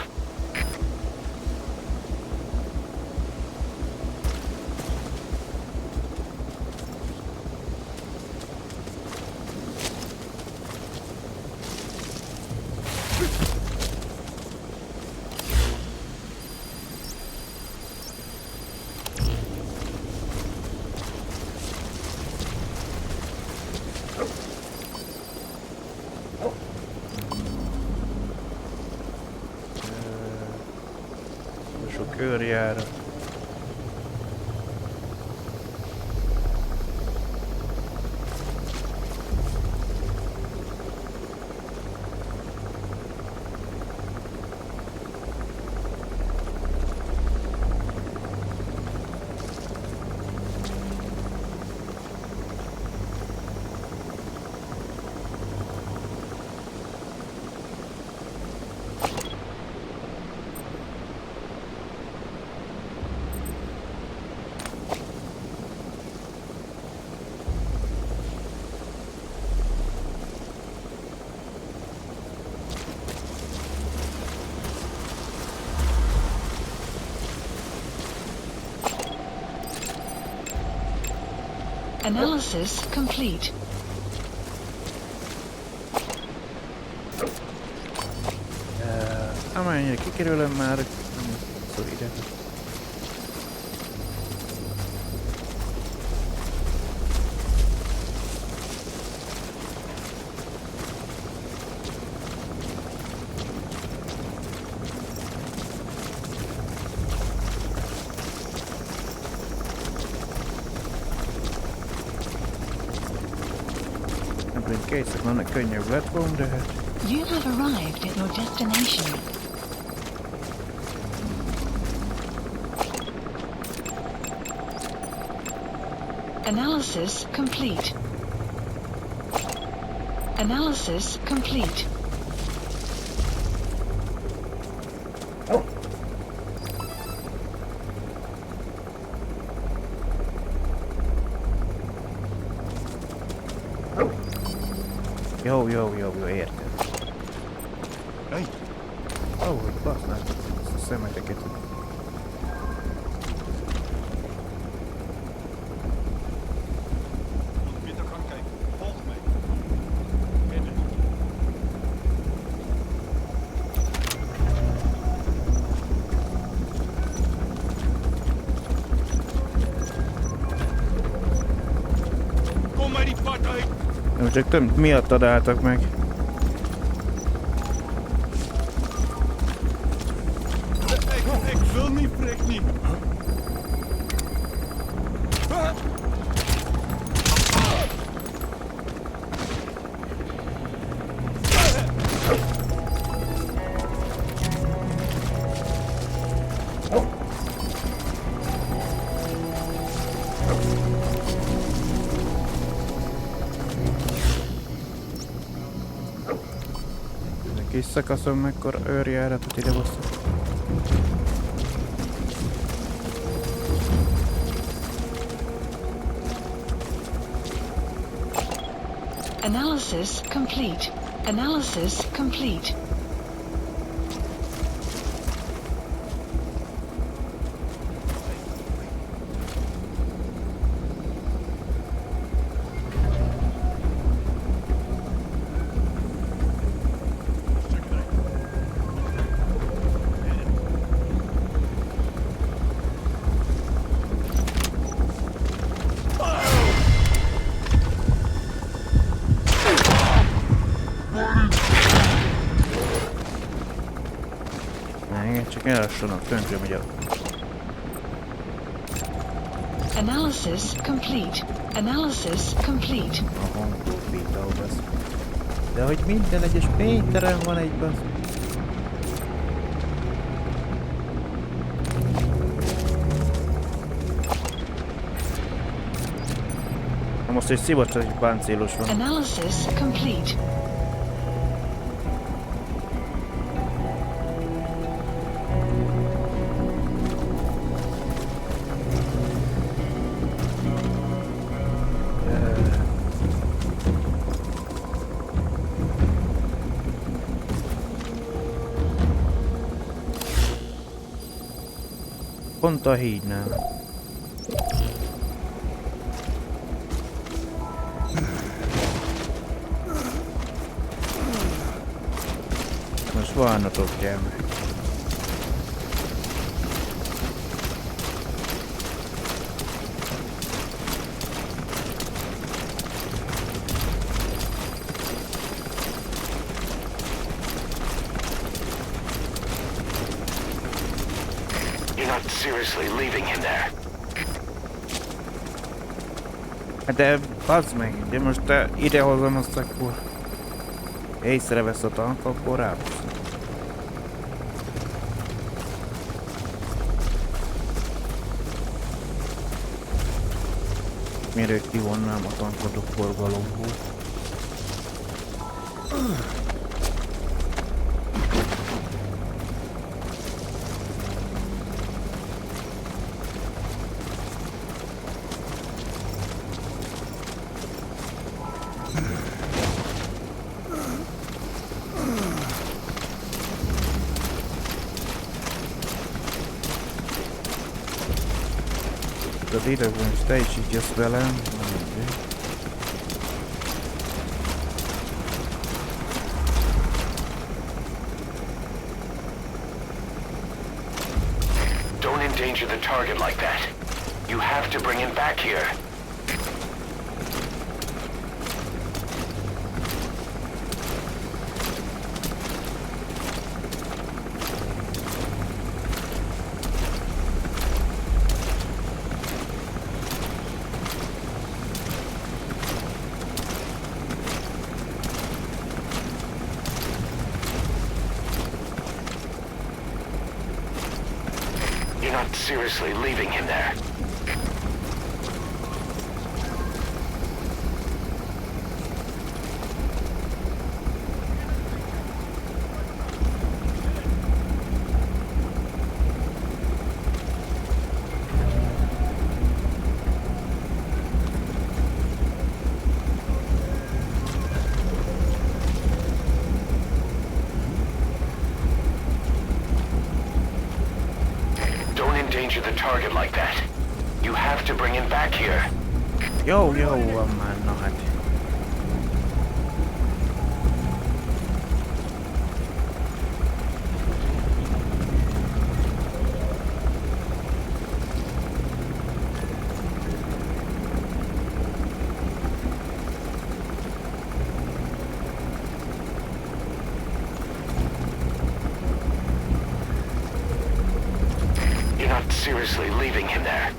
Speaker 1: Sok őrjára.
Speaker 3: Analysis complete.
Speaker 1: Amennyire kikerülöm már, szó ide. Készek vannak, könnyebb lett volna, de hát...
Speaker 3: You have arrived at your destination. Analysis complete. Analysis complete. Jó, értem.
Speaker 7: Hey.
Speaker 1: Hogy basznád a szemeteket.
Speaker 7: Peter kan kijken. Volg mij. Binnen. Kom maar die pad uit.
Speaker 1: Nem csak több miattad álltak meg.
Speaker 7: Ik wil niet, prik niet.
Speaker 1: Kis szakaszon mekkora őrjáratot ide basszak.
Speaker 3: Analysis complete. Analysis complete.
Speaker 1: Csak ellassanak, tönkre megy a...
Speaker 3: Analysis complete. Analysis complete.
Speaker 1: Aha, beta basz. De hogy minden egyes méteren van egy basz. Na most egy szivacs, egy páncélos van.
Speaker 3: Analysis complete.
Speaker 1: Pont a hídnál. Most várnatok kell meg.
Speaker 2: Seriously leaving him there.
Speaker 1: De bazd meg, de most te idehozom azt, akkor észrevesz a tank, akkor rábusz. Mielőtt kivonnám a tankot a forgalomból. Az idegben is te is így jössz velem.
Speaker 2: Don't endanger the target like that. You have to bring him back here. You're not seriously leaving him there. Endanger the target like that. You have to bring him back here.
Speaker 1: Jó, van már, na hát.
Speaker 2: Seriously leaving him there.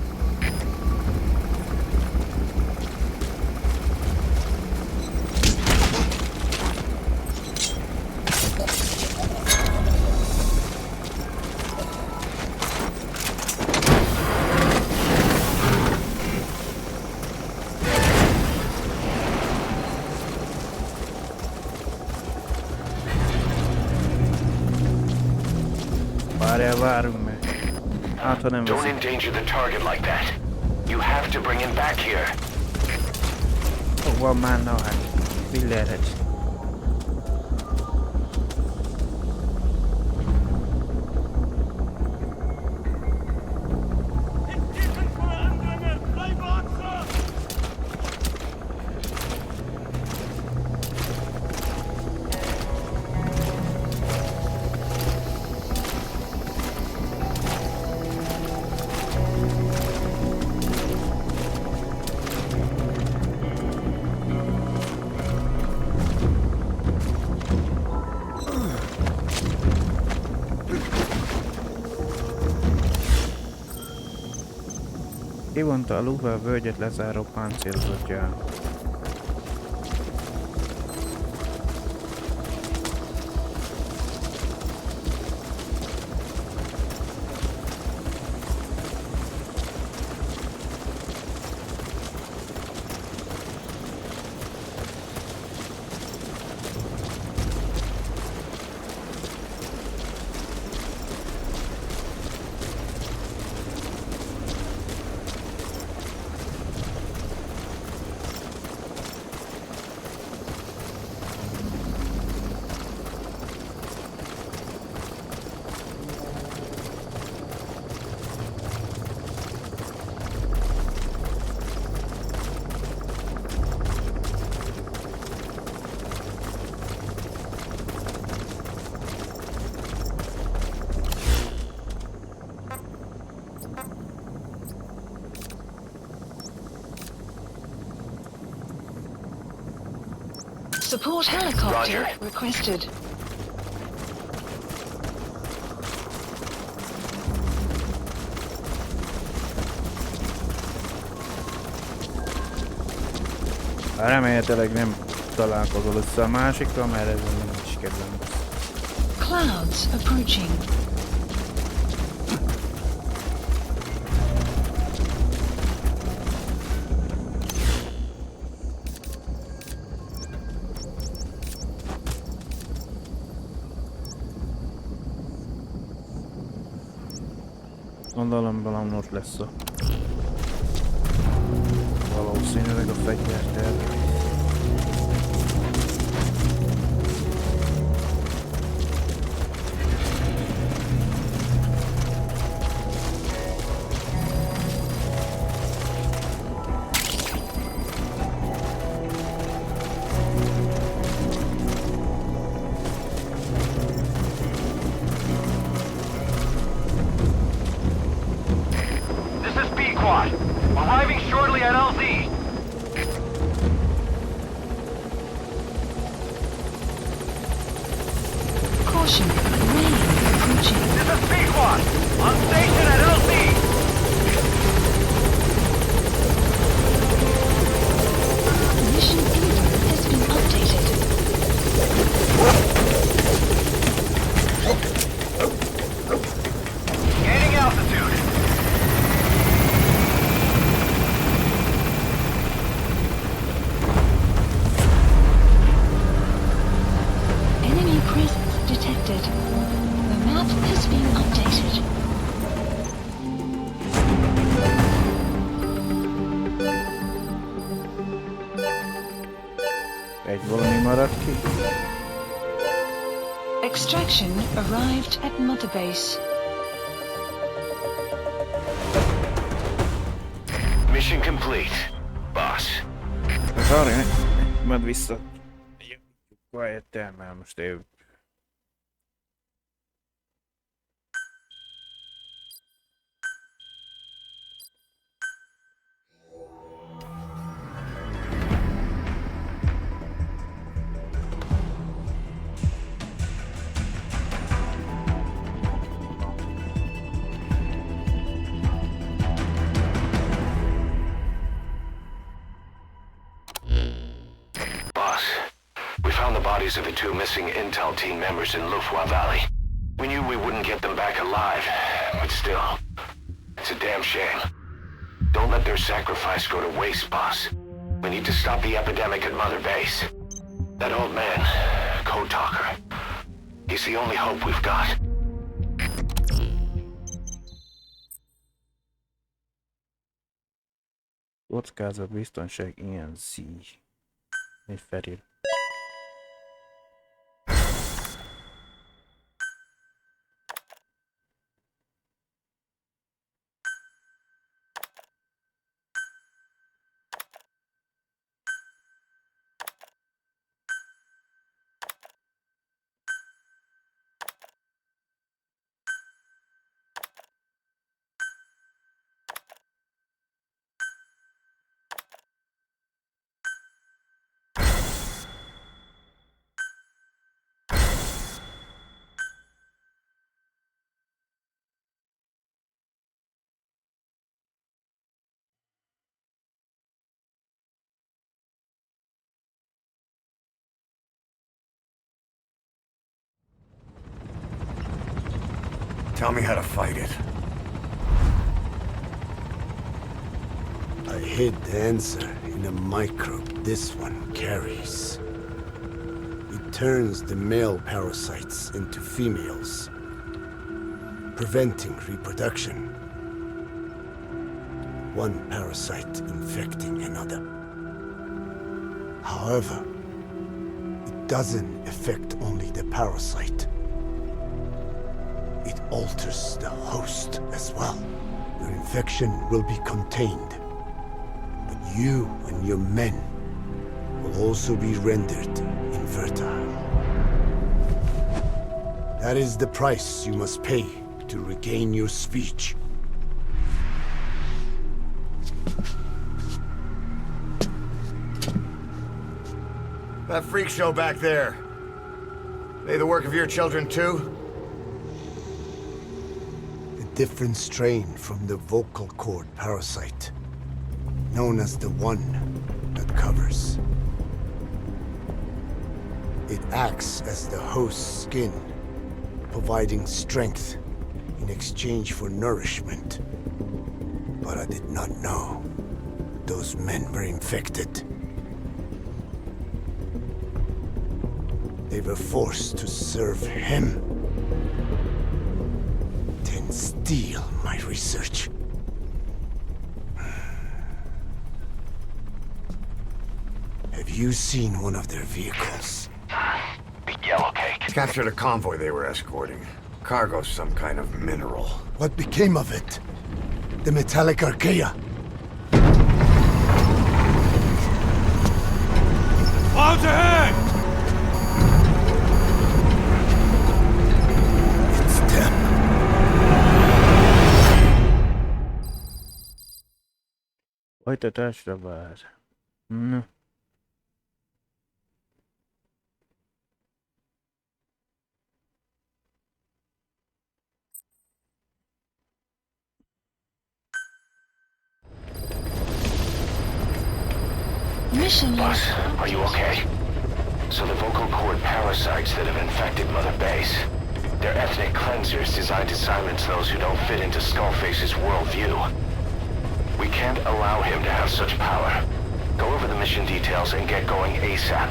Speaker 1: Várjunk meg. Hát, ha nem
Speaker 2: Don't
Speaker 1: veszik.
Speaker 2: endanger the target like that. You have to bring him back here.
Speaker 1: Van már, na hát. Billerhet. Kivonta a Luva völgyet lezáró páncélzatján.
Speaker 3: Support helicopter
Speaker 2: Roger.
Speaker 3: requested.
Speaker 1: Remélhetőleg nem találkozol össze a másikkal, mert ez nem is kedvem.
Speaker 3: Clouds approaching.
Speaker 1: Gondolom valami ott lesz a... valószínűleg a fegyverterv.
Speaker 8: Arriving shortly at LZ.
Speaker 3: Caution, rain approaching.
Speaker 8: This is Pequod. On station at LZ.
Speaker 3: Mission info has been updated.
Speaker 8: Gaining altitude.
Speaker 3: Enemy presence detected. The map has been updated.
Speaker 1: Egy valami maradt ki.
Speaker 3: Extraction arrived at Mother Base.
Speaker 2: Mission complete, boss.
Speaker 1: Várj, majd vissza. Quiet el, mert most én...
Speaker 2: Boss, we found the bodies of the two missing Intel team members in Lufwa Valley. We knew we wouldn't get them back alive, but still, it's a damn shame. Don't let their sacrifice go to waste, boss. We need to stop the epidemic at Mother Base. That old man, Code Talker, he's the only hope we've got.
Speaker 1: Kockázat, biztonság, ilyen szíj. Egy felirat.
Speaker 12: Tell me how to fight it.
Speaker 4: I hid the answer in a microbe this one carries. It turns the male parasites into females, preventing reproduction. One parasite infecting another. However, it doesn't affect only the parasite. It alters the host as well. Your infection will be contained, but you and your men will also be rendered infertile. That is the price you must pay to regain your speech.
Speaker 12: That freak show back there. They the work of your children too?
Speaker 4: A different strain from the vocal cord parasite, known as the one that covers. It acts as the host's skin, providing strength in exchange for nourishment. But I did not know those men were infected. They were forced to serve him, then steal my research. Have you seen one of their vehicles?
Speaker 2: Big yellow cake.
Speaker 12: Captured a convoy they were escorting. Cargo's some kind of mineral.
Speaker 4: What became of it? The metallic archaea?
Speaker 12: Clouds ahead!
Speaker 1: Folytatásra vár. Na.
Speaker 3: Mission
Speaker 2: Boss, are you okay? So the vocal cord parasites that have infected Mother Base, they're ethnic cleansers designed to silence those who don't fit into Skullface's worldview. We can't allow him to have such power. Go over the mission details and get going ASAP.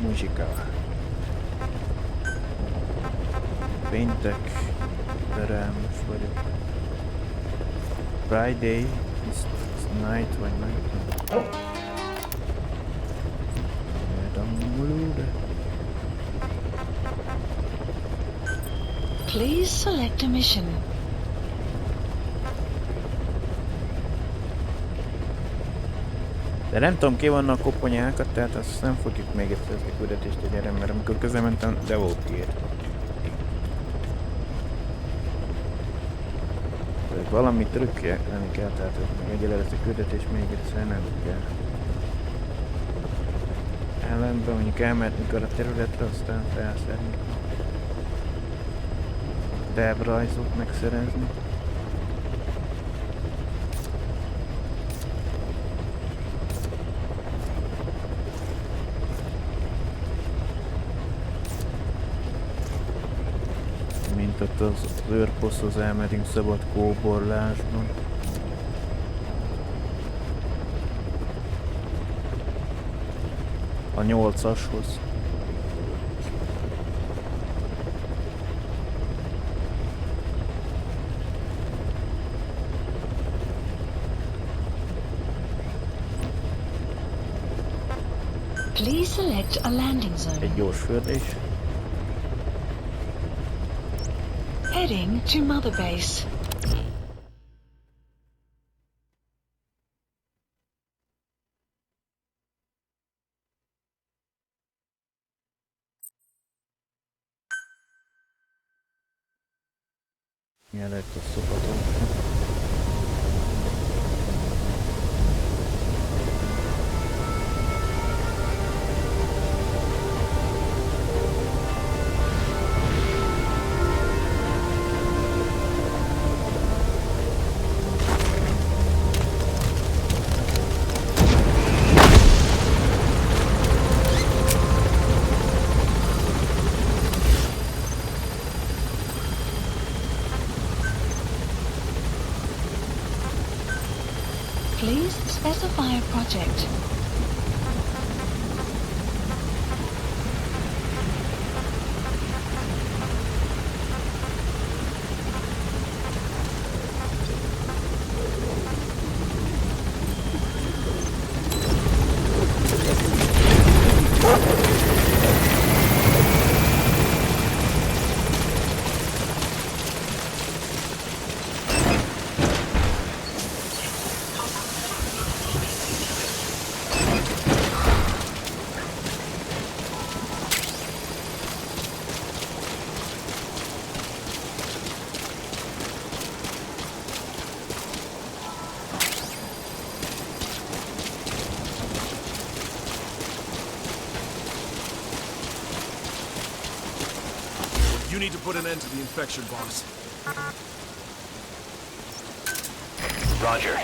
Speaker 1: Muzsika. Péntek. Szerelmes vagyok. Friday is night vagy night.
Speaker 3: Please select a mission.
Speaker 1: De nem tudom, ki vannak a koponyákat, tehát azt nem fogjuk még egyszer ezt a küldetést egy erre, mert amikor közelmentem, de volt kiért. Tehát valami trükkje lenni kell, tehát meg egyelőre ezt a küldetést még egyszer nem kell. Ellenben mondjuk elmehetünk arra a területre, aztán felszerni. Tervrajzot megszerezni. Mint ott az őrposzhoz elmegyünk szabad kóborlásban. A 8-ashoz.
Speaker 3: Please select a landing zone.
Speaker 1: Egy gyors földés.
Speaker 3: Heading to Mother Base.
Speaker 1: Mielőtt a szopató.
Speaker 3: Please specify a project.
Speaker 13: You need to put an end to the infection, boss.
Speaker 2: Roger.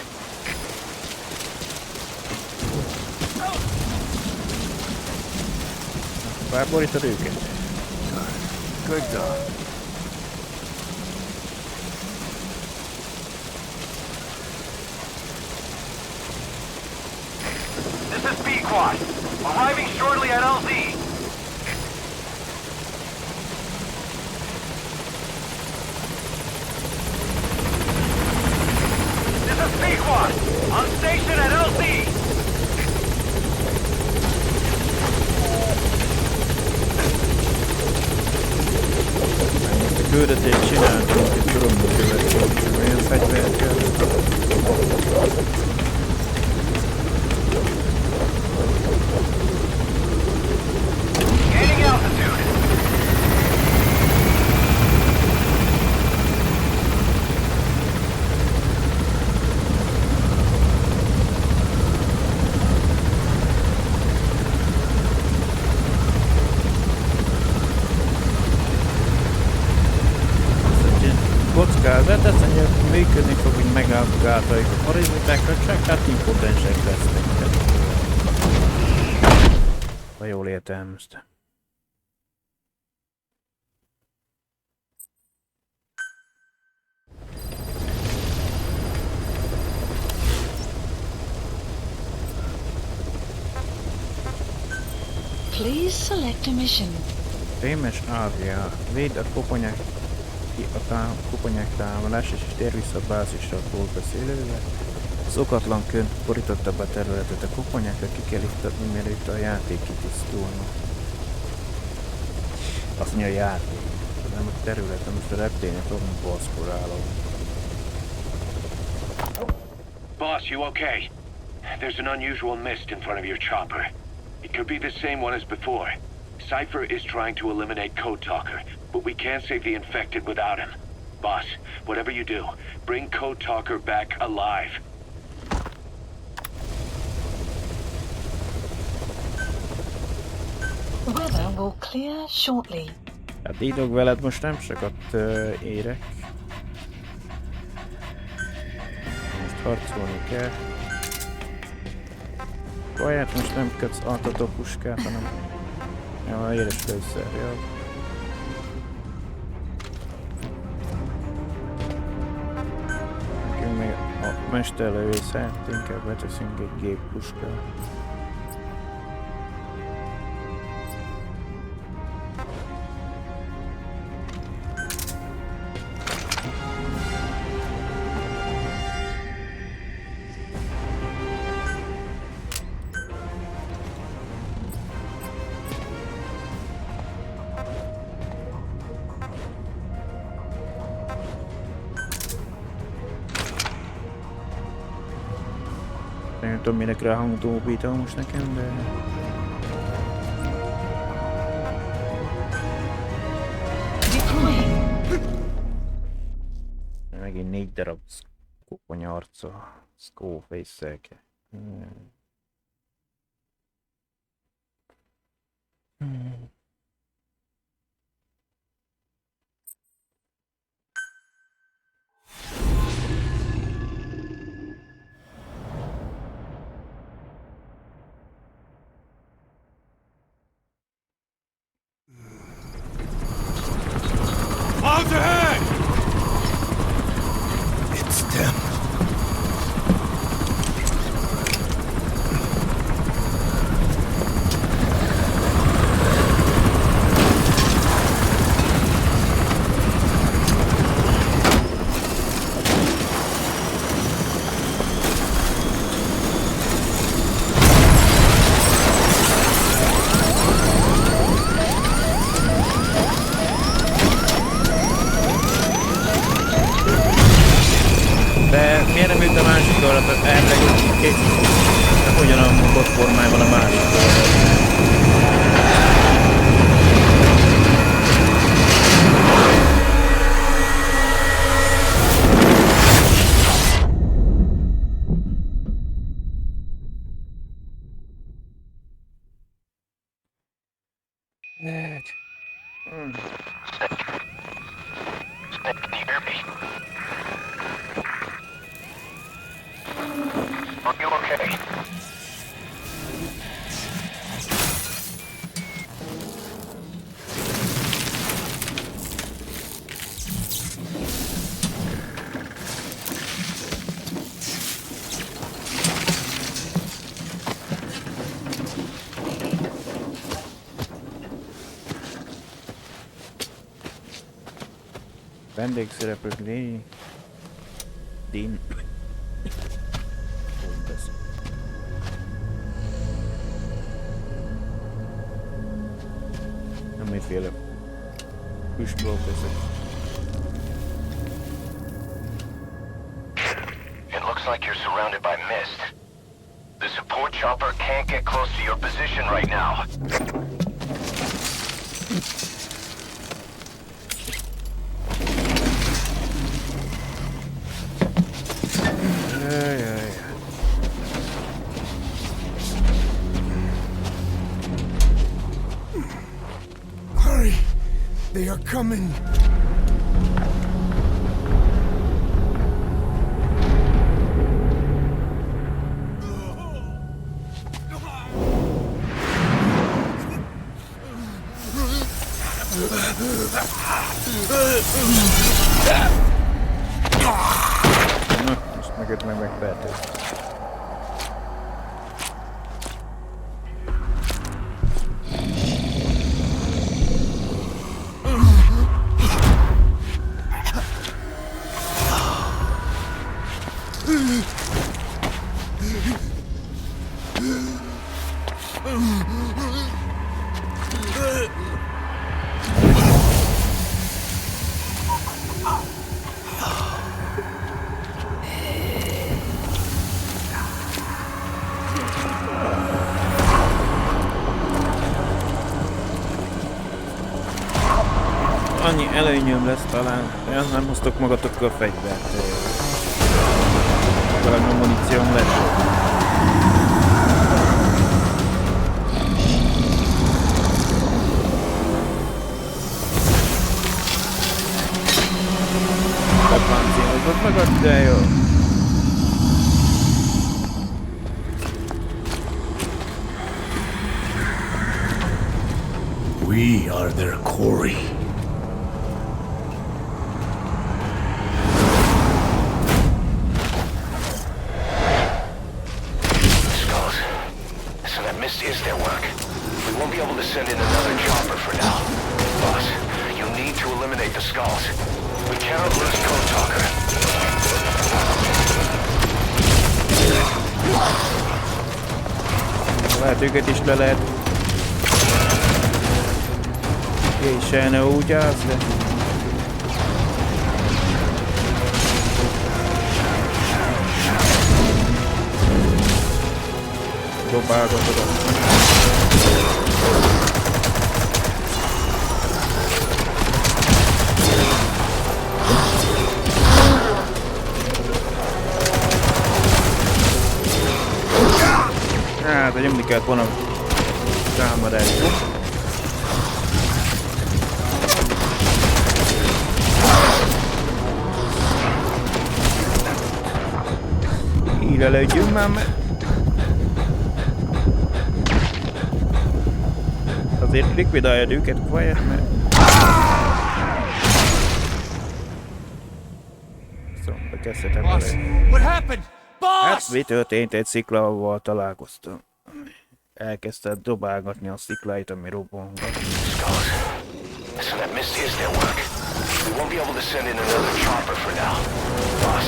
Speaker 1: Felborítod őket?
Speaker 12: Good dog.
Speaker 8: This is B-Quad. Arriving shortly at LZ. This is B-Quad. On station at LZ.
Speaker 1: Küldetést csináltunk, és tudom, hogy következő olyan fegyvert kell.
Speaker 8: Gaining altitude.
Speaker 1: Kockázat, ezt mondja, működni fog, hogy megállgáltaljuk a parazitákat, csak hát impotensek lesznek. Ha jól értelmezte.
Speaker 3: Please select a mission.
Speaker 1: Rémes ávja. Védd a koponyák támadás és tér vissza a bázisra a túlbeszélővel. Szokatlan könt borította be a területet, a koponyákra ki kell iktatni, mielőtt a játék kitisztulna. Azt mondja a játék, nem a területen, most a reptények fogunk baszkorálom.
Speaker 2: Boss, you okay? There's an unusual mist in front of your chopper. It could be the same one as before. Cypher is trying to eliminate Code Talker, but we can't save the infected without him. Boss, whatever you do, bring Code Talker back alive.
Speaker 3: Weather will clear shortly.
Speaker 1: Hát ídog veled most nem sokat érek. Most harcolni kell. Vaját most nem kötsz átadó puskát, hanem... Ja, éles lőszer, jó. Nekünk még a mesterlövészet, inkább beteszünk egy géppuskát. Nem tudom, minek ráhangolóbítom most nekem, de... Megint 4 darab koponyarca, Skullface-ek.
Speaker 13: Clouds ahead!
Speaker 4: It's them.
Speaker 1: erre jön ki. Hogyan a bot formájában a másik oldal.
Speaker 2: Are you okay?
Speaker 1: Vendégszereplők Din. Semmiféle füstről teszek.
Speaker 2: It looks like you're surrounded by mist. The support chopper can't get close to your position right now.
Speaker 4: Hurry! They are coming!
Speaker 1: Most meg megbehető. Annyi előnyöm lesz talán, nem hoztok magatokkal fegyvert. Valami munícióm lesz. Bepáncélozod magad, de jó.
Speaker 4: We are their quarry.
Speaker 2: Is their work. We won't be able to send in another chopper for now. Boss, you need to eliminate the skulls. We cannot lose Code Talker.
Speaker 1: Lehet őket is le lehet késelni úgy az, de... Dobálgatod a... Hát, de nyomni kellett volna támadást. Ide legyünk már meg. Azért likvidáljad őket, Quiet, mert... Szóval bekezdhetem vele. Hát mi történt? Egy sziklával találkoztam. Elkezdte dobálgatni a szikláit, ami robbangat.
Speaker 2: So that mist is their work. We won't be able to send in another chopper for now. Boss,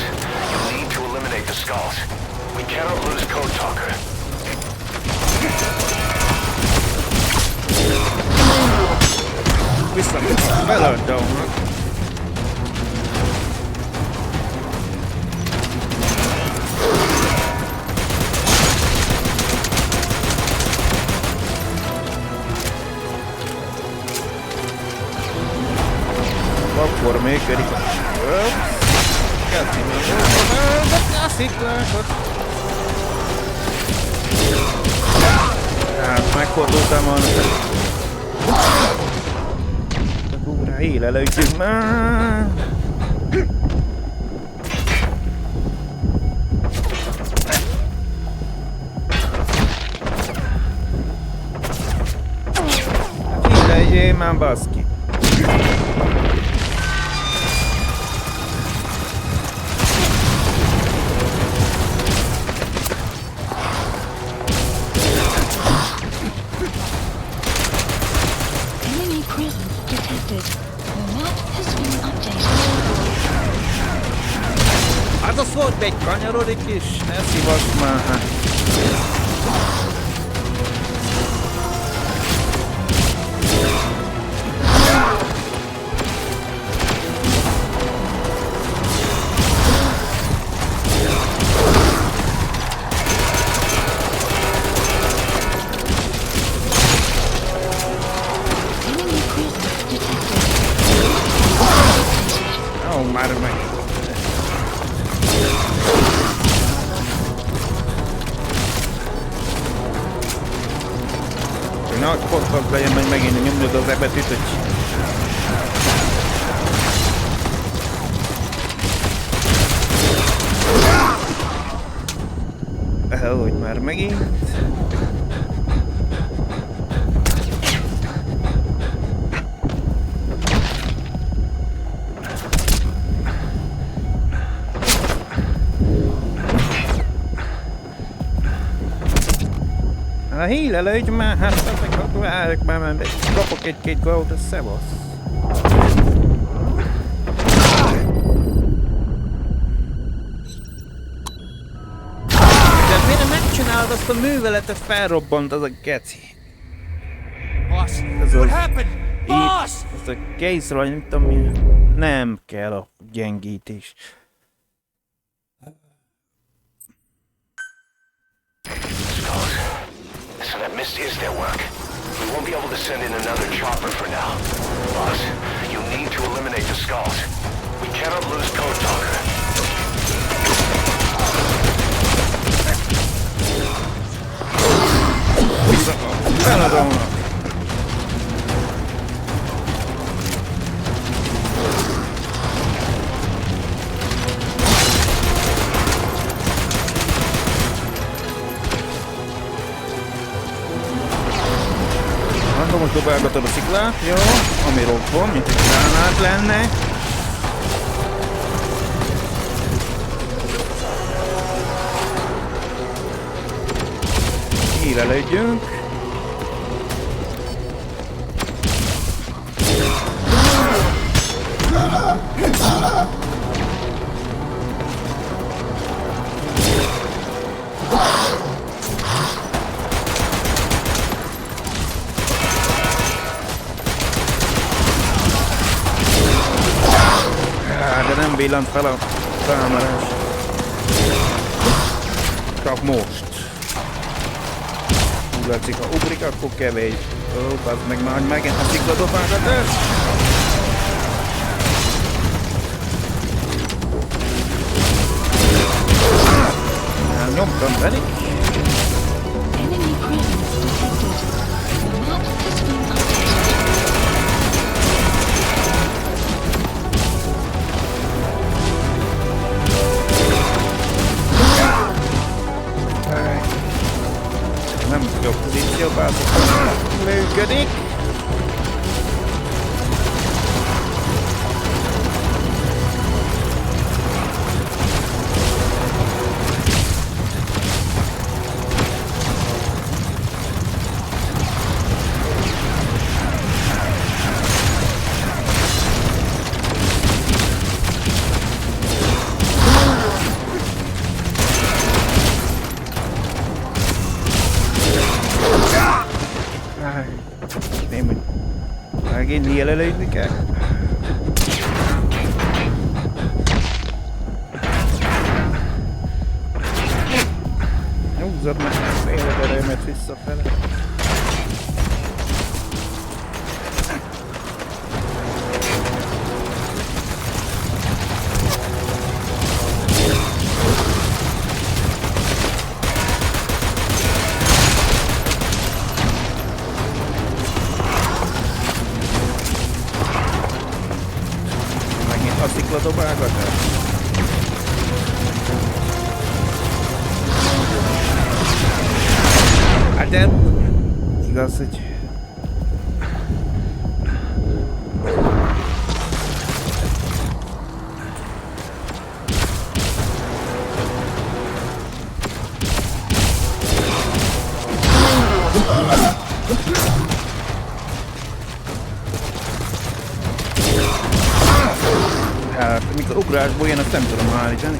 Speaker 2: you need to eliminate the skulls. We cannot lose Code Talker.
Speaker 1: Visszament a Meltdown-nak. működik. Kell kimenni a sziklákat. Hát megfordultam volna. Rá élelőjtjük már. Legyél már, baszki!
Speaker 3: Enemy presence detected. The map has been updated.
Speaker 1: Hát az volt egy kanyarodik is, ne szívass már hát. Na, pont legyen, hogy megint nyomod az ebetűt, hogy... Ahogy már megint... A hílelődj már, hát ezek várjuk már, mert kapok egy-két gólt, ez szevasz. De miért megcsinálod azt a műveletet, felrobbant az a geci?
Speaker 10: Boss,
Speaker 1: ez
Speaker 10: what happened? Boss!
Speaker 1: Ez a készről, nem tudom mi. Nem kell a gyengítés.
Speaker 2: So that mist is their work. We won't be able to send in another chopper for now. Boss, you need to eliminate the skulls. We cannot lose Code Talker.
Speaker 1: Most dobálgatod a sziklát, jó, ami robban, mint egy gránát lenne. Hírelődjünk. De nem villant fel a támadás. Csak most. Úgy látszik, ha ugrik, akkor kevés. Ó, bazd meg már, hogy megint a szikladobálgatás. Nyomtam pedig.
Speaker 3: Enemy presence detected. The map has been updated.
Speaker 1: Nem jó pozícióba, működik. Megint jelölődni kell. Húzzad meg fél erőmet visszafele. dobálgatás. Hát de... igaz, hogy... Hát, mikor ugrásból jön, azt nem tudom állítani.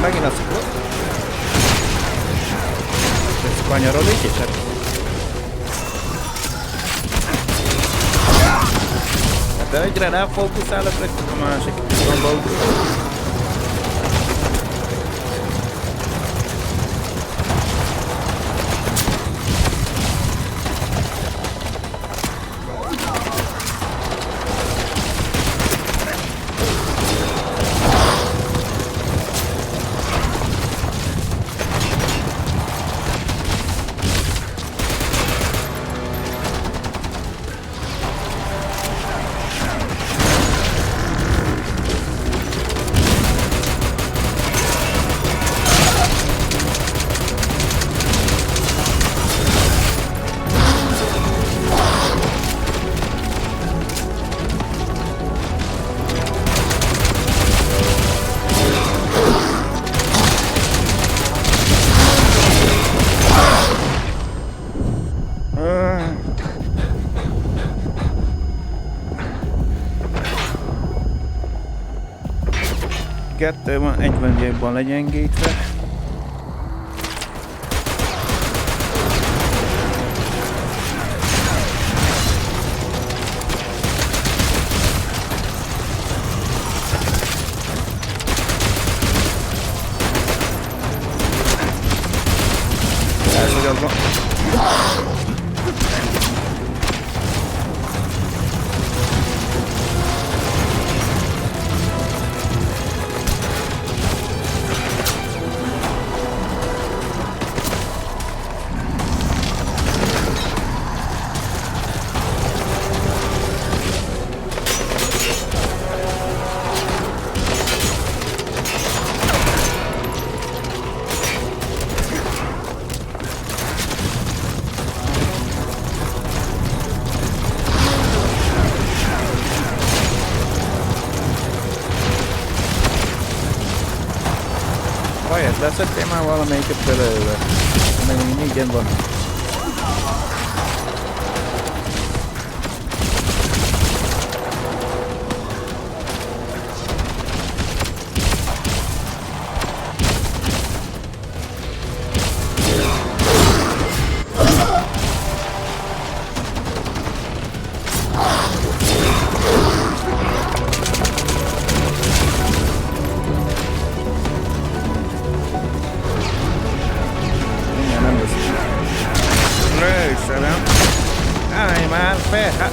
Speaker 1: Megint azt kanyarodik, és hát... de egyre ráfókuszálok, hogy a másik gomba ugrok. Kettő van, egy van jobban legyengítve. Ez, hogy az van. Vajat, leszettél már valamelyiket belőle? Meg még négyen van. Állj már fel! Hát.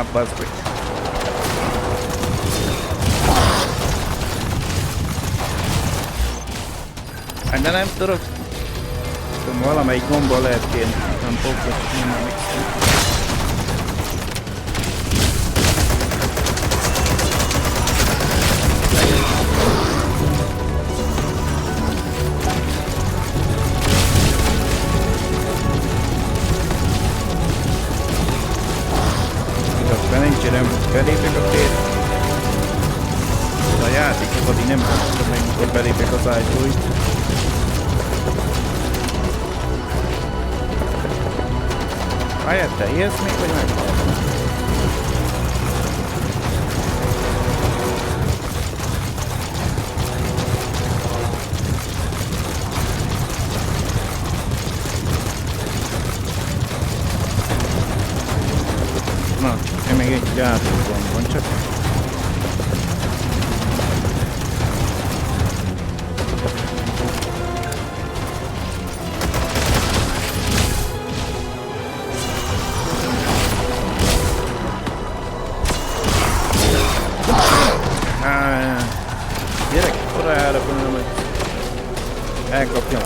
Speaker 1: bazd meg. Hát de nem tudok. Valamelyik gombbal lehet kéne. Nem fogok minden mixet. Nem belépek a tér. A játékok addig nem tudom meg, mikor belépek az ajtóit. Várjál, te élsz még, vagy meg? Na, én még egy játékom van csak. Gyerek, oda elrakom, hogy elkapjam.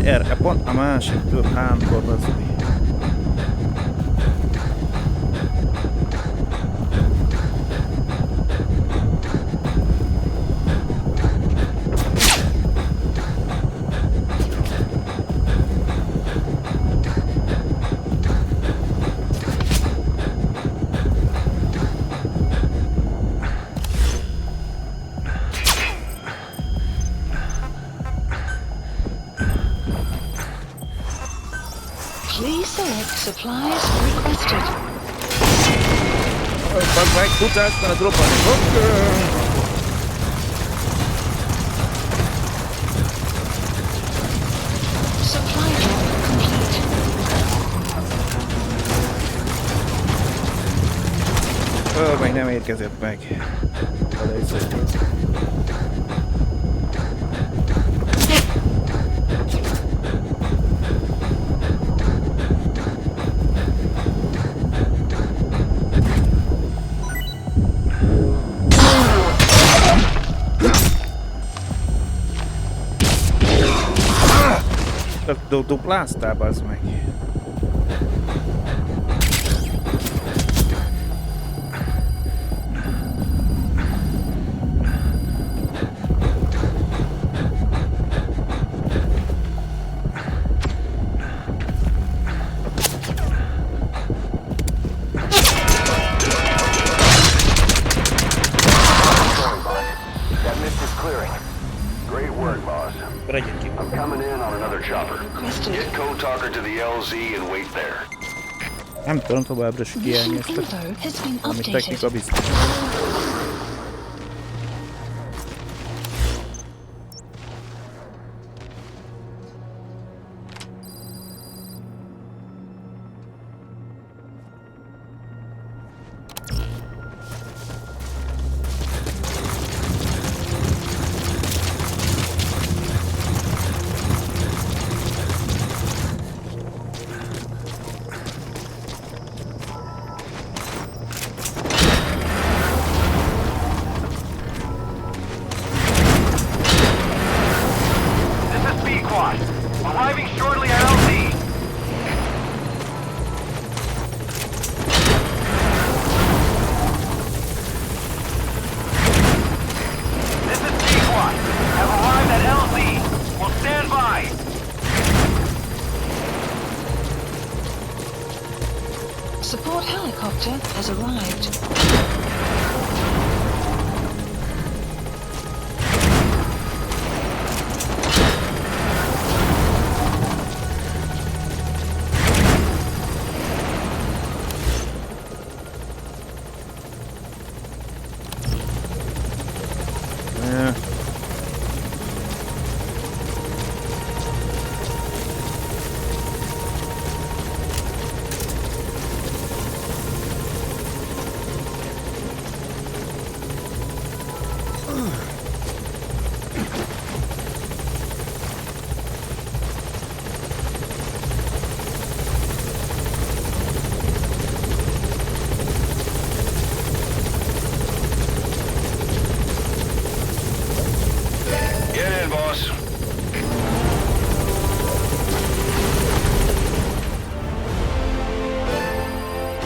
Speaker 1: Erre pont a másik több hámkor az mi.
Speaker 3: Supplies requested.
Speaker 1: Fuck meg, tudsz a dropolni.
Speaker 3: Supply drop complete.
Speaker 1: Meg nem érkezett meg. Dupláztál, bazd meg.
Speaker 2: I'm coming in on another chopper. Get code talker to the LZ and wait there.
Speaker 1: Nem tudom továbbra is kiállni ezt a technika biztos.
Speaker 3: helicopter has arrived.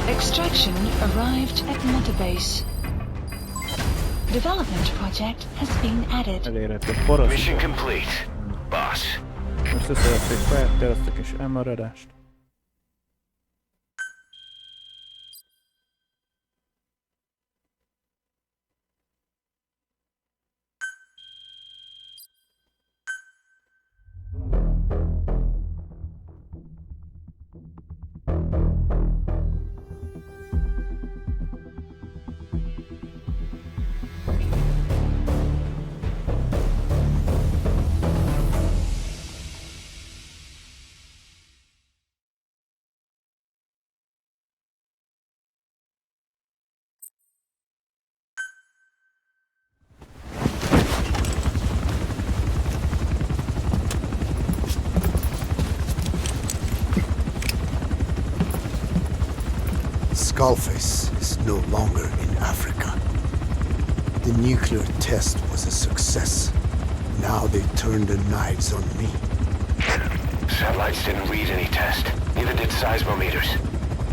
Speaker 3: Extraction arrived at Mother Base. Development project has been added.
Speaker 2: Mission complete, boss.
Speaker 1: Összeszerezték, feltereztek és elmaradást.
Speaker 4: Skullface is no longer in Africa. The nuclear test was a success. Now they turned their knives on me.
Speaker 2: Satellites didn't read any test. Neither did seismometers.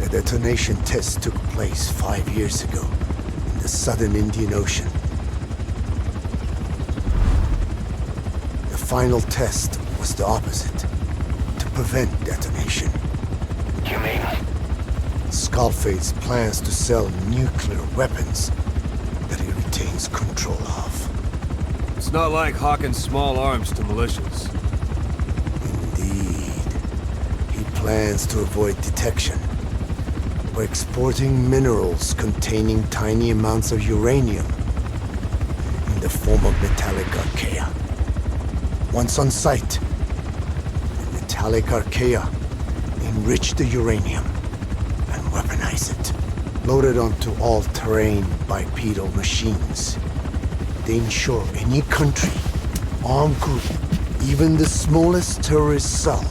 Speaker 4: The detonation test took place 5 years ago in the southern Indian Ocean. The final test was the opposite, to prevent detonation.
Speaker 2: You mean?
Speaker 4: Skullface plans to sell nuclear weapons that he retains control of.
Speaker 11: It's not like hawking small arms to militias.
Speaker 4: Indeed. He plans to avoid detection by exporting minerals containing tiny amounts of uranium in the form of metallic archaea. Once on site, the metallic archaea enrich the uranium and weaponize it. Loaded onto all-terrain bipedal machines, they ensure any country, armed group, even the smallest terrorist cell,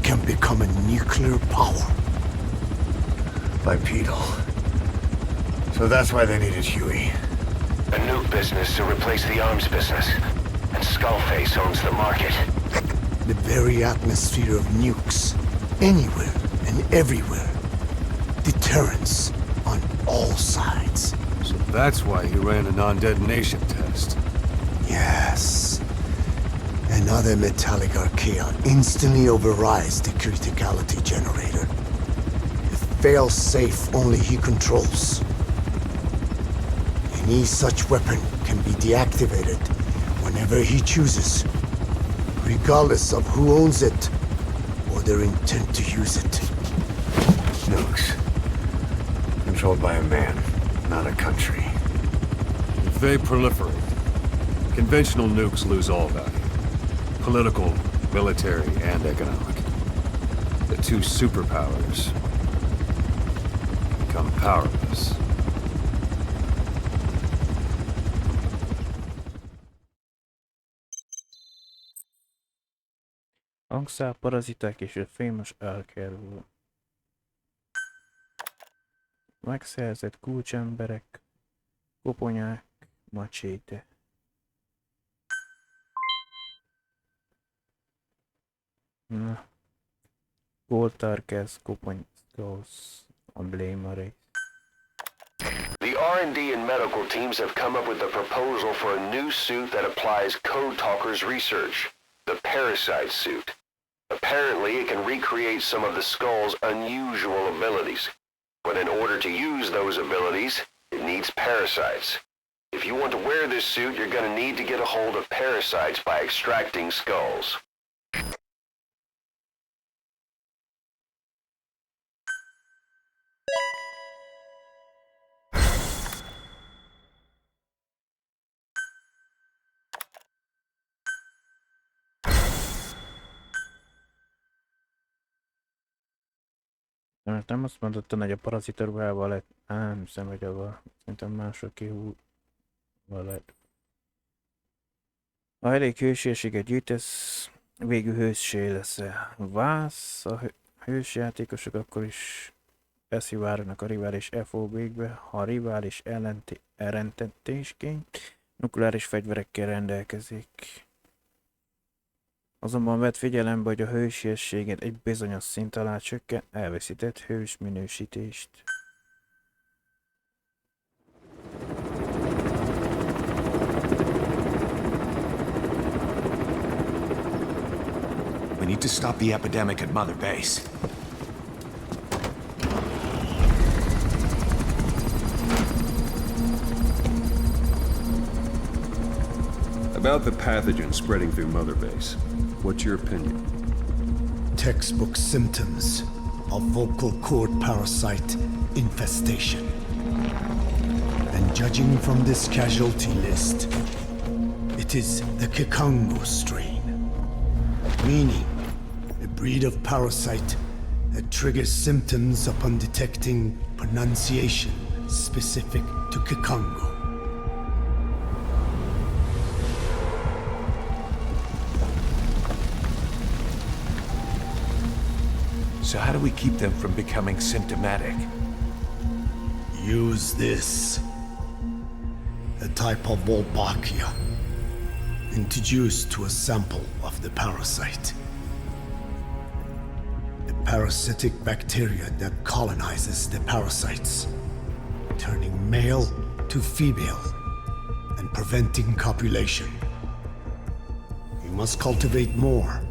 Speaker 4: can become a nuclear power.
Speaker 12: Bipedal. So that's why they needed Huey.
Speaker 2: A nuke business to replace the arms business. And Skullface owns the market.
Speaker 4: The very atmosphere of nukes, anywhere and everywhere. Deterrence on all sides.
Speaker 11: So that's why he ran a non-detonation test.
Speaker 4: Yes. Another metallic archaea instantly overrides the criticality generator. It fails safe only he controls. Any such weapon can be deactivated whenever he chooses, regardless of who owns it or their intent to use it.
Speaker 12: Nukes. Controlled by a man, not a country.
Speaker 11: If they proliferate, conventional nukes lose all value. Political, military, and economic. The two superpowers become powerless.
Speaker 1: Hangszál, paraziták és a fémes elkerül. Megszerzett kulcsemberek, koponyák, macséte. Na. Goltár kezd koponyához a Blame-re.
Speaker 2: The R&D and medical teams have come up with a proposal for a new suit that applies Code Talker's research. The Parasite suit. Apparently, it can recreate some of the Skull's unusual abilities. But in order to use those abilities, it needs parasites. If you want to wear this suit, you're gonna need to get a hold of parasites by extracting skulls.
Speaker 1: Nem azt mondotta, hogy a parazita ruhával lett. Nem hiszem, hogy avval. Szerintem másokéval lett. Ha elég hősérséget gyűjtesz, végül hőssé leszel. Válsz a hős játékosok akkor is beszivárognak a rivális FOB-kbe, ha a rivális ellentetésként nukleáris fegyverekkel rendelkezik. Azonban vedd figyelembe, hogy a hősiességet egy bizonyos szint alá csökken, elveszített hős minősítést.
Speaker 14: We need to stop the epidemic at Mother Base.
Speaker 15: About the pathogen spreading through Mother Base, what's your opinion?
Speaker 4: Textbook symptoms of vocal cord parasite infestation. And judging from this casualty list, it is the Kikango strain, meaning a breed of parasite that triggers symptoms upon detecting pronunciation specific to Kikango.
Speaker 14: So how do we keep them from becoming symptomatic?
Speaker 4: Use this. A type of Wolbachia, introduced to a sample of the parasite. A parasitic bacteria that colonizes the parasites, turning male to female and preventing copulation. We must cultivate more.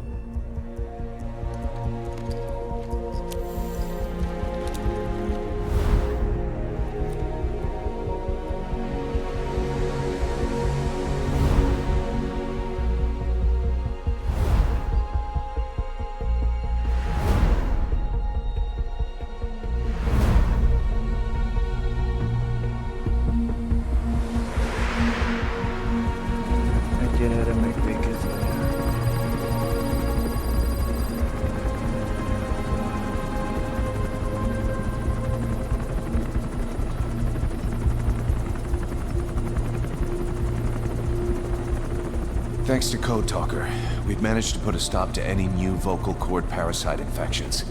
Speaker 14: Thanks to Code Talker, we've managed to put a stop to any new vocal cord parasite infections.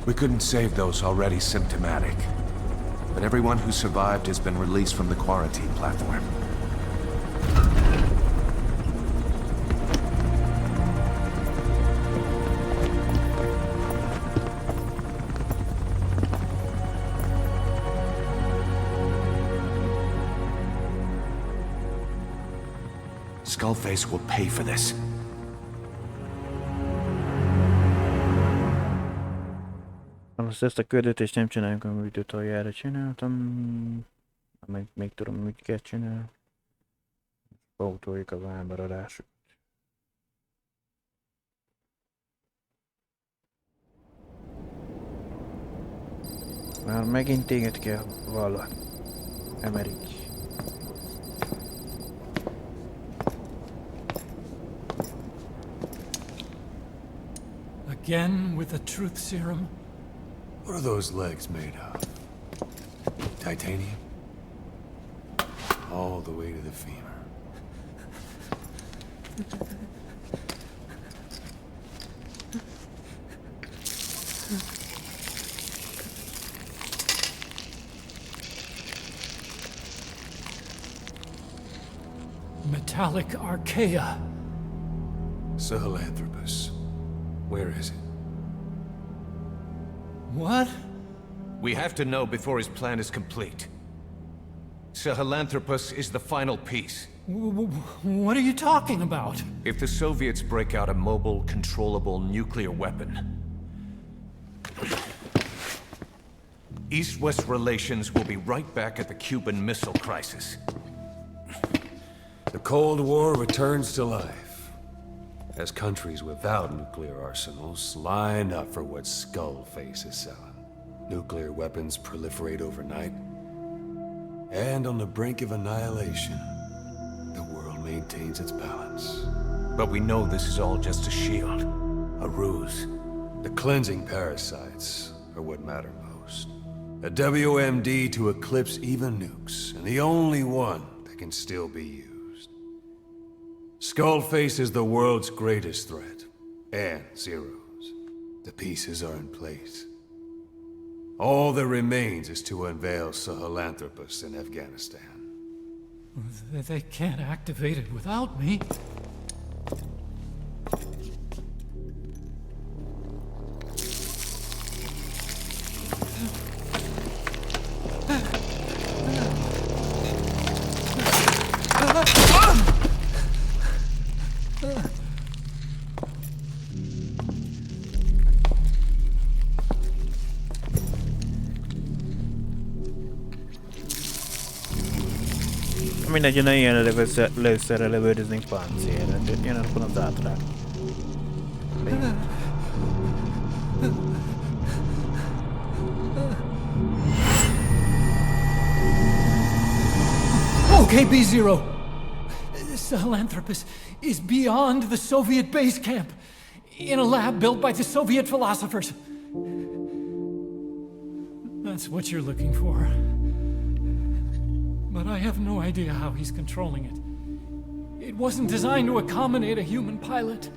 Speaker 14: We couldn't save those already symptomatic, but everyone who survived has been released from the quarantine platform. Skullface will pay for this.
Speaker 1: Most ezt a küldetést nem csináljuk, amit utoljára csináltam. Még tudom, hogy kell csinálni. Pótoljuk a vámbaradásokat. Már megint téged kell vallani. Emerik.
Speaker 16: Again with a truth serum?
Speaker 11: What are those legs made of? Titanium? All the way to the femur.
Speaker 16: Metallic archaea.
Speaker 11: Sahelanthropus. Where is it?
Speaker 16: What?
Speaker 14: We have to know before his plan is complete. Sahelanthropus is the final piece.
Speaker 16: What are you talking about?
Speaker 14: If the Soviets break out a mobile, controllable nuclear weapon, East-West relations will be right back at the Cuban Missile Crisis.
Speaker 11: The Cold War returns to life, as countries without nuclear arsenals line up for what Skullface is selling. Nuclear weapons proliferate overnight, and on the brink of annihilation, the world maintains its balance.
Speaker 14: But we know this is all just a shield, a ruse.
Speaker 11: The cleansing parasites are what matter most. A WMD to eclipse even nukes, and the only one that can still be used. Skullface is the world's greatest threat, and Zero's. The pieces are in place. All that remains is to unveil Sahelanthropus in Afghanistan.
Speaker 16: They can't activate it without me.
Speaker 1: Mindegy, ne ilyen előszerre lövöldöznénk páncélre, tehát ilyen akkor az átrág.
Speaker 16: Okay, B-Zero. Sahelanthropus is beyond the Soviet base camp, in a lab built by the Soviet philosophers. That's what you're looking for. But I have no idea how he's controlling it. It wasn't designed to accommodate a human pilot.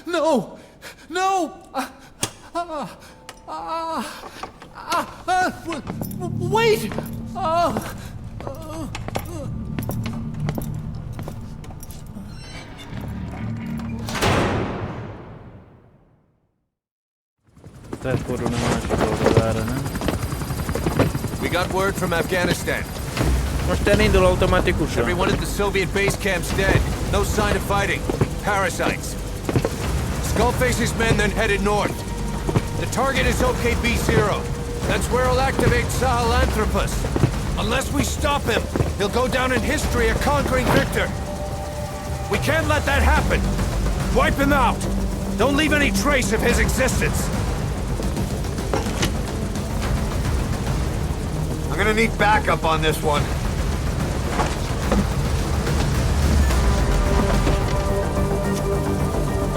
Speaker 16: No! No! Wait!
Speaker 14: We got word from Afghanistan.
Speaker 1: Automatikusan.
Speaker 14: Everyone at the Soviet base camp's dead. No sign of fighting. Parasites. Skullface's men then headed north. The target is OKB-0. That's where he'll activate Sahelanthropus. Unless we stop him, he'll go down in history a conquering victor. We can't let that happen. Wipe him out. Don't leave any trace of his existence.
Speaker 12: I'm gonna need backup on this one.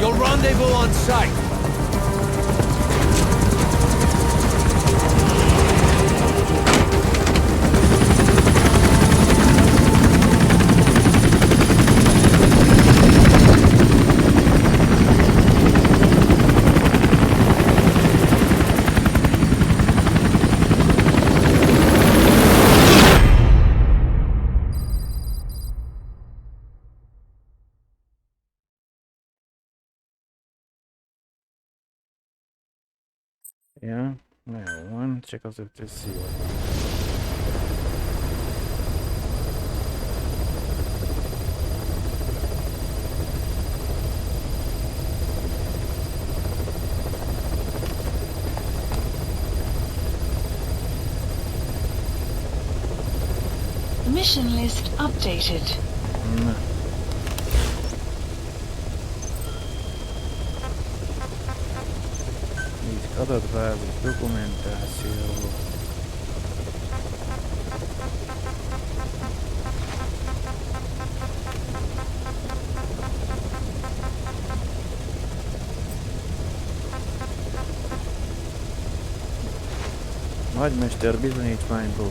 Speaker 14: You'll rendezvous on site.
Speaker 1: Ja, nou one, check out the seal.
Speaker 3: Mission list updated.
Speaker 1: Adatbázis, dokumentáció. Nagymester bizonyítványból.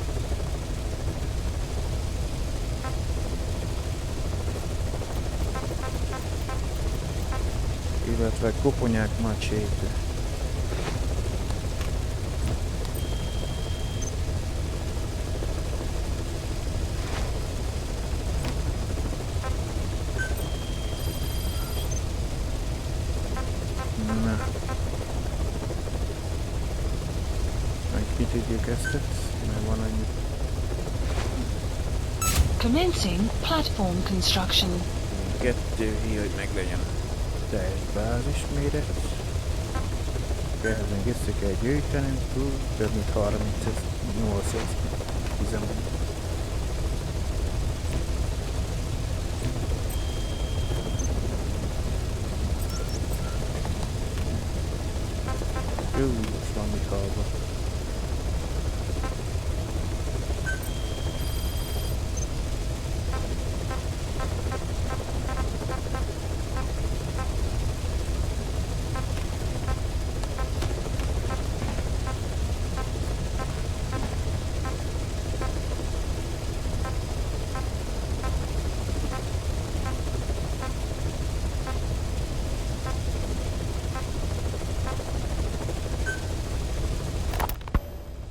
Speaker 1: illetve koponyák macséte. Na. Meg kitegyük ezt, mert van annyi.
Speaker 3: Commencing platform construction.
Speaker 1: 2 híj, hogy meglegyen a teljes bázisméret. Ehhez még össze kell gyűjtenünk, több mint 38 üzemben. Most van mit hallva.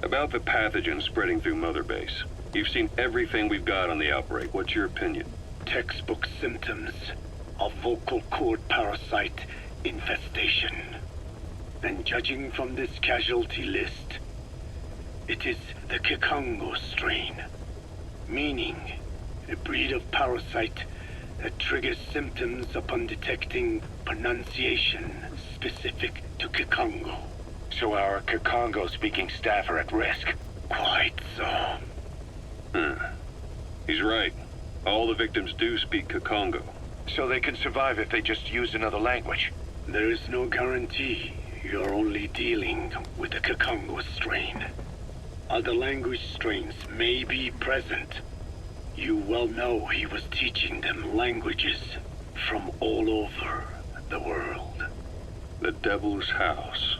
Speaker 15: About the pathogen spreading through Mother Base. You've seen everything we've got on the outbreak. What's your opinion?
Speaker 4: Textbook symptoms of vocal cord parasite infestation. And judging from this casualty list, it is the Kikongo strain, meaning a breed of parasite that triggers symptoms upon detecting pronunciation specific to Kikongo.
Speaker 2: So our Kikongo-speaking staff are at risk?
Speaker 4: Quite so.
Speaker 15: He's right. All the victims do speak Kikongo.
Speaker 2: So they can survive if they just use another language?
Speaker 4: There is no guarantee. You're only dealing with the Kikongo strain. Other language strains may be present. You well know he was teaching them languages from all over the world.
Speaker 15: The Devil's House.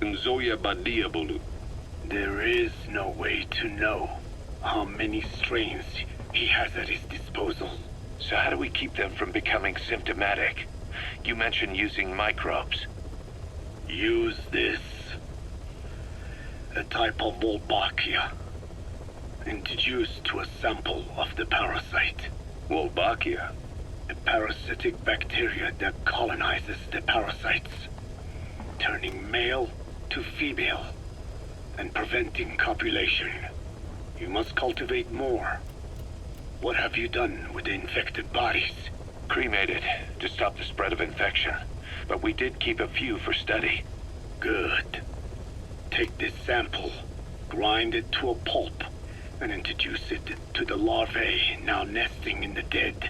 Speaker 15: Nzoya Badia Bulu.
Speaker 4: There is no way to know how many strains he has at his disposal.
Speaker 2: So how do we keep them from becoming symptomatic? You mentioned using microbes.
Speaker 4: Use this. A type of Wolbachia. Introduced to a sample of the parasite.
Speaker 15: Wolbachia?
Speaker 4: A parasitic bacteria that colonizes the parasites, turning male to female and preventing copulation. You must cultivate more. What have you done with the infected bodies?
Speaker 2: Cremated to stop the spread of infection. But we did keep a few for study.
Speaker 4: Good. Take this sample, grind it to a pulp, and introduce it to the larvae now nesting in the dead.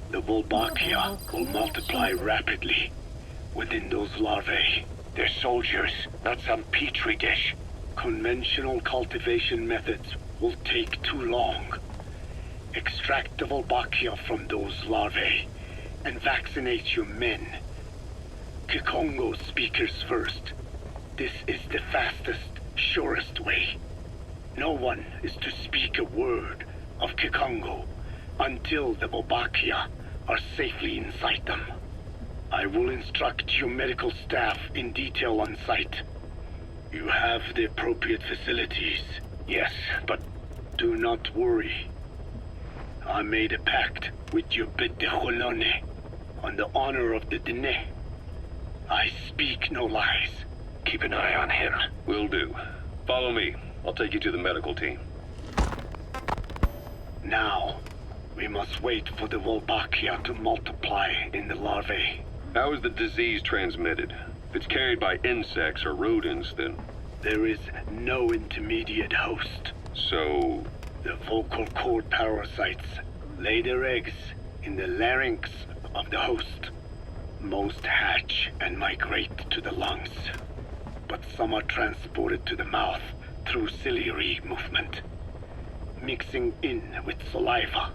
Speaker 4: The Wolbachia will multiply rapidly within those larvae.
Speaker 2: They're soldiers, not some petri dish.
Speaker 4: Conventional cultivation methods will take too long. Extract the Wolbachia from those larvae and vaccinate your men. Kikongo speakers first. This is the fastest, surest way. No one is to speak a word of Kikongo until the Wolbachia are safely inside them. I will instruct your medical staff in detail on site. You have the appropriate facilities.
Speaker 2: Yes, but
Speaker 4: do not worry. I made a pact with your bit de Cholone on the honor of the Dene. I speak no lies.
Speaker 2: Keep an eye on him.
Speaker 15: Will do. Follow me. I'll take you to the medical team.
Speaker 4: Now, we must wait for the Wolbachia to multiply in the larvae.
Speaker 15: How is the disease transmitted? If it's carried by insects or rodents, then...
Speaker 4: There is no intermediate host.
Speaker 15: So...
Speaker 4: The vocal cord parasites lay their eggs in the larynx of the host. Most hatch and migrate to the lungs, but some are transported to the mouth through ciliary movement, mixing in with saliva.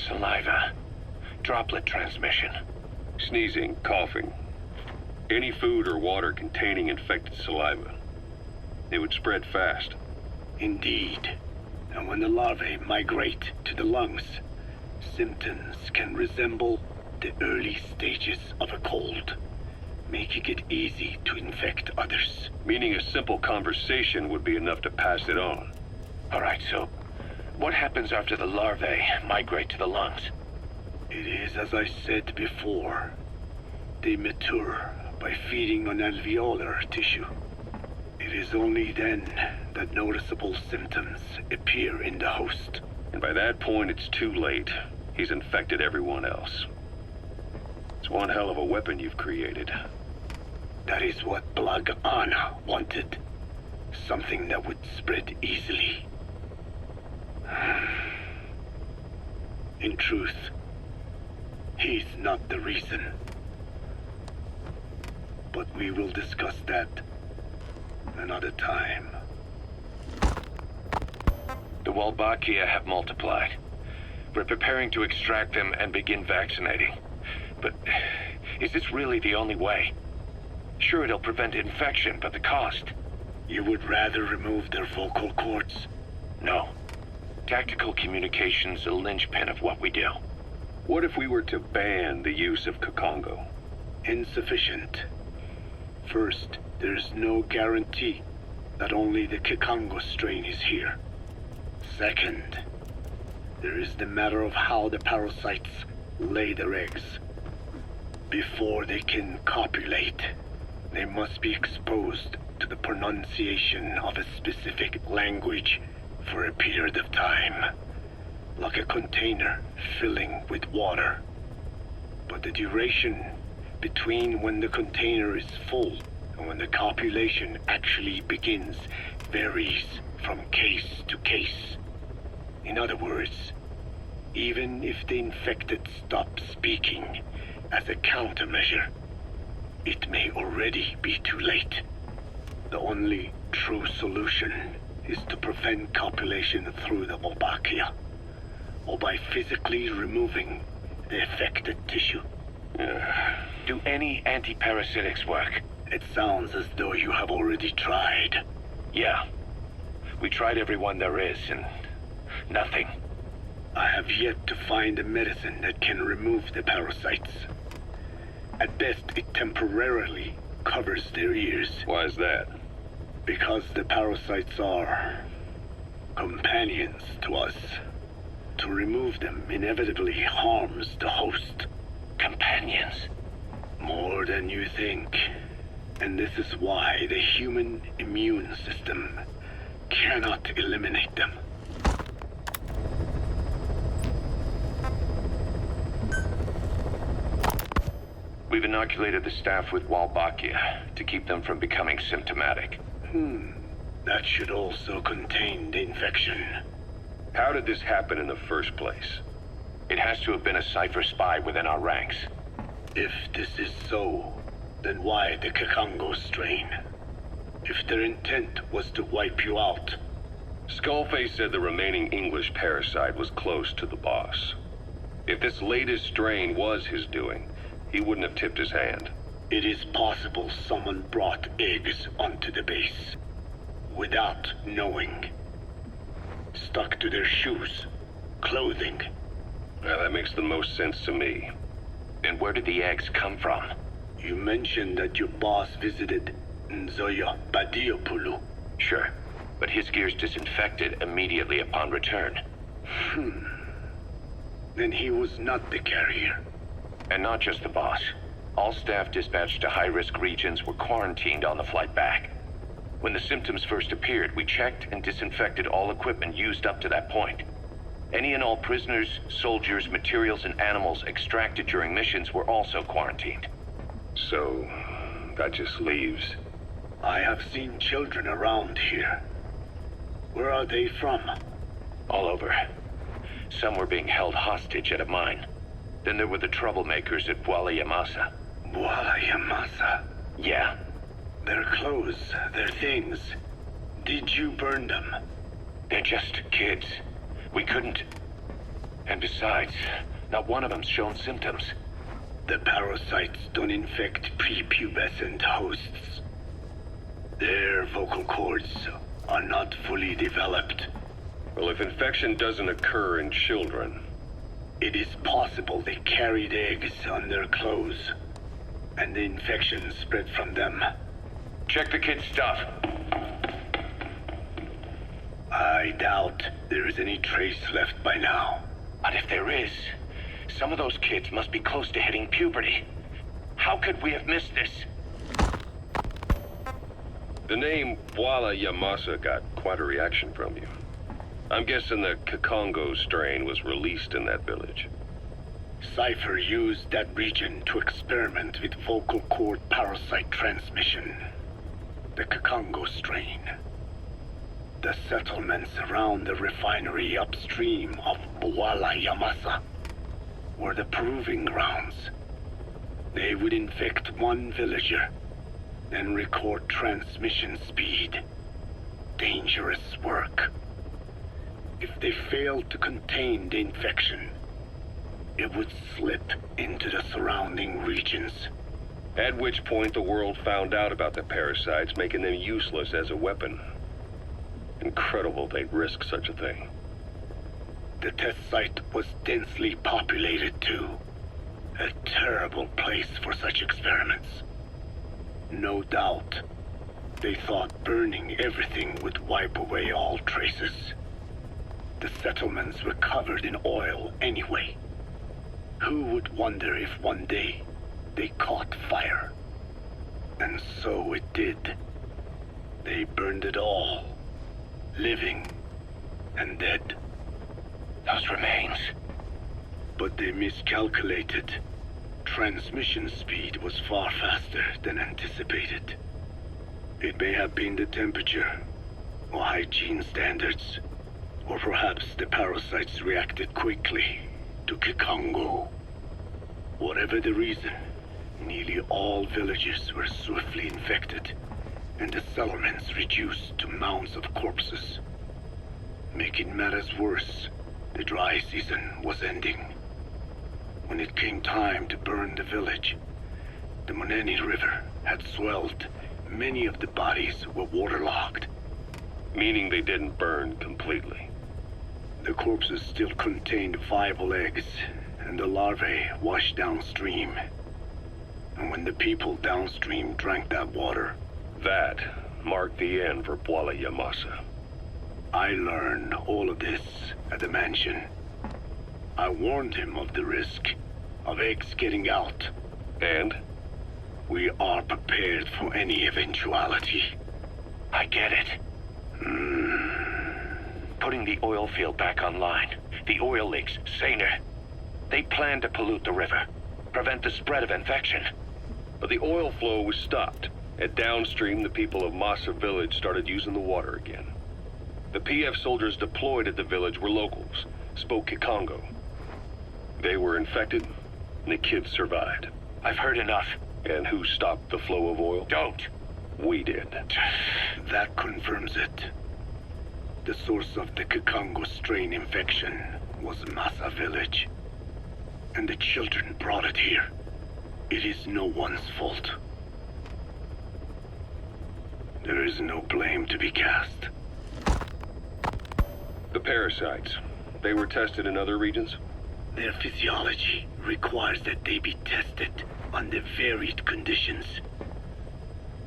Speaker 2: Saliva. Droplet transmission.
Speaker 15: Sneezing, coughing. Any food or water containing infected saliva. It would spread fast.
Speaker 4: Indeed. And when the larvae migrate to the lungs, symptoms can resemble the early stages of a cold.
Speaker 15: making it easy to infect others. Meaning a simple conversation would be enough to pass it on.
Speaker 2: Alright, so what happens after the larvae migrate to the lungs?
Speaker 15: It is as I said before. They mature by feeding on alveolar tissue. It is only then that noticeable symptoms appear in the host.
Speaker 2: And by that point, it's too late. He's infected everyone else. It's one hell of a weapon you've created.
Speaker 15: That is what Blag Anna wanted. Something that would spread easily. In truth, he's not the reason. But we will discuss that another time.
Speaker 2: The Walbakia have multiplied. We're preparing to extract them and begin vaccinating. But is this really the only way? Sure, it'll prevent infection, but the cost.
Speaker 15: You would rather remove their vocal cords?
Speaker 2: No. Tactical communication's the linchpin of what we do.
Speaker 15: What if we were to ban the use of Kakongo? Insufficient. First, there's no guarantee that only the Kikongo strain is here. Second, there is the matter of how the parasites lay their eggs. Before they can copulate, they must be exposed to the pronunciation of a specific language for a period of time, like a container filling with water. But the duration between when the container is full and when the copulation actually begins varies from case to case. In other words, even if the infected stop speaking as a countermeasure, it may already be too late. The only true solution is to prevent copulation through the Wolbachia, or by physically removing the affected tissue.
Speaker 2: Do any antiparasitics work?
Speaker 15: It sounds as though you have already tried.
Speaker 2: Yeah. We tried every one there is, and nothing.
Speaker 15: I have yet to find a medicine that can remove the parasites. At best, it temporarily covers their ears.
Speaker 2: Why is that?
Speaker 15: Because the parasites are companions to us. To remove them inevitably harms the host.
Speaker 2: Companions?
Speaker 15: More than you think. And this is why the human immune system cannot eliminate them.
Speaker 2: We've inoculated the staff with Wolbachia to keep them from becoming symptomatic.
Speaker 15: That should also contain the infection.
Speaker 2: How did this happen in the first place? It has to have been a Cypher spy within our ranks.
Speaker 15: If this is so, then why the Kakongo strain? If their intent was to wipe you out.
Speaker 2: Skullface said the remaining English parasite was close to the boss. If this latest strain was his doing, he wouldn't have tipped his hand.
Speaker 15: It is possible someone brought eggs onto the base without knowing. Stuck to their shoes, clothing.
Speaker 2: Well, that makes the most sense to me. And where did the eggs come from?
Speaker 15: You mentioned that your boss visited Nzoya Badiopulu.
Speaker 2: Sure, but his gear's disinfected immediately upon return.
Speaker 15: Then he was not the carrier.
Speaker 2: And not just the boss. All staff dispatched to high-risk regions were quarantined on the flight back. When the symptoms first appeared, we checked and disinfected all equipment used up to that point. Any and all prisoners, soldiers, materials, and animals extracted during missions were also quarantined.
Speaker 15: So, that just leaves. I have seen children around here. Where are they from?
Speaker 2: All over. Some were being held hostage at a mine. Then there were the troublemakers at Bwala Yamasa.
Speaker 15: Bwala Yamasa?
Speaker 2: Yeah.
Speaker 15: Their clothes, their things. Did you burn them?
Speaker 2: They're just kids. We couldn't. And besides, not one of them's shown symptoms.
Speaker 15: The parasites don't infect prepubescent hosts. Their vocal cords are not fully developed.
Speaker 2: Well, if infection doesn't occur in children...
Speaker 15: It is possible they carried eggs on their clothes. and the infection spread from them.
Speaker 2: Check the kid's stuff.
Speaker 15: I doubt there is any trace left by now.
Speaker 2: But if there is, some of those kids must be close to hitting puberty. How could we have missed this?
Speaker 17: The name Bwala Yamasa got quite a reaction from you. I'm guessing the Kikongo strain was released in that village.
Speaker 15: Cypher used that region to experiment with vocal cord parasite transmission. The Kikongo strain. The settlements around the refinery upstream of Bwala Yamasa were the proving grounds. They would infect one villager, then record transmission speed. Dangerous work. If they failed to contain the infection, it would slip into the surrounding regions.
Speaker 17: At which point the world found out about the parasites, making them useless as a weapon. Incredible they'd risk such a thing.
Speaker 15: The test site was densely populated too. A terrible place for such experiments. No doubt, they thought burning everything would wipe away all traces. The settlements were covered in oil anyway. Who would wonder if one day they caught fire? And so it did. They burned it all, living and dead.
Speaker 2: Those remains.
Speaker 15: But they miscalculated. Transmission speed was far faster than anticipated. It may have been the temperature, or hygiene standards, or perhaps the parasites reacted quickly to Kikongo. Whatever the reason, nearly all villages were swiftly infected, and the settlements reduced to mounds of corpses. Making matters worse, the dry season was ending. When it came time to burn the village, the Moneni River had swelled. Many of the bodies were waterlogged.
Speaker 17: Meaning they didn't burn completely.
Speaker 15: The corpses still contained viable eggs, and the larvae washed downstream. And when the people downstream drank that water...
Speaker 17: That marked the end for Bwala Yamasa.
Speaker 15: I learned all of this at the mansion. I warned him of the risk of eggs getting out.
Speaker 17: And?
Speaker 15: We are prepared for any eventuality.
Speaker 2: I get it. Putting the oil field back online. The oil leaks, saner. They plan to pollute the river, prevent the spread of infection.
Speaker 17: But the oil flow was stopped, and downstream the people of Masa village started using the water again. The PF soldiers deployed at the village were locals, spoke Kikongo. They were infected, and the kids survived.
Speaker 2: I've heard enough.
Speaker 17: And who stopped the flow of oil?
Speaker 2: Don't.
Speaker 17: We did.
Speaker 15: That confirms it. The source of the Kikongo strain infection was Masa village. And the children brought it here. It is no one's fault. There is no blame to be cast.
Speaker 17: The parasites, they were tested in other regions?
Speaker 15: Their physiology requires that they be tested under varied conditions.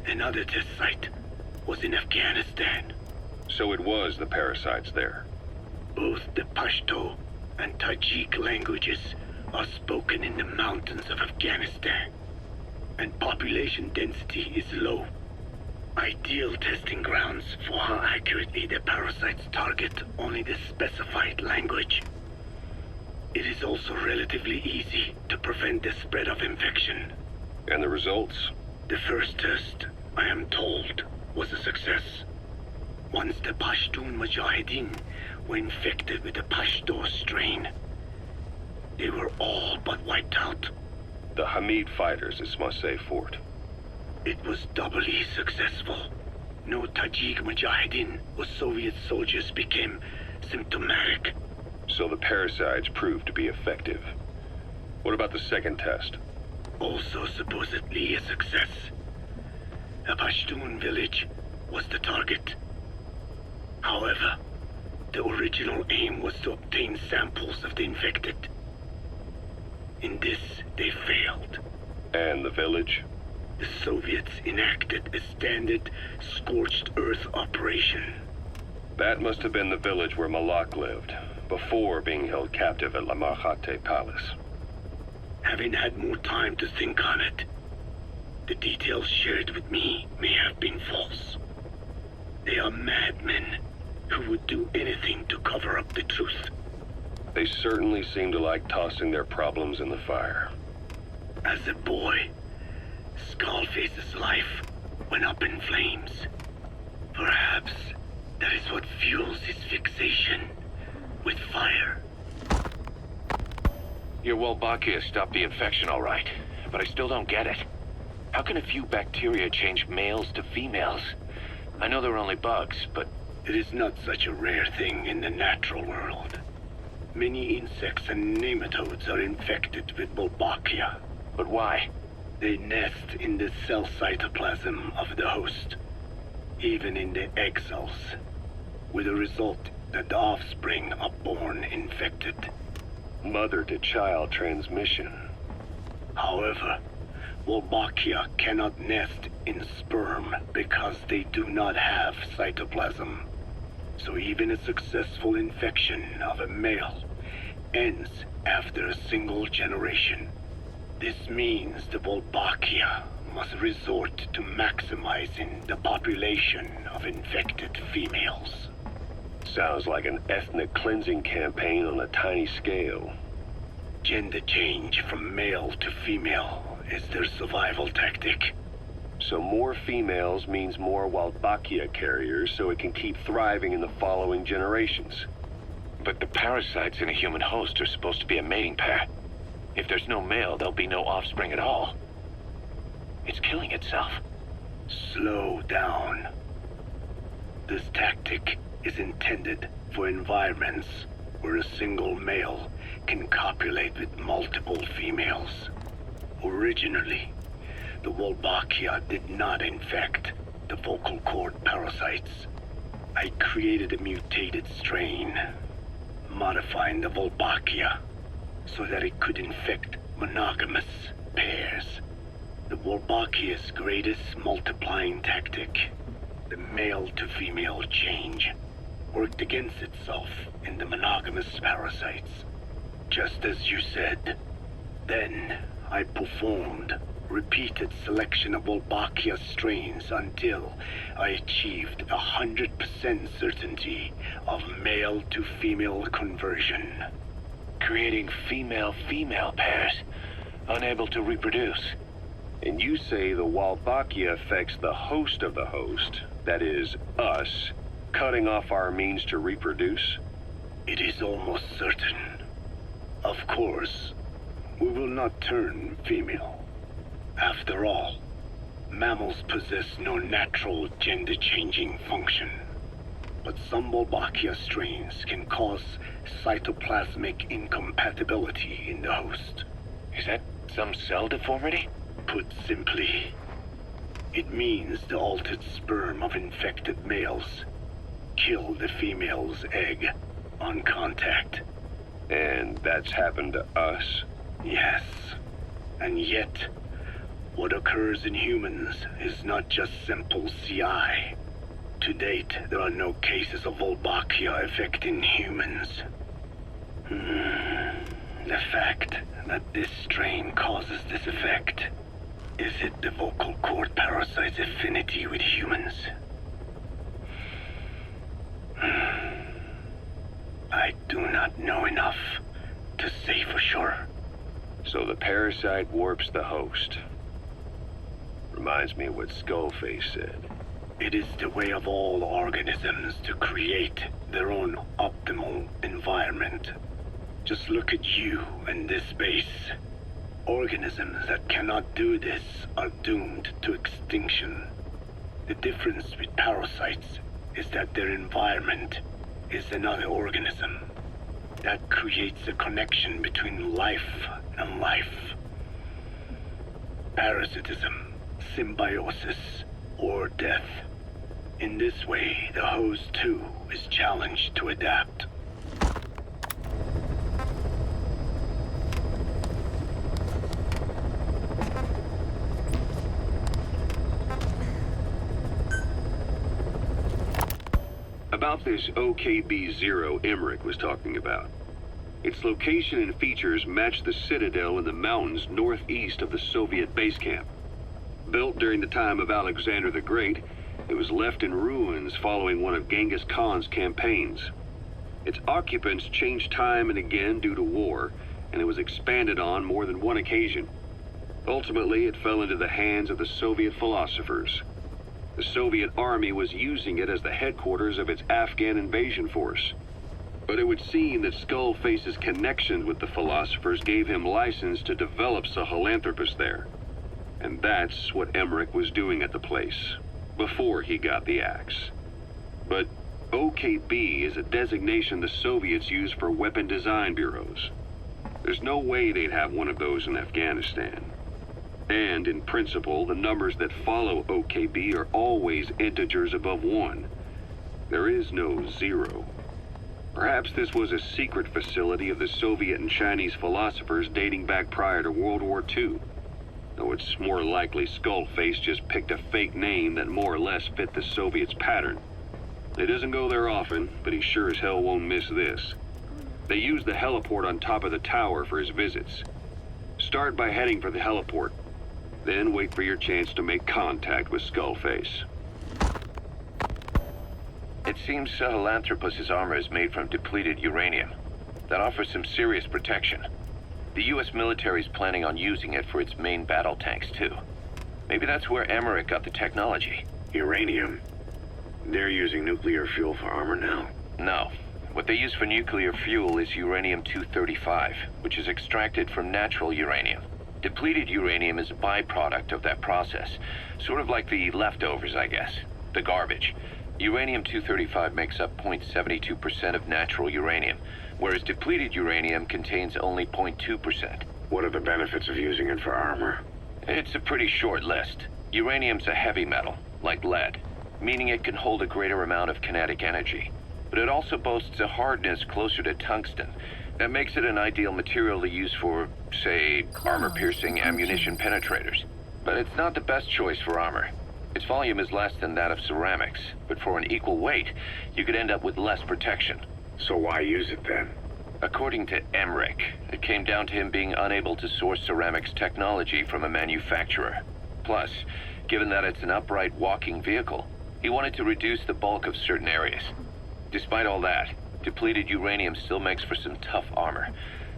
Speaker 15: Another test site was in Afghanistan.
Speaker 17: So it was the parasites there?
Speaker 15: Both the Pashto and Tajik languages are spoken in the mountains of Afghanistan, and population density is low. Ideal testing grounds for how accurately the parasites target only the specified language. It is also relatively easy to prevent the spread of infection.
Speaker 17: And the results?
Speaker 15: The first test, I am told, was a success. Once the Pashtun Mujahideen were infected with the Pashto strain, they were all but wiped out.
Speaker 17: The Hamid fighters at Smasei Fort.
Speaker 15: It was doubly successful. No Tajik Mujahideen or Soviet soldiers became symptomatic.
Speaker 17: So the parasites proved to be effective. What about the second test?
Speaker 15: Also supposedly a success. A Pashtun village was the target. However, the original aim was to obtain samples of the infected. In this, they failed.
Speaker 17: And the village?
Speaker 15: The Soviets enacted a standard scorched earth operation.
Speaker 17: That must have been the village where Malak lived, before being held captive at La Marjate Palace.
Speaker 15: Having had more time to think on it, the details shared with me may have been false. They are madmen who would do anything to cover up the truth.
Speaker 17: They certainly seem to like tossing their problems in the fire.
Speaker 15: As a boy, Skullface's life went up in flames. Perhaps that is what fuels his fixation with fire.
Speaker 2: Your Wolbachia stopped the infection all right, but I still don't get it. How can a few bacteria change males to females? I know they're only bugs, but...
Speaker 15: It is not such a rare thing in the natural world. Many insects and nematodes are infected with Wolbachia.
Speaker 2: But why?
Speaker 15: They nest in the cell cytoplasm of the host, even in the egg cells, with the result that the offspring are born infected.
Speaker 17: Mother-to-child transmission.
Speaker 15: However, Wolbachia cannot nest in sperm because they do not have cytoplasm. So even a successful infection of a male ends after a single generation. This means the Wolbachia must resort to maximizing the population of infected females.
Speaker 17: Sounds like an ethnic cleansing campaign on a tiny scale.
Speaker 15: Gender change from male to female is their survival tactic.
Speaker 17: So more females means more Wolbachia carriers, so it can keep thriving in the following generations.
Speaker 2: But the parasites in a human host are supposed to be a mating pair. If there's no male, there'll be no offspring at all. It's killing itself.
Speaker 15: Slow down. This tactic is intended for environments where a single male can copulate with multiple females. Originally, the Wolbachia did not infect the vocal cord parasites. I created a mutated strain, modifying the Wolbachia so that it could infect monogamous pairs. The Wolbachia's greatest multiplying tactic, the male-to-female change, worked against itself in the monogamous parasites. Just as you said. Then I performed repeated selection of Wolbachia strains until I achieved 100% certainty of male-to-female conversion.
Speaker 2: Creating female-female pairs, unable to reproduce.
Speaker 17: And you say the Wolbachia affects the host of the host, that is, us, cutting off our means to reproduce?
Speaker 15: It is almost certain. Of course, we will not turn female. After all, mammals possess no natural gender-changing function. But some Wolbachia strains can cause cytoplasmic incompatibility in the host.
Speaker 2: Is that some cell deformity?
Speaker 15: Put simply, it means the altered sperm of infected males kill the female's egg on contact.
Speaker 17: And that's happened to us?
Speaker 15: Yes. And yet, what occurs in humans is not just simple CI. To date, there are no cases of Wolbachia affecting humans. The fact that this strain causes this effect, is it the vocal cord parasite's affinity with humans? I do not know enough to say for sure.
Speaker 17: So the parasite warps the host. Reminds me of what Skullface said.
Speaker 15: It is the way of all organisms to create their own optimal environment. Just look at you and this base. Organisms that cannot do this are doomed to extinction. The difference with parasites is that their environment is another organism. That creates a connection between life and life. Parasitism, symbiosis, or death. In this way, the host too is challenged to adapt.
Speaker 17: About this OKB-0 Emmerich was talking about. Its location and features match the citadel in the mountains northeast of the Soviet base camp. Built during the time of Alexander the Great, it was left in ruins following one of Genghis Khan's campaigns. Its occupants changed time and again due to war, and it was expanded on more than one occasion. Ultimately, it fell into the hands of the Soviet philosophers. The Soviet army was using it as the headquarters of its Afghan invasion force. But it would seem that Skullface's connections with the philosophers gave him license to develop Sahelanthropus there. And that's what Emmerich was doing at the place, before he got the axe. But OKB is a designation the Soviets use for weapon design bureaus. There's no way they'd have one of those in Afghanistan. And, in principle, the numbers that follow OKB are always integers above 1. There is no 0. Perhaps this was a secret facility of the Soviet and Chinese philosophers dating back prior to World War II. Though it's more likely Skullface just picked a fake name that more or less fit the Soviets' pattern. He doesn't go there often, but he sure as hell won't miss this. They use the heliport on top of the tower for his visits. Start by heading for the heliport. Then wait for your chance to make contact with Skullface.
Speaker 2: It seems Sahelanthropus' armor is made from depleted uranium. That offers some serious protection. The US military is planning on using it for its main battle tanks, too. Maybe that's where Emmerich got the technology.
Speaker 15: Uranium? They're using nuclear fuel for armor now?
Speaker 2: No. What they use for nuclear fuel is uranium-235, which is extracted from natural uranium. Depleted uranium is a byproduct of that process. Sort of like the leftovers, I guess. The garbage. Uranium-235 makes up 0.72% of natural uranium, whereas depleted uranium contains only 0.2%.
Speaker 15: What are the benefits of using it for armor?
Speaker 2: It's a pretty short list. Uranium's a heavy metal, like lead, meaning it can hold a greater amount of kinetic energy. But it also boasts a hardness closer to tungsten. That makes it an ideal material to use for, say, armor-piercing ammunition penetrators. But it's not the best choice for armor. Its volume is less than that of ceramics, but for an equal weight, you could end up with less protection.
Speaker 15: So why use it then?
Speaker 2: According to Emmerich, it came down to him being unable to source ceramics technology from a manufacturer. Plus, given that it's an upright walking vehicle, he wanted to reduce the bulk of certain areas. Despite all that, depleted uranium still makes for some tough armor,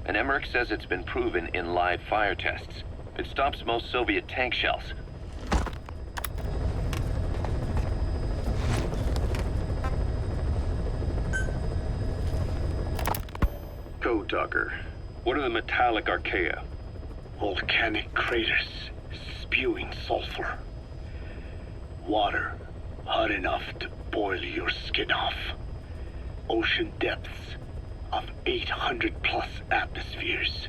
Speaker 2: and Emmerich says it's been proven in live fire tests. It stops most Soviet tank shells.
Speaker 17: Code Talker, what are the metallic archaea?
Speaker 15: Volcanic craters spewing sulfur. Water hot enough to boil your skin off. Ocean depths of 800 plus atmospheres.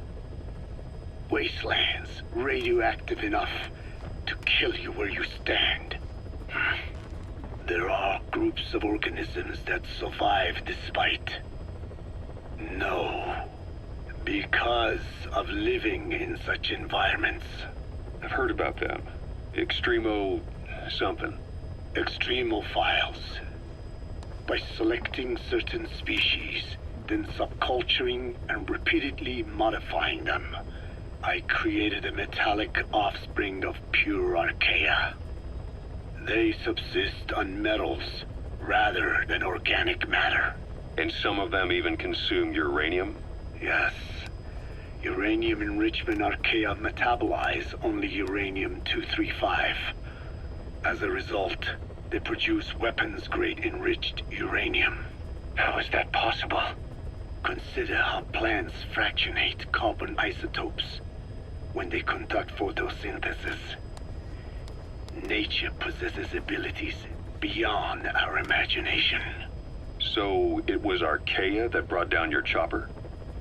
Speaker 15: Wastelands radioactive enough to kill you where you stand. There are groups of organisms that survive despite. No. Because of living in such environments.
Speaker 17: I've heard about them. Extremo... something.
Speaker 15: Extremophiles. By selecting certain species, then subculturing and repeatedly modifying them, I created a metallic offspring of pure archaea. They subsist on metals rather than organic matter.
Speaker 17: And some of them even consume uranium?
Speaker 15: Yes. Uranium enrichment archaea metabolize only uranium-235. As a result, they produce weapons-grade enriched uranium.
Speaker 2: How is that possible?
Speaker 15: Consider how plants fractionate carbon isotopes when they conduct photosynthesis. Nature possesses abilities beyond our imagination.
Speaker 17: So it was archaea that brought down your chopper?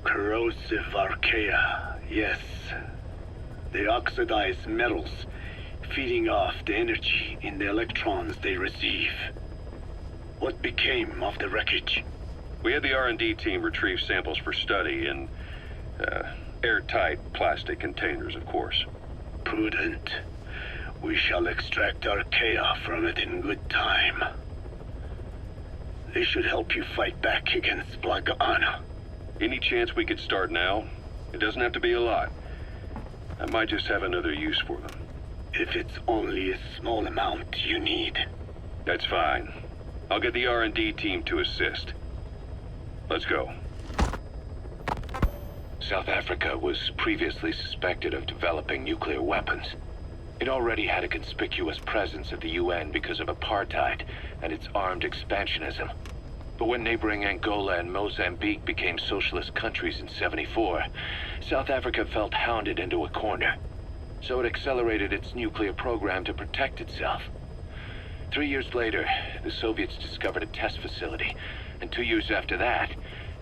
Speaker 15: Corrosive archaea, yes. They oxidize metals, feeding off the energy in the electrons they receive. What became of the wreckage?
Speaker 17: We had the R&D team retrieve samples for study in airtight plastic containers, of course.
Speaker 15: Prudent. We shall extract archaea from it in good time. They should help you fight back against Black Anna.
Speaker 17: Any chance we could start now? It doesn't have to be a lot. I might just have another use for them.
Speaker 15: If it's only a small amount you need.
Speaker 17: That's fine. I'll get the R&D team to assist. Let's go.
Speaker 2: South Africa was previously suspected of developing nuclear weapons. It already had a conspicuous presence at the UN because of apartheid and its armed expansionism. But when neighboring Angola and Mozambique became socialist countries in '74, South Africa felt hounded into a corner. So it accelerated its nuclear program to protect itself. 3 years later, the Soviets discovered a test facility, and 2 years after that,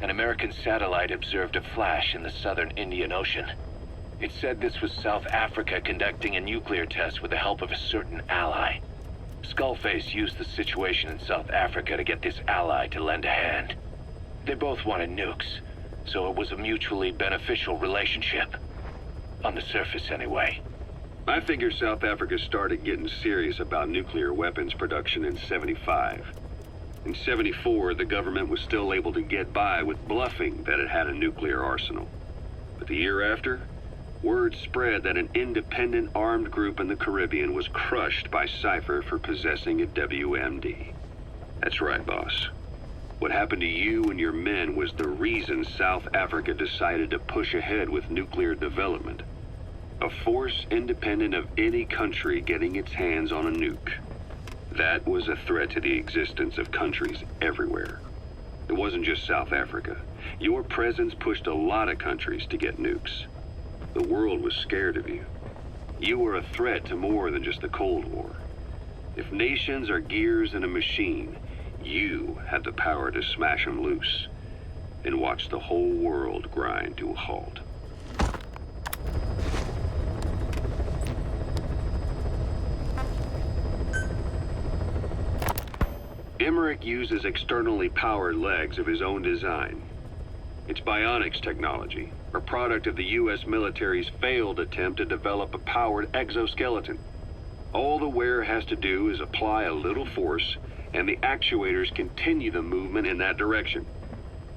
Speaker 2: an American satellite observed a flash in the southern Indian Ocean. It said this was South Africa conducting a nuclear test with the help of a certain ally. Skullface used the situation in South Africa to get this ally to lend a hand. They both wanted nukes, so it was a mutually beneficial relationship. On the surface, anyway.
Speaker 17: I figure South Africa started getting serious about nuclear weapons production in '75. In '74, the government was still able to get by with bluffing that it had a nuclear arsenal. But the year after, word spread that an independent armed group in the Caribbean was crushed by Cypher for possessing a WMD. That's right, boss. What happened to you and your men was the reason South Africa decided to push ahead with nuclear development. A force independent of any country getting its hands on a nuke. That was a threat to the existence of countries everywhere. It wasn't just South Africa. Your presence pushed a lot of countries to get nukes. The world was scared of you. You were a threat to more than just the Cold War. If nations are gears in a machine, you had the power to smash them loose and watch the whole world grind to a halt. Emmerich uses externally powered legs of his own design. It's bionics technology, a product of the U.S. military's failed attempt to develop a powered exoskeleton. All the wearer has to do is apply a little force, and the actuators continue the movement in that direction.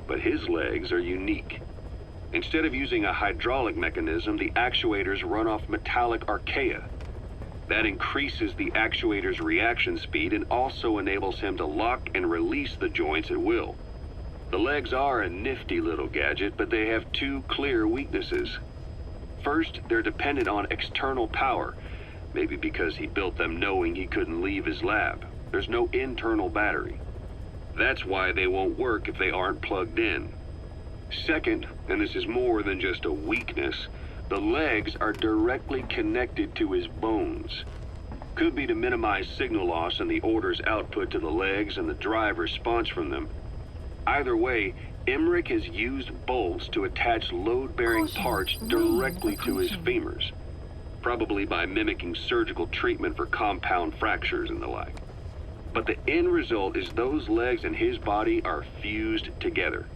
Speaker 17: But his legs are unique. Instead of using a hydraulic mechanism, the actuators run off metallic archaea. That increases the actuator's reaction speed and also enables him to lock and release the joints at will. The legs are a nifty little gadget, but they have two clear weaknesses. First, they're dependent on external power, maybe because he built them knowing he couldn't leave his lab. There's no internal battery. That's why they won't work if they aren't plugged in. Second, and this is more than just a weakness, the legs are directly connected to his bones. Could be to minimize signal loss and the order's output to the legs and the drive response from them. Either way, Emmerich has used bolts to attach load-bearing parts directly to his femurs, probably by mimicking surgical treatment for compound fractures and the like. But the end result is those legs and his body are fused together,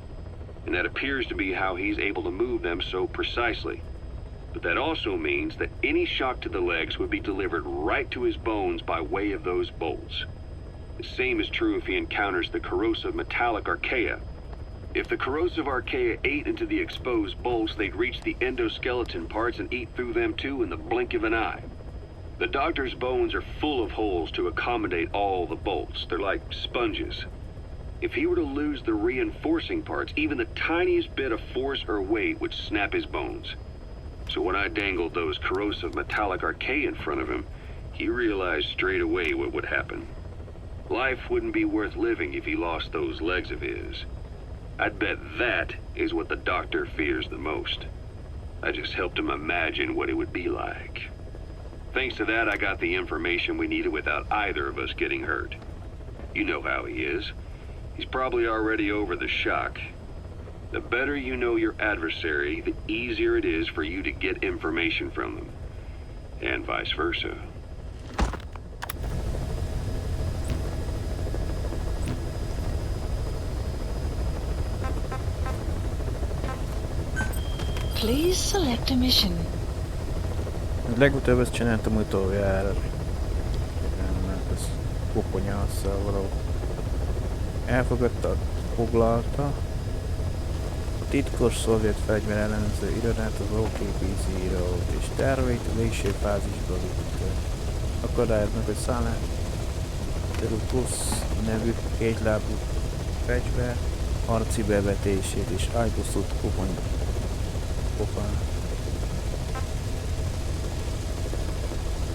Speaker 17: and that appears to be how he's able to move them so precisely. But that also means that any shock to the legs would be delivered right to his bones by way of those bolts. The same is true if he encounters the corrosive metallic archaea. If the corrosive archaea ate into the exposed bolts, they'd reach the endoskeleton parts and eat through them too in the blink of an eye. The doctor's bones are full of holes to accommodate all the bolts. They're like sponges. If he were to lose the reinforcing parts, even the tiniest bit of force or weight would snap his bones. So when I dangled those corrosive metallic archaea in front of him, he realized straight away what would happen. Life wouldn't be worth living if he lost those legs of his. I'd bet that is what the doctor fears the most. I just helped him imagine what it would be like. Thanks to that, I got the information we needed without either of us getting hurt. You know how he is. He's probably already over the shock. The better you know your adversary, the easier it is for you to get information from them. And vice versa.
Speaker 3: Please select a mission.
Speaker 1: Legutóbb ezt csináltam utoljára. Nem, mert ez koponyasszal valahol. elfogadta, foglalta a titkos szovjet fegyver ellenőrző irodát, az OKPC írót, és terveit a végső fázisba vitte. Akadályoznak, hogy szállás plusz nevű kétlábú fegyver harci bevetését és ágybosszút kopán.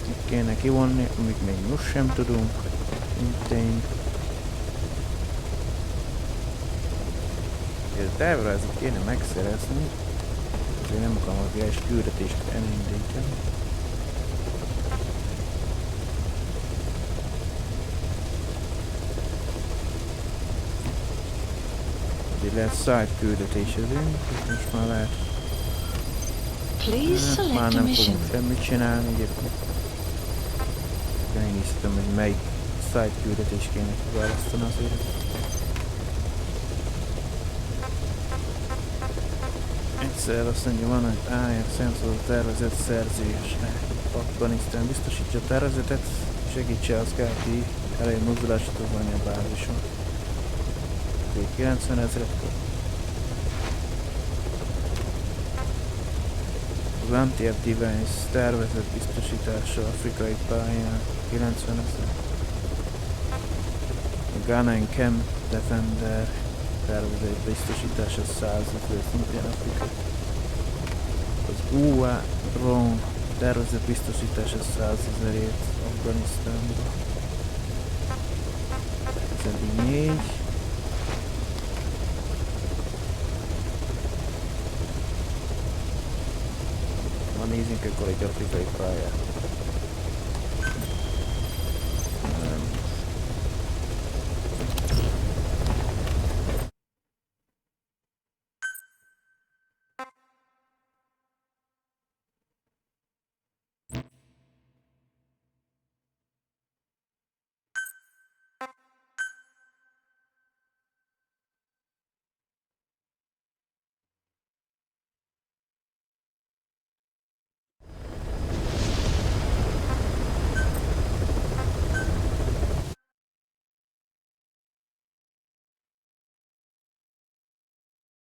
Speaker 1: Itt kéne kivonni, amit még most sem tudunk. Intény. Ez a tervrajzot kéne megszerezni. Azért nem akarom a VS küldetést elindítani. Itt lehet side küldetésezünk, és most már lehet. Már nem fogunk semmit csinálni egyébként. Megnéztem, hogy melyik side küldetés kéne kiválasztani azért. Egyszer azt mondja, van, hogy állják szemszóló tervezett szerzésre. Afganisztán biztosítja a tervezetet, segítse az keleti elejé mozdulási tudvány a bázison. 90 000. Az anti-air device tervezett biztosítása afrikai pályán 90 000. A Ghana and Chem Defender tervezett biztosítása 100 000, szintén afrikai. Az UA drone tervezett biztosítása 100 000-ért Afganisztánba. Ez eddig 4. Nézzünk akkor egy afrikai pályát.